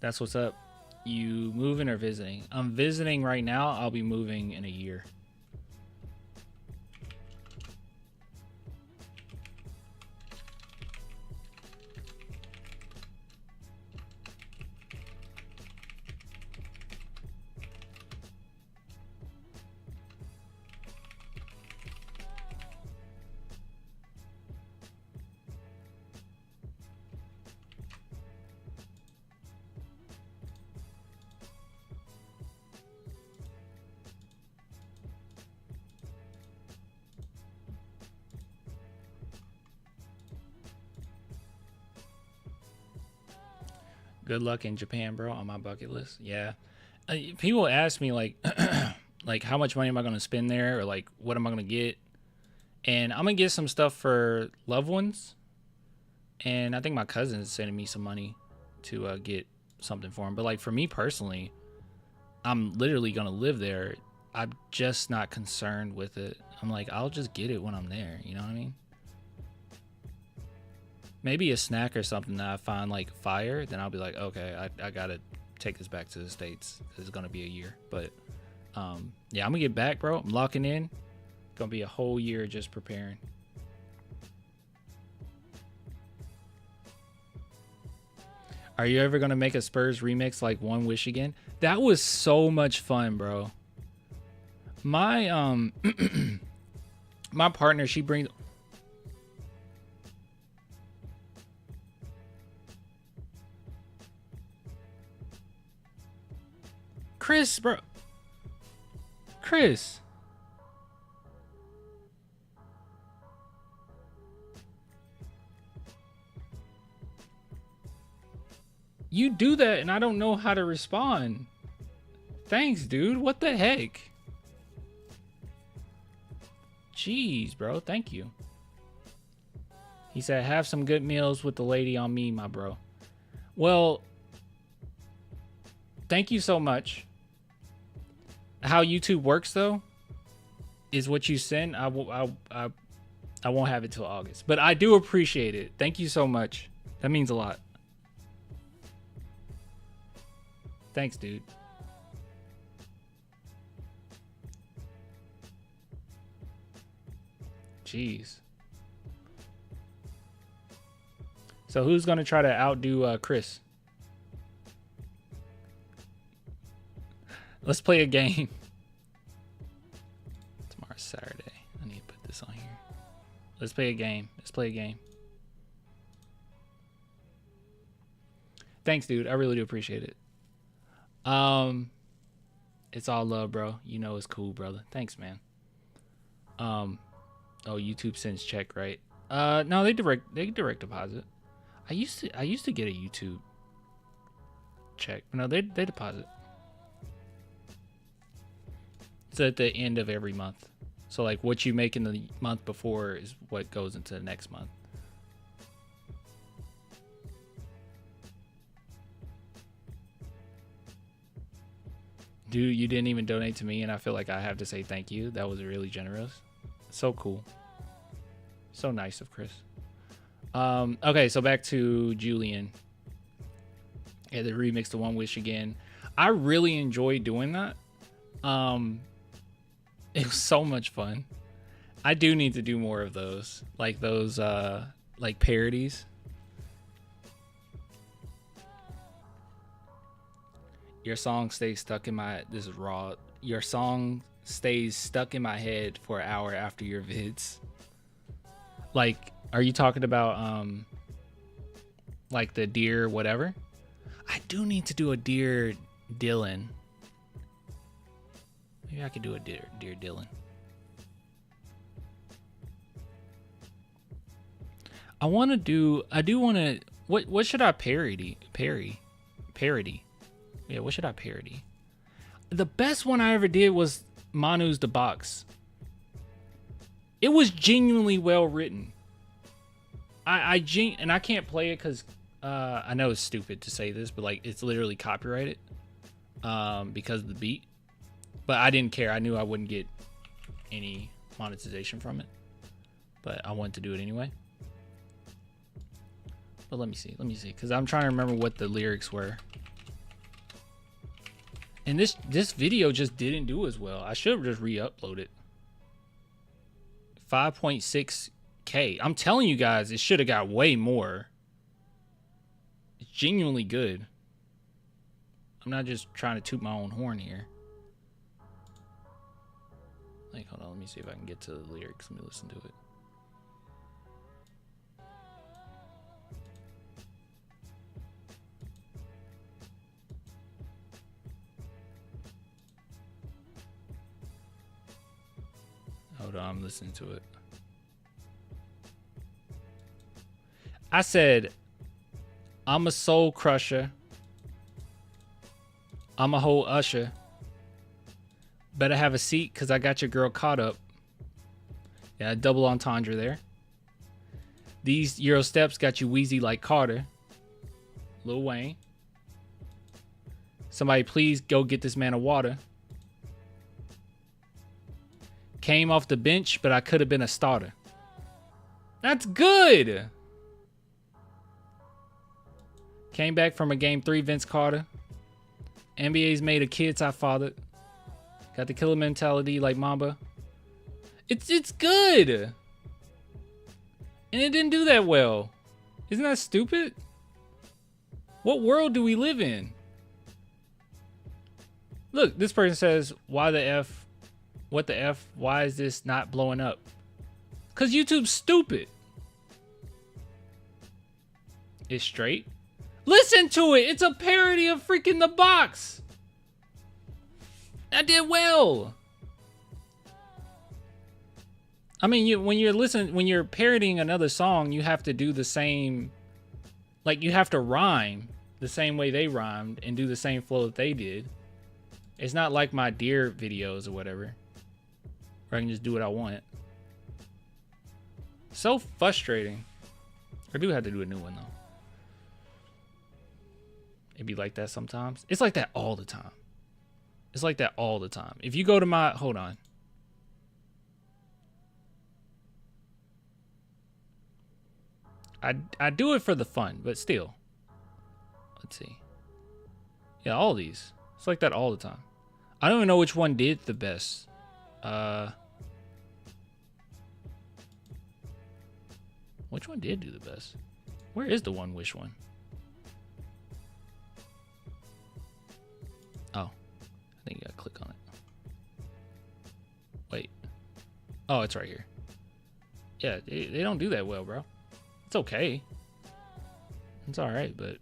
That's what's up. You moving or visiting? I'm visiting right now. I'll be moving in a year. Good luck in Japan, bro, on my bucket list. Yeah. People ask me, like, like, how much money am I going to spend there? Or, like, what am I going to get? And I'm going to get some stuff for loved ones. And I think my cousin is sending me some money to get something for him. But, like, for me personally, I'm literally going to live there. I'm just not concerned with it. I'm like, I'll just get it when I'm there. You know what I mean? Maybe a snack or something that I find like fire, then I'll be like, okay, I gotta take this back to the States. It's gonna be a year, but yeah, I'm gonna get back, bro. I'm locking in. Gonna be a whole year just preparing. Are you ever gonna make a Spurs remix like One Wish again? That was so much fun, bro. My my partner, she brings. Chris, bro. Chris. You do that and I don't know how to respond. Thanks, dude. What the heck? Jeez, bro. Thank you. He said, have some good meals with the lady on me, my bro. Well, thank you so much. How YouTube works though is what you send. I won't have it till August, but I do appreciate it. Thank you so much. That means a lot. Thanks, dude. Jeez. So who's gonna try to outdo Chris? Let's play a game. Tomorrow's Saturday. I need to put this on here. Let's play a game. Let's play a game. Thanks, dude. I really do appreciate it. It's all love, bro. You know it's cool, brother. Thanks, man. Oh, YouTube sends check, right? No, they direct deposit. I used to get a YouTube check. No, they deposit. It's at the end of every month. So like what you make in the month before is what goes into the next month. Dude, you didn't even donate to me, and I feel like I have to say thank you. That was really generous. So cool. So nice of Chris. Okay, so back to Julian. Yeah, the remix to One Wish again. I really enjoyed doing that. It was so much fun. I do need to do more of those. Like those like parodies. Your song stays stuck in my this is raw. Your song stays stuck in my head for an hour after your vids. Like, are you talking about like the Dear whatever? I do need to do a Dear Dylan. Maybe I could do a Dear Dylan. I do want to what should I parody? Yeah, what should I parody? The best one I ever did was Manu's The Box. It was genuinely well written. And I can't play it because I know it's stupid to say this, but like it's literally copyrighted because of the beat. But I didn't care. I knew I wouldn't get any monetization from it. But I wanted to do it anyway. But let me see, because I'm trying to remember what the lyrics were. And this video just didn't do as well. I should have just re-uploaded it. 5.6K. I'm telling you guys, it should have got way more. It's genuinely good. I'm not just trying to toot my own horn here. Like, hold on, let me see if I can get to the lyrics. Let me listen to it. Hold on, I'm listening to it. I said, I'm a soul crusher. I'm a whole usher. Better have a seat because I got your girl caught up. Yeah, double entendre there. These Euro steps got you wheezy like Carter. Lil Wayne. Somebody please go get this man a water. Came off the bench, but I could have been a starter. That's good. Came back from a game 3, Vince Carter. NBA's made of kids I fathered. Got the killer mentality like Mamba. It's good. And it didn't do that well. Isn't that stupid? What world do we live in? Look, this person says, why the F? What the F? Why is this not blowing up? Because YouTube's stupid. It's straight. Listen to it. It's a parody of freaking The Box. I did well. I mean, when you're parodying another song, you have to do the same. Like, you have to rhyme the same way they rhymed and do the same flow that they did. It's not like my Dear videos or whatever, where I can just do what I want. So frustrating. I do have to do a new one though. It'd be like that sometimes. It's like that all the time. It's like that all the time. If you go to my, hold on. I do it for the fun, but still. Let's see. Yeah, all these. It's like that all the time. I don't even know which one did the best. Which one did do the best? Where is the One Wish one? Oh, I think you gotta click on it. Wait. Oh, it's right here. Yeah, they don't do that well, bro. It's okay. It's all right, but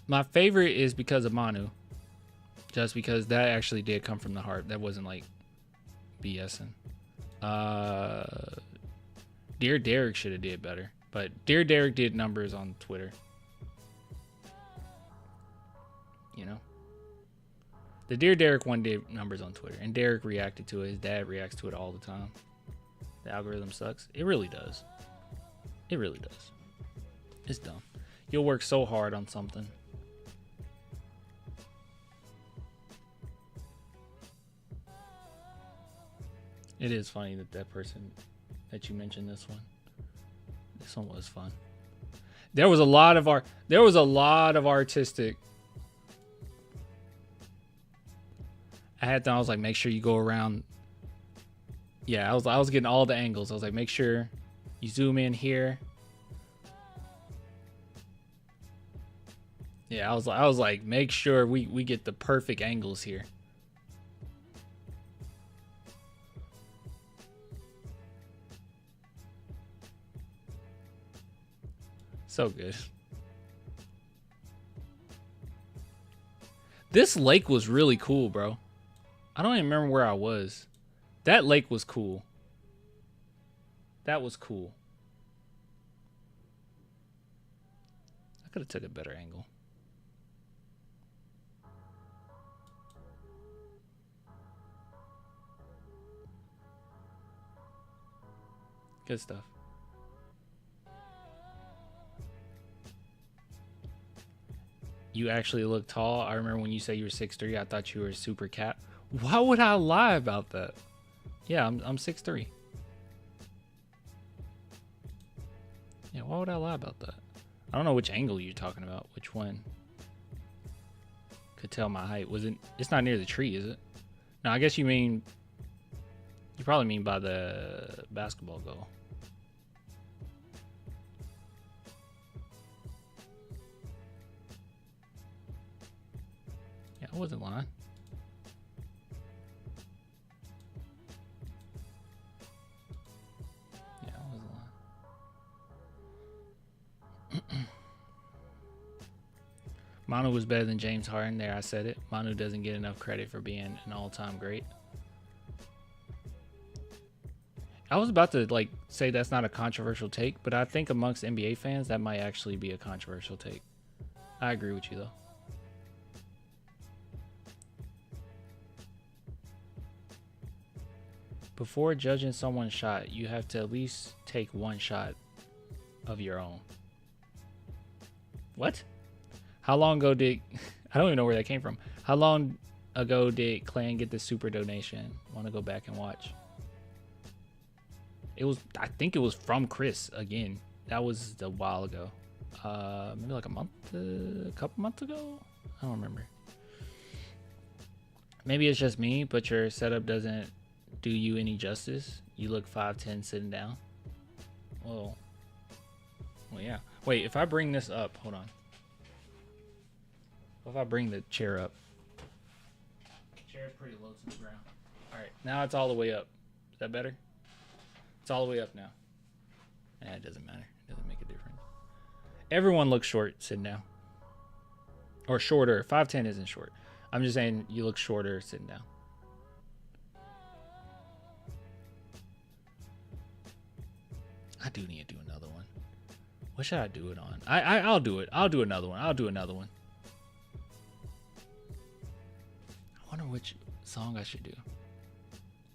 my favorite is because of Manu. just because that actually did come from the heart. That wasn't like BSing. Dear Derek should have did better, but Dear Derek did numbers on Twitter. You know, the Dear Derek one did numbers on Twitter, and Derek reacted to it. His dad reacts to it all the time. The algorithm sucks. It really does. It really does. It's dumb. You'll work so hard on something. It is funny that that person that you mentioned this one was fun. There was a lot of artistic. I was like, make sure you go around. Yeah, I was getting all the angles. I was like, make sure you zoom in here. Yeah, I was like, make sure we get the perfect angles here. So good. This lake was really cool, bro. I don't even remember where I was. That lake was cool. That was cool. I could have took a better angle. Good stuff. You actually look tall. I remember when you said you were 6'3", I thought you were a super cat. Why would I lie about that? Yeah, I'm 6'3". Yeah, why would I lie about that? I don't know which angle you're talking about. Which one? Could tell my height. Was it? It's not near the tree, is it? No, I guess you mean. You probably mean by the basketball goal. Yeah, I wasn't lying. Yeah, I wasn't lying. Manu was better than James Harden. There, I said it. Manu doesn't get enough credit for being an all-time great. I was about to say that's not a controversial take, but I think amongst NBA fans that might actually be a controversial take. I agree with you though. Before judging someone's shot, you have to at least take one shot of your own. What? How long ago did... I don't even know where that came from. How long ago did Clan get the super donation? Want to go back and watch. It was... I think it was from Chris again. That was a while ago. Maybe like a couple months ago? I don't remember. Maybe it's just me, but your setup doesn't do you any justice. You look 5'10" sitting down. Well, yeah. Wait, if I bring this up, hold on. What if I bring the chair up? The chair is pretty low to the ground. All right, now it's all the way up. Is that better? It's all the way up now. Yeah, it doesn't matter. It doesn't make a difference. Everyone looks short sitting down. Or shorter. 5'10" isn't short. I'm just saying you look shorter sitting down. I do need to do another one. What should I do it on? I'll do it. I'll do another one. I wonder which song I should do.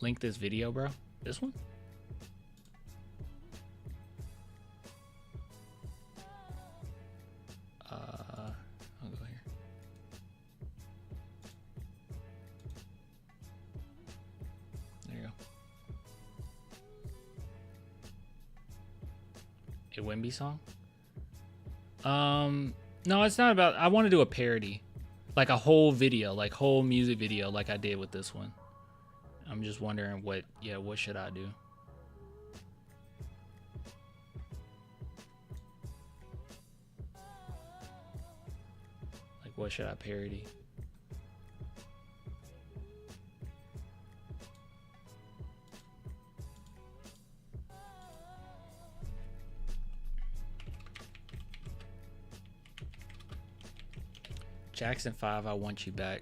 Link this video, bro. This one? I'll go here. There you go. A Wemby song? No, it's not about... I want to do a parody. Like a whole video, like whole music video like I did with this one. I'm just wondering what should I do? Like what should I parody? Jackson 5, I want you back.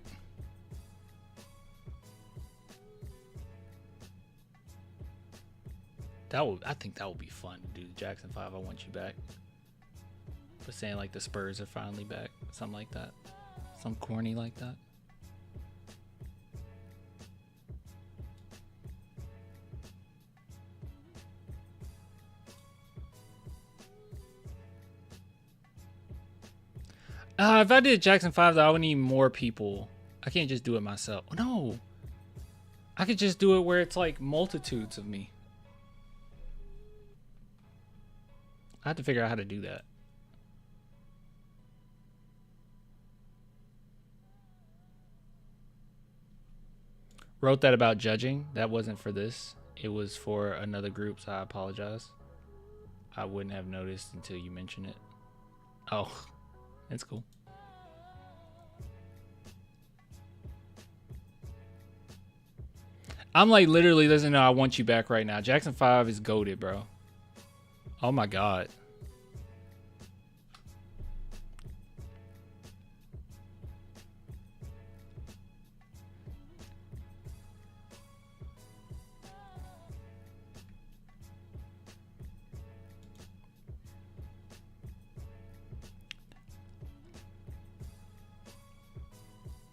I think that would be fun to do. The Jackson 5, I want you back. But saying like the Spurs are finally back, something like that, some corny like that. If I did Jackson 5, though, I would need more people. I can't just do it myself. No. I could just do it where it's like multitudes of me. I have to figure out how to do that. Wrote that about judging. That wasn't for this. It was for another group, so I apologize. I wouldn't have noticed until you mentioned it. Oh, that's cool. I'm like literally listening to I Want You Back right now. Jackson 5 is goated, bro. Oh my God.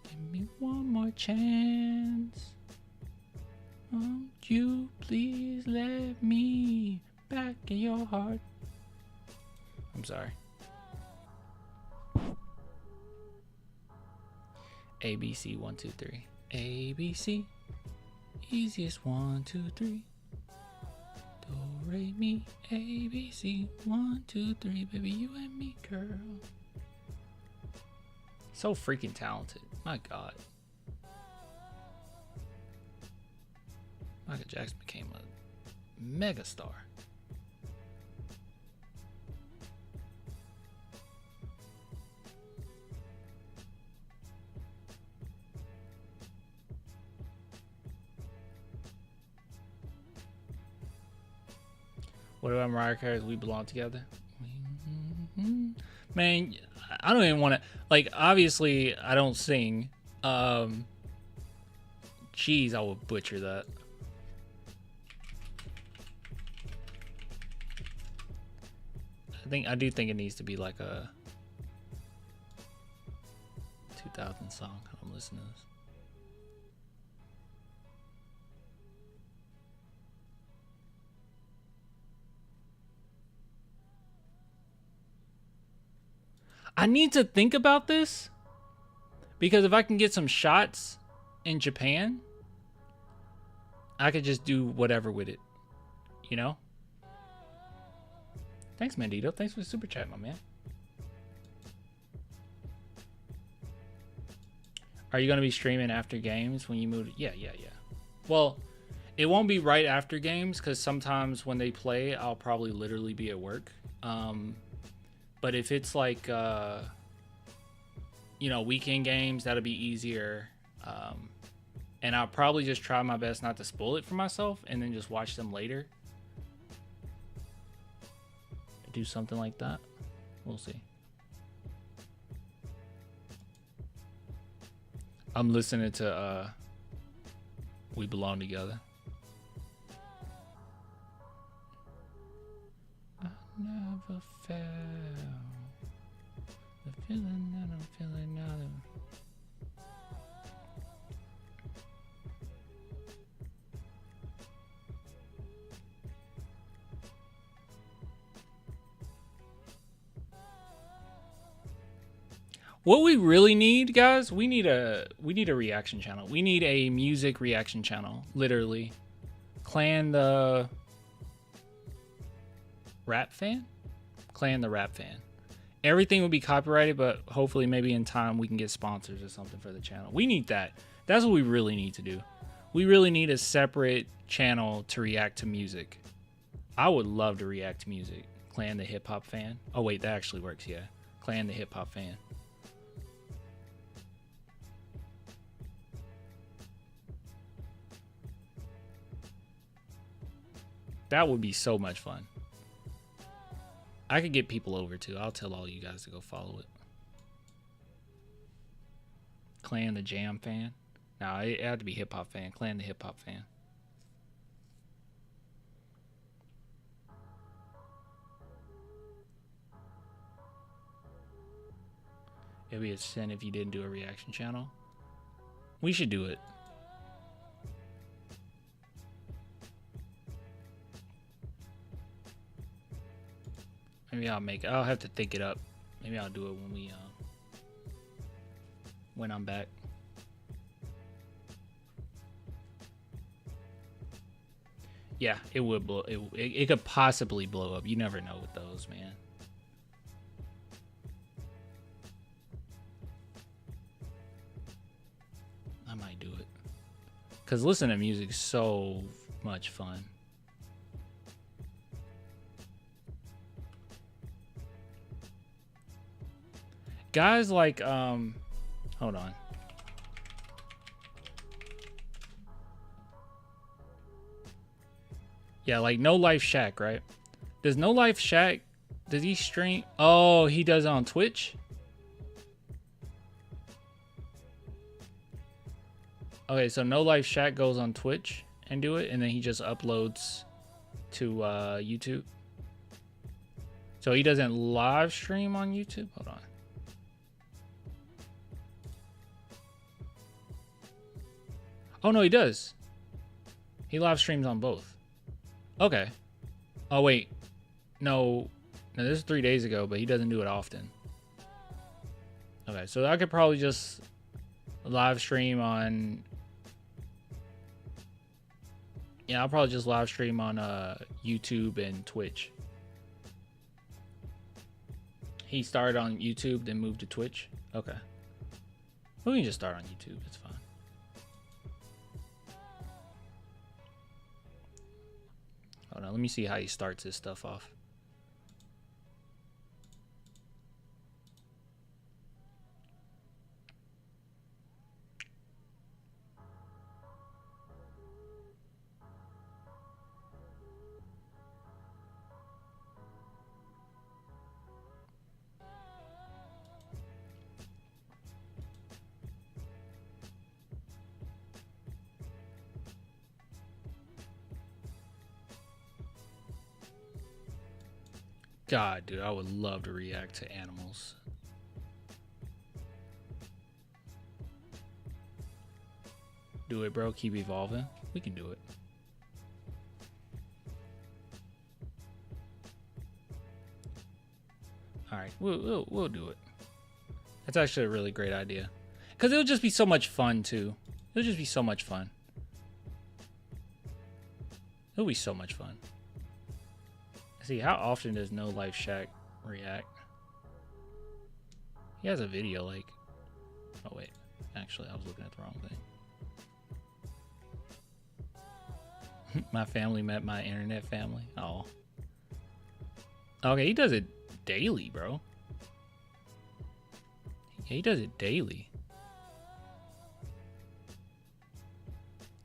Give me one more chance. Won't you please let me back in your heart? I'm sorry. ABC 1 2 3. ABC. Easiest 1 2 3. Do re mi ABC 1 2 3. Baby, you and me, girl. So freaking talented. My God. Michael Jackson became a megastar. What about Mariah Carey's We Belong Together? Man, I don't even want to, like, obviously I don't sing. Jeez, I would butcher that. I do think it needs to be like a 2000 song. I'm listening to this. I need to think about this because if I can get some shots in Japan, I could just do whatever with it, you know? Thanks, Mandito. Thanks for the super chat, my man. Are you going to be streaming after games when you move? Yeah. Well, it won't be right after games because sometimes when they play, I'll probably literally be at work. But if it's like, weekend games, that'll be easier. And I'll probably just try my best not to spoil it for myself and then just watch them later. Do something like that. We'll see. I'm listening to We Belong Together. I never felt the feeling that I'm feeling now. What we really need, guys, we need a reaction channel. We need a music reaction channel, literally. Clan the Rap Fan? Clan the Rap Fan. Everything will be copyrighted, but hopefully maybe in time we can get sponsors or something for the channel. We need that. That's what we really need to do. We really need a separate channel to react to music. I would love to react to music. Clan the Hip Hop Fan. Oh wait, that actually works, yeah. Clan the Hip Hop Fan. That would be so much fun. I could get people over too. I'll tell all you guys to go follow it. Clan the Jam Fan. No, it had to be Hip Hop Fan. Clan the Hip Hop Fan. It'd be a sin if you didn't do a reaction channel. We should do it. Maybe I'll have to think it up. Maybe I'll do it when I'm back. Yeah, it would blow. It could possibly blow up. You never know with those, man. I might do it. Cause listening to music is so much fun. Guys like hold on. Yeah, like No Life Shaq, right? Does No Life Shaq, does he stream? Oh, he does it on Twitch? Okay, so No Life Shaq goes on Twitch and do it, and then he just uploads to YouTube. So he doesn't live stream on YouTube? Hold on. Oh, no, he does. He live streams on both. Okay. Oh, wait. No, this is 3 days ago, but he doesn't do it often. Okay, so I could probably just live stream on... Yeah, I'll probably just live stream on YouTube and Twitch. He started on YouTube, then moved to Twitch? Okay. We can just start on YouTube. It's fine. Hold on, let me see how he starts his stuff off. God, dude, I would love to react to animals. Do it, bro. Keep evolving. We can do it. All right, we'll do it. That's actually a really great idea. Because it'll just be so much fun, too. It'll just be so much fun. It'll be so much fun. See, how often does No Life Shaq react? He has a video, like... Oh, wait. Actually, I was looking at the wrong thing. My family met my internet family. Oh. Okay, he does it daily, bro. Yeah, he does it daily.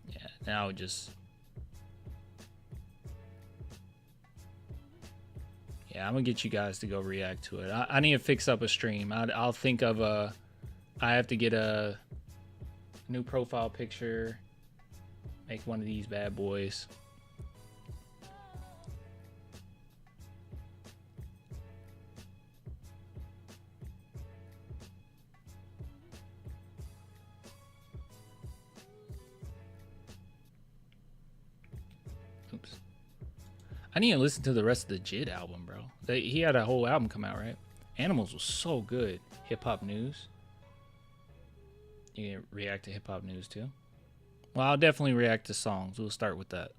Yeah, now it just... Yeah, I'm gonna get you guys to go react to it. I need to fix up a stream. I'll think of a... I have to get a new profile picture. Make one of these bad boys. Oops. I need to listen to the rest of the JID album, bro. He had a whole album come out, right? Animals was so good. Hip Hop News. You can react to hip hop news too. Well, I'll definitely react to songs. We'll start with that.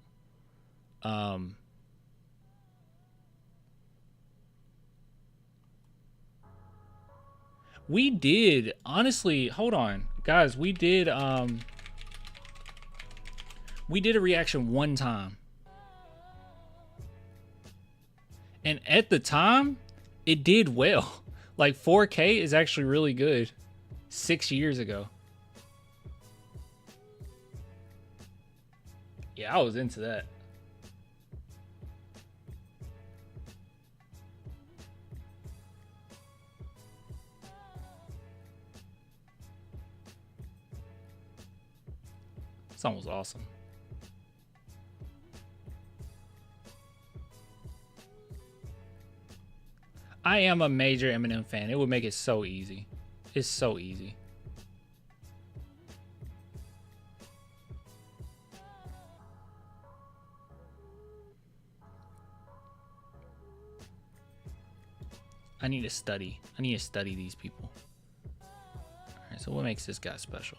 We did, honestly, hold on. Guys, we did a reaction one time. And at the time, it did well. Like 4K is actually really good. 6 years ago. Yeah, I was into that. Song was awesome. I am a major Eminem fan. It would make it so easy. It's so easy. I need to study. I need to study these people. All right, so what makes this guy special?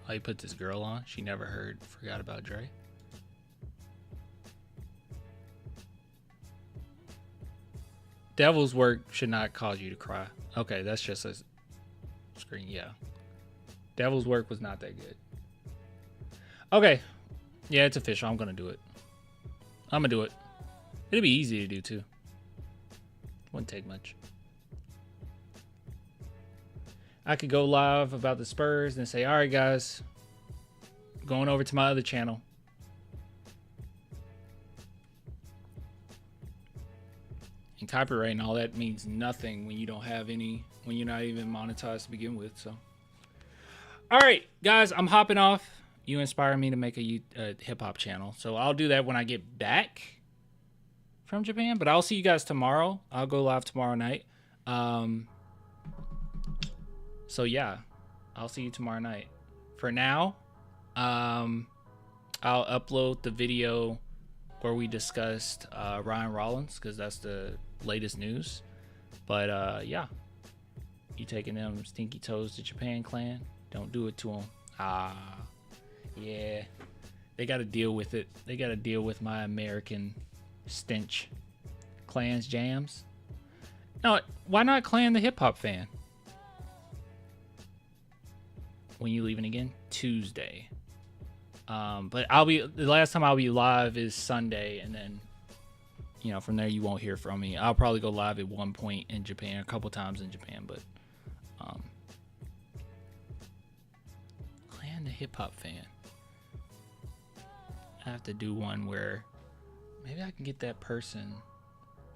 Oh, you put this girl on? She never forgot about Dre. Devil's work should not cause you to cry. Okay, that's just a screen, yeah. Devil's work was not that good. Okay. Yeah, it's official. I'm going to do it. I'm going to do it. It'll be easy to do, too. Wouldn't take much. I could go live about the Spurs and say, all right, guys, going over to my other channel. And copyright and all that means nothing when you don't have any, when you're not even monetized to begin with, so. All right, guys, I'm hopping off. You inspired me to make a hip-hop channel. So I'll do that when I get back from Japan. But I'll see you guys tomorrow. I'll go live tomorrow night. So, yeah, I'll see you tomorrow night. For now, I'll upload the video where we discussed Ryan Rollins because that's the latest news. But, yeah, you taking them stinky toes to Japan, clan? Don't do it to them. Yeah. They got to deal with it. They got to deal with my American stench. Clan's jams. No, why not Clan the hip hop fan? When you leaving again? Tuesday. But the last time I'll be live is Sunday, and then, you know, from there you won't hear from me. I'll probably go live at one point in Japan, a couple times in Japan, but Clan the hip hop fan. I have to do one where maybe I can get that person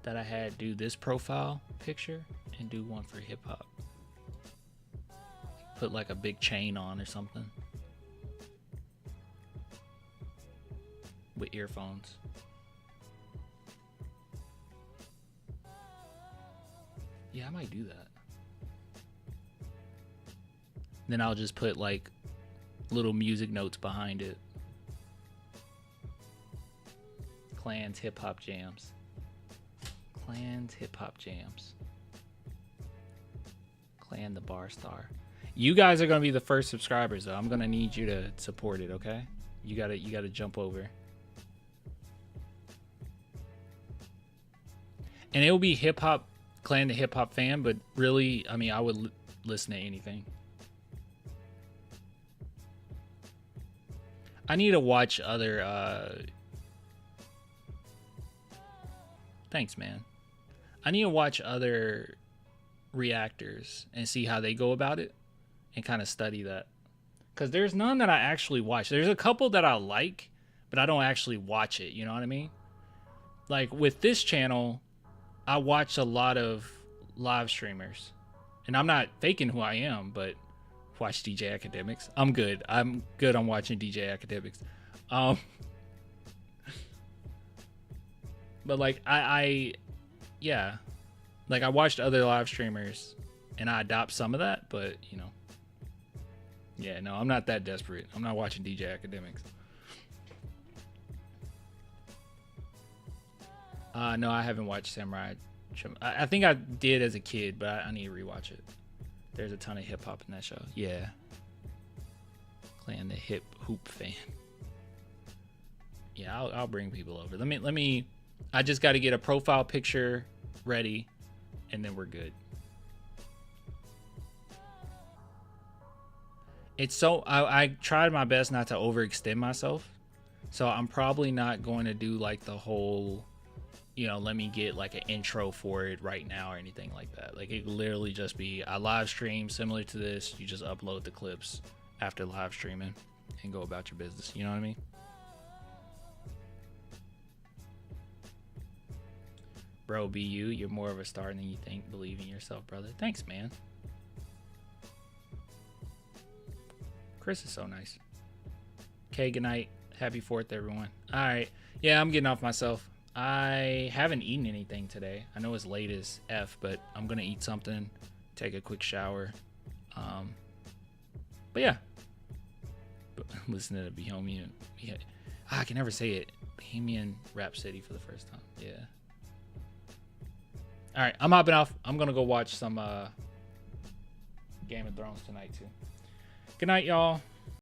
that I had do this profile picture and do one for hip hop. Put like a big chain on or something. With earphones. Yeah, I might do that. Then I'll just put like little music notes behind it. Clan's hip hop jams. Clan's hip hop jams. Clan the bar star. You guys are gonna be the first subscribers though. I'm gonna need you to support it, okay? You gotta jump over. And it will be hip hop, Clan the hip hop fan, but really, I mean, I would listen to anything. I need to watch other. Thanks, man. I need to watch other reactors and see how they go about it and kind of study that. Because there's none that I actually watch. There's a couple that I like, but I don't actually watch it. You know what I mean? Like with this channel, I watch a lot of live streamers. And I'm not faking who I am, but watch DJ Academics. I'm good on watching DJ Academics. But like yeah, like I watched other live streamers and I adopt some of that, but you know, yeah, no, I'm not that desperate. I'm not watching DJ Academics. No, I haven't watched Samurai. I think I did as a kid, but I need to rewatch it. There's a ton of hip hop in that show. Yeah. Clan the hip hoop fan. Yeah, I'll bring people over. Let me. I just got to get a profile picture ready, and then we're good. It's so I tried my best not to overextend myself, so I'm probably not going to do like the whole, you know, let me get like an intro for it right now or anything like that. Like it literally just be a live stream similar to this. You just upload the clips after live streaming and go about your business. You know what I mean? Bro, be you. You're more of a star than you think. Believe in yourself, brother. Thanks, man. Chris is so nice. Okay, good night. Happy 4th, everyone. All right. Yeah, I'm getting off myself. I haven't eaten anything today. I know it's late as F, but I'm going to eat something, take a quick shower. But yeah. Listen to the Bohemian. Yeah. I can never say it. Bohemian Rhapsody for the first time. Yeah. All right. I'm hopping off. I'm going to go watch some Game of Thrones tonight, too. Good night, y'all.